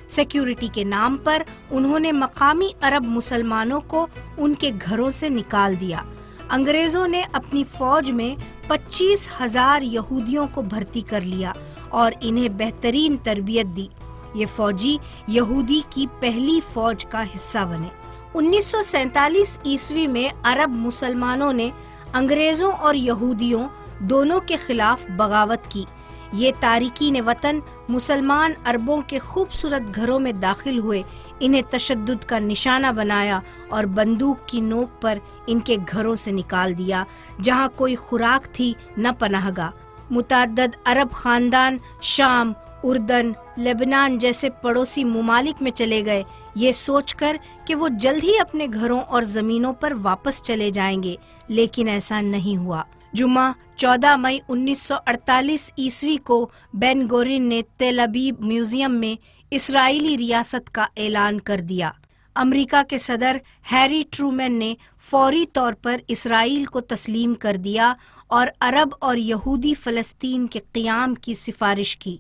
سیکیورٹی کے نام پر انہوں نے مقامی عرب مسلمانوں کو ان کے گھروں سے نکال دیا۔ انگریزوں نے اپنی فوج میں 25,000 یہودیوں کو بھرتی کر لیا اور انہیں بہترین تربیت دی۔ یہ فوجی یہودی کی پہلی فوج کا حصہ بنے۔ 1947 عیسوی میں عرب مسلمانوں نے انگریزوں اور یہودیوں دونوں کے خلاف بغاوت کی۔ یہ تارکین وطن مسلمان عربوں کے خوبصورت گھروں میں داخل ہوئے، انہیں تشدد کا نشانہ بنایا اور بندوق کی نوک پر ان کے گھروں سے نکال دیا۔ جہاں کوئی خوراک تھی نہ پناہ گاہ۔ متعدد عرب خاندان شام، اردن، لبنان جیسے پڑوسی ممالک میں چلے گئے، یہ سوچ کر کہ وہ جلد ہی اپنے گھروں اور زمینوں پر واپس چلے جائیں گے، لیکن ایسا نہیں ہوا۔ جمعہ 14 مئی 1948 عیسوی کو بین گورین نے تل ابیب میوزیم میں اسرائیلی ریاست کا اعلان کر دیا۔ امریکہ کے صدر ہیری ٹرومین نے فوری طور پر اسرائیل کو تسلیم کر دیا اور عرب اور یہودی فلسطین کے قیام کی سفارش کی۔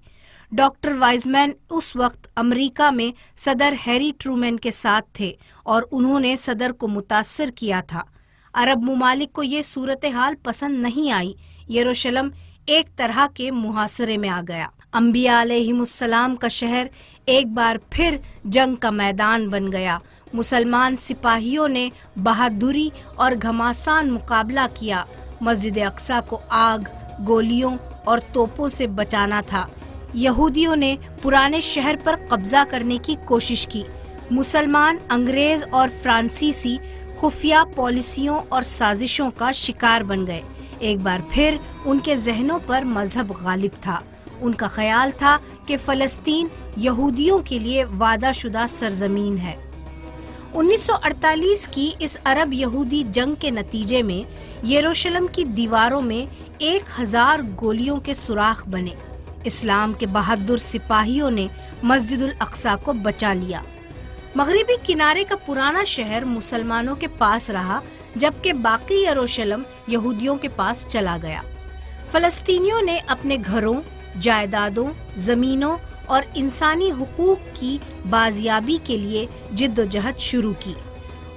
ڈاکٹر وائزمین اس وقت امریکہ میں صدر ہیری ٹرومین کے ساتھ تھے اور انہوں نے صدر کو متاثر کیا تھا۔ عرب ممالک کو یہ صورتحال پسند نہیں آئی۔ یروشلم ایک طرح کے محاصرے میں آ گیا۔ انبیاء علیہم السلام کا شہر ایک بار پھر جنگ کا میدان بن گیا۔ مسلمان سپاہیوں نے بہادری اور گھماسان مقابلہ کیا۔ مسجد اقصیٰ کو آگ، گولیوں اور توپوں سے بچانا تھا۔ یہودیوں نے پرانے شہر پر قبضہ کرنے کی کوشش کی۔ مسلمان انگریز اور فرانسیسی خفیہ پالیسیوں اور سازشوں کا شکار بن گئے۔ ایک بار پھر ان کے ذہنوں پر مذہب غالب تھا۔ ان کا خیال تھا کہ فلسطین یہودیوں کے لیے وعدہ شدہ سرزمین ہے۔ 1948 کی اس عرب یہودی جنگ کے نتیجے میں یروشلم کی دیواروں میں 1000 گولیوں کے سوراخ بنے۔ اسلام کے بہادر سپاہیوں نے مسجد الاقصیٰ کو بچا لیا۔ مغربی کنارے کا پرانا شہر مسلمانوں کے پاس رہا، جبکہ باقی یروشلم یہودیوں کے پاس چلا گیا۔ فلسطینیوں نے اپنے گھروں، جائیدادوں، زمینوں اور انسانی حقوق کی بازیابی کے لیے جد و جہد شروع کی۔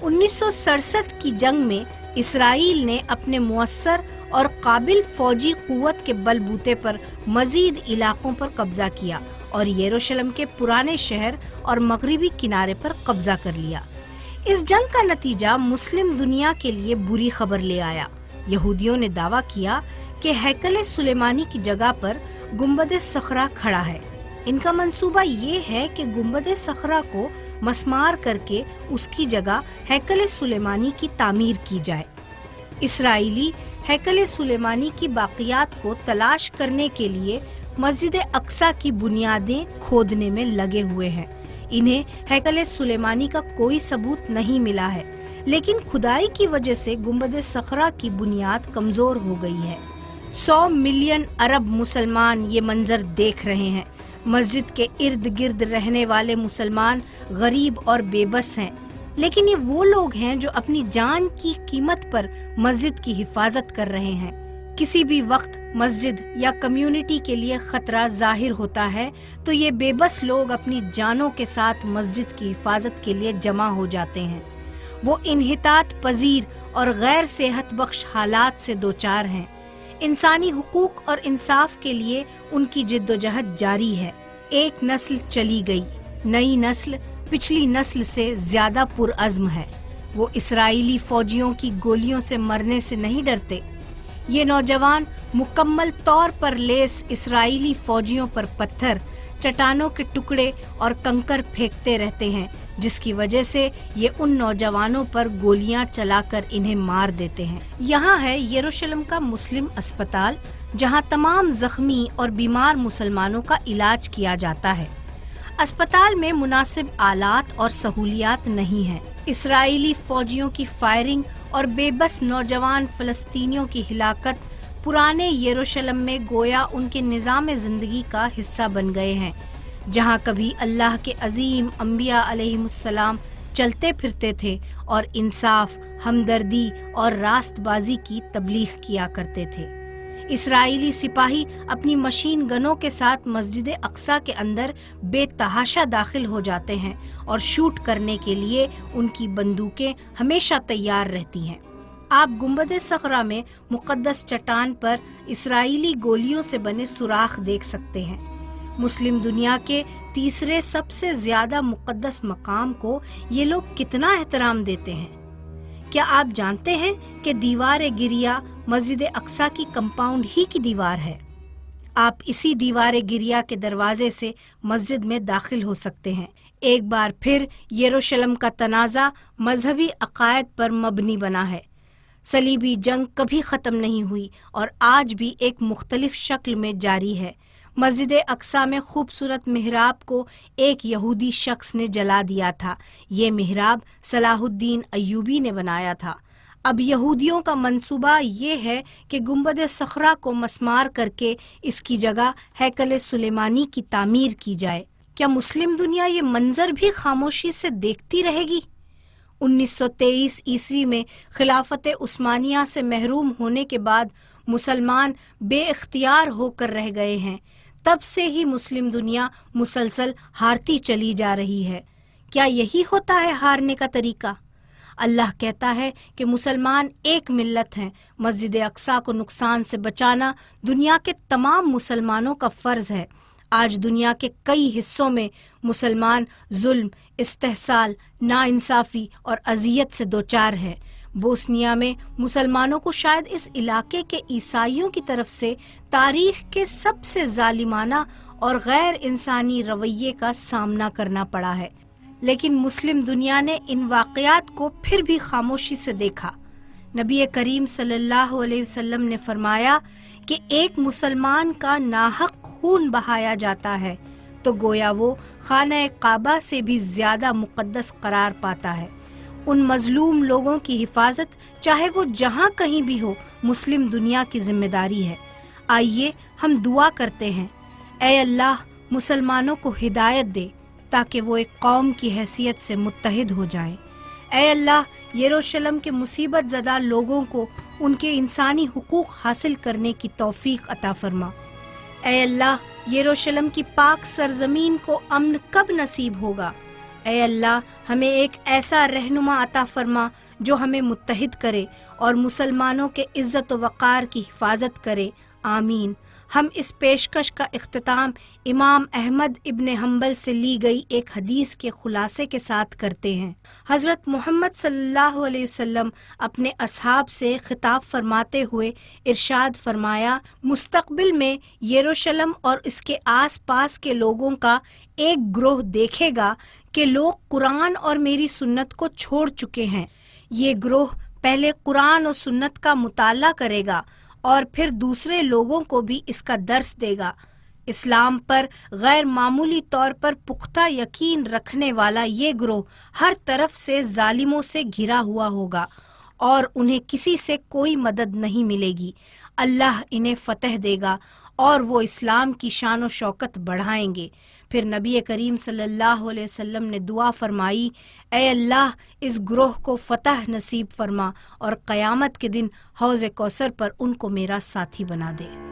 1967 کی جنگ میں اسرائیل نے اپنے مؤثر اور قابل فوجی قوت کے بل بوتے پر مزید علاقوں پر قبضہ کیا اور یروشلم کے پرانے شہر اور مغربی کنارے پر قبضہ کر لیا۔ اس جنگ کا نتیجہ مسلم دنیا کے لیے بری خبر لے آیا۔ یہودیوں نے دعویٰ کیا کہ ہیکل سلیمانی کی جگہ پر گنبد صخرہ کھڑا ہے۔ ان کا منصوبہ یہ ہے کہ گنبد صخرہ کو مسمار کر کے اس کی جگہ ہیکل سلیمانی کی تعمیر کی جائے۔ اسرائیلی ہیکل سلیمانی کی باقیات کو تلاش کرنے کے لیے مسجد اقصیٰ کی بنیادیں کھودنے میں لگے ہوئے ہیں۔ انہیں ہیکل سلیمانی کا کوئی ثبوت نہیں ملا ہے، لیکن کھدائی کی وجہ سے گنبد صخرہ کی بنیاد کمزور ہو گئی ہے۔ 100 ملین عرب مسلمان یہ منظر دیکھ رہے ہیں۔ مسجد کے ارد گرد رہنے والے مسلمان غریب اور بے بس ہیں، لیکن یہ وہ لوگ ہیں جو اپنی جان کی قیمت پر مسجد کی حفاظت کر رہے ہیں۔ کسی بھی وقت مسجد یا کمیونٹی کے لیے خطرہ ظاہر ہوتا ہے تو یہ بے بس لوگ اپنی جانوں کے ساتھ مسجد کی حفاظت کے لیے جمع ہو جاتے ہیں۔ وہ انحطاط پذیر اور غیر صحت بخش حالات سے دوچار ہیں۔ انسانی حقوق اور انصاف کے لیے ان کی جد و جہد جاری ہے۔ ایک نسل چلی گئی، نئی نسل پچھلی نسل سے زیادہ پرعزم ہے۔ وہ اسرائیلی فوجیوں کی گولیوں سے مرنے سے نہیں ڈرتے۔ یہ نوجوان مکمل طور پر لیس اسرائیلی فوجیوں پر پتھر، چٹانوں کے ٹکڑے اور کنکر پھینکتے رہتے ہیں، جس کی وجہ سے یہ ان نوجوانوں پر گولیاں چلا کر انہیں مار دیتے ہیں۔ یہاں ہے یروشلم کا مسلم اسپتال، جہاں تمام زخمی اور بیمار مسلمانوں کا علاج کیا جاتا ہے۔ اسپتال میں مناسب آلات اور سہولیات نہیں ہیں۔ اسرائیلی فوجیوں کی فائرنگ اور بے بس نوجوان فلسطینیوں کی ہلاکت پرانے یروشلم میں گویا ان کے نظام زندگی کا حصہ بن گئے ہیں، جہاں کبھی اللہ کے عظیم انبیاء علیہم السلام چلتے پھرتے تھے اور انصاف، ہمدردی اور راست بازی کی تبلیغ کیا کرتے تھے۔ اسرائیلی سپاہی اپنی مشین گنوں کے ساتھ مسجد اقصیٰ کے اندر بے تحاشا داخل ہو جاتے ہیں اور شوٹ کرنے کے لیے ان کی بندوقیں ہمیشہ تیار رہتی ہیں۔ آپ گنبد صخرہ میں مقدس چٹان پر اسرائیلی گولیوں سے بنے سوراخ دیکھ سکتے ہیں۔ مسلم دنیا کے تیسرے سب سے زیادہ مقدس مقام کو یہ لوگ کتنا احترام دیتے ہیں۔ کیا آپ جانتے ہیں کہ دیوار گریا مسجد اقصیٰ کی کمپاؤنڈ ہی کی دیوار ہے؟ آپ اسی دیوار گریا کے دروازے سے مسجد میں داخل ہو سکتے ہیں۔ ایک بار پھر یروشلم کا تنازع مذہبی عقائد پر مبنی بنا ہے۔ صلیبی جنگ کبھی ختم نہیں ہوئی اور آج بھی ایک مختلف شکل میں جاری ہے۔ مسجد اقصیٰ میں خوبصورت محراب کو ایک یہودی شخص نے جلا دیا تھا۔ یہ محراب صلاح الدین ایوبی نے بنایا تھا۔ اب یہودیوں کا منصوبہ یہ ہے کہ گنبد صخرہ کو مسمار کر کے اس کی جگہ ہیکل سلیمانی کی تعمیر کی جائے۔ کیا مسلم دنیا یہ منظر بھی خاموشی سے دیکھتی رہے گی؟ 1923 عیسوی میں خلافت عثمانیہ سے محروم ہونے کے بعد مسلمان بے اختیار ہو کر رہ گئے ہیں۔ تب سے ہی مسلم دنیا مسلسل ہارتی چلی جا رہی ہے۔ کیا یہی ہوتا ہے ہارنے کا طریقہ؟ اللہ کہتا ہے کہ مسلمان ایک ملت ہیں۔ مسجد اقصیٰ کو نقصان سے بچانا دنیا کے تمام مسلمانوں کا فرض ہے۔ آج دنیا کے کئی حصوں میں مسلمان ظلم، استحصال، ناانصافی اور اذیت سے دوچار ہے۔ بوسنیا میں مسلمانوں کو شاید اس علاقے کے عیسائیوں کی طرف سے تاریخ کے سب سے ظالمانہ اور غیر انسانی رویے کا سامنا کرنا پڑا ہے، لیکن مسلم دنیا نے ان واقعات کو پھر بھی خاموشی سے دیکھا۔ نبی کریم صلی اللہ علیہ وسلم نے فرمایا کہ ایک مسلمان کا ناحق خون بہایا جاتا ہے تو گویا وہ خانہ کعبہ سے بھی زیادہ مقدس قرار پاتا ہے۔ ان مظلوم لوگوں کی حفاظت چاہے وہ جہاں کہیں بھی ہو مسلم دنیا کی ذمہ داری ہے۔ آئیے ہم دعا کرتے ہیں، اے اللہ مسلمانوں کو ہدایت دے تاکہ وہ ایک قوم کی حیثیت سے متحد ہو جائیں۔ اے اللہ یروشلم کے مصیبت زدہ لوگوں کو ان کے انسانی حقوق حاصل کرنے کی توفیق عطا فرما۔ اے اللہ یروشلم کی پاک سرزمین کو امن کب نصیب ہوگا؟ اے اللہ ہمیں ایک ایسا رہنما عطا فرما جو ہمیں متحد کرے اور مسلمانوں کے عزت و وقار کی حفاظت کرے، آمین۔ ہم اس پیشکش کا اختتام امام احمد ابن حنبل سے لی گئی ایک حدیث کے خلاصے کے ساتھ کرتے ہیں۔ حضرت محمد صلی اللہ علیہ وسلم اپنے اصحاب سے خطاب فرماتے ہوئے ارشاد فرمایا، مستقبل میں یروشلم اور اس کے آس پاس کے لوگوں کا ایک گروہ دیکھے گا کہ لوگ قرآن اور میری سنت کو چھوڑ چکے ہیں۔ یہ گروہ پہلے قرآن و سنت کا مطالعہ کرے گا اور پھر دوسرے لوگوں کو بھی اس کا درس دے گا۔ اسلام پر غیر معمولی طور پر پختہ یقین رکھنے والا یہ گروہ ہر طرف سے ظالموں سے گھرا ہوا ہوگا اور انہیں کسی سے کوئی مدد نہیں ملے گی۔ اللہ انہیں فتح دے گا اور وہ اسلام کی شان و شوکت بڑھائیں گے۔ پھر نبی کریم صلی اللہ علیہ وسلم نے دعا فرمائی، اے اللہ اس گروہ کو فتح نصیب فرما اور قیامت کے دن حوض کوثر پر ان کو میرا ساتھی بنا دے۔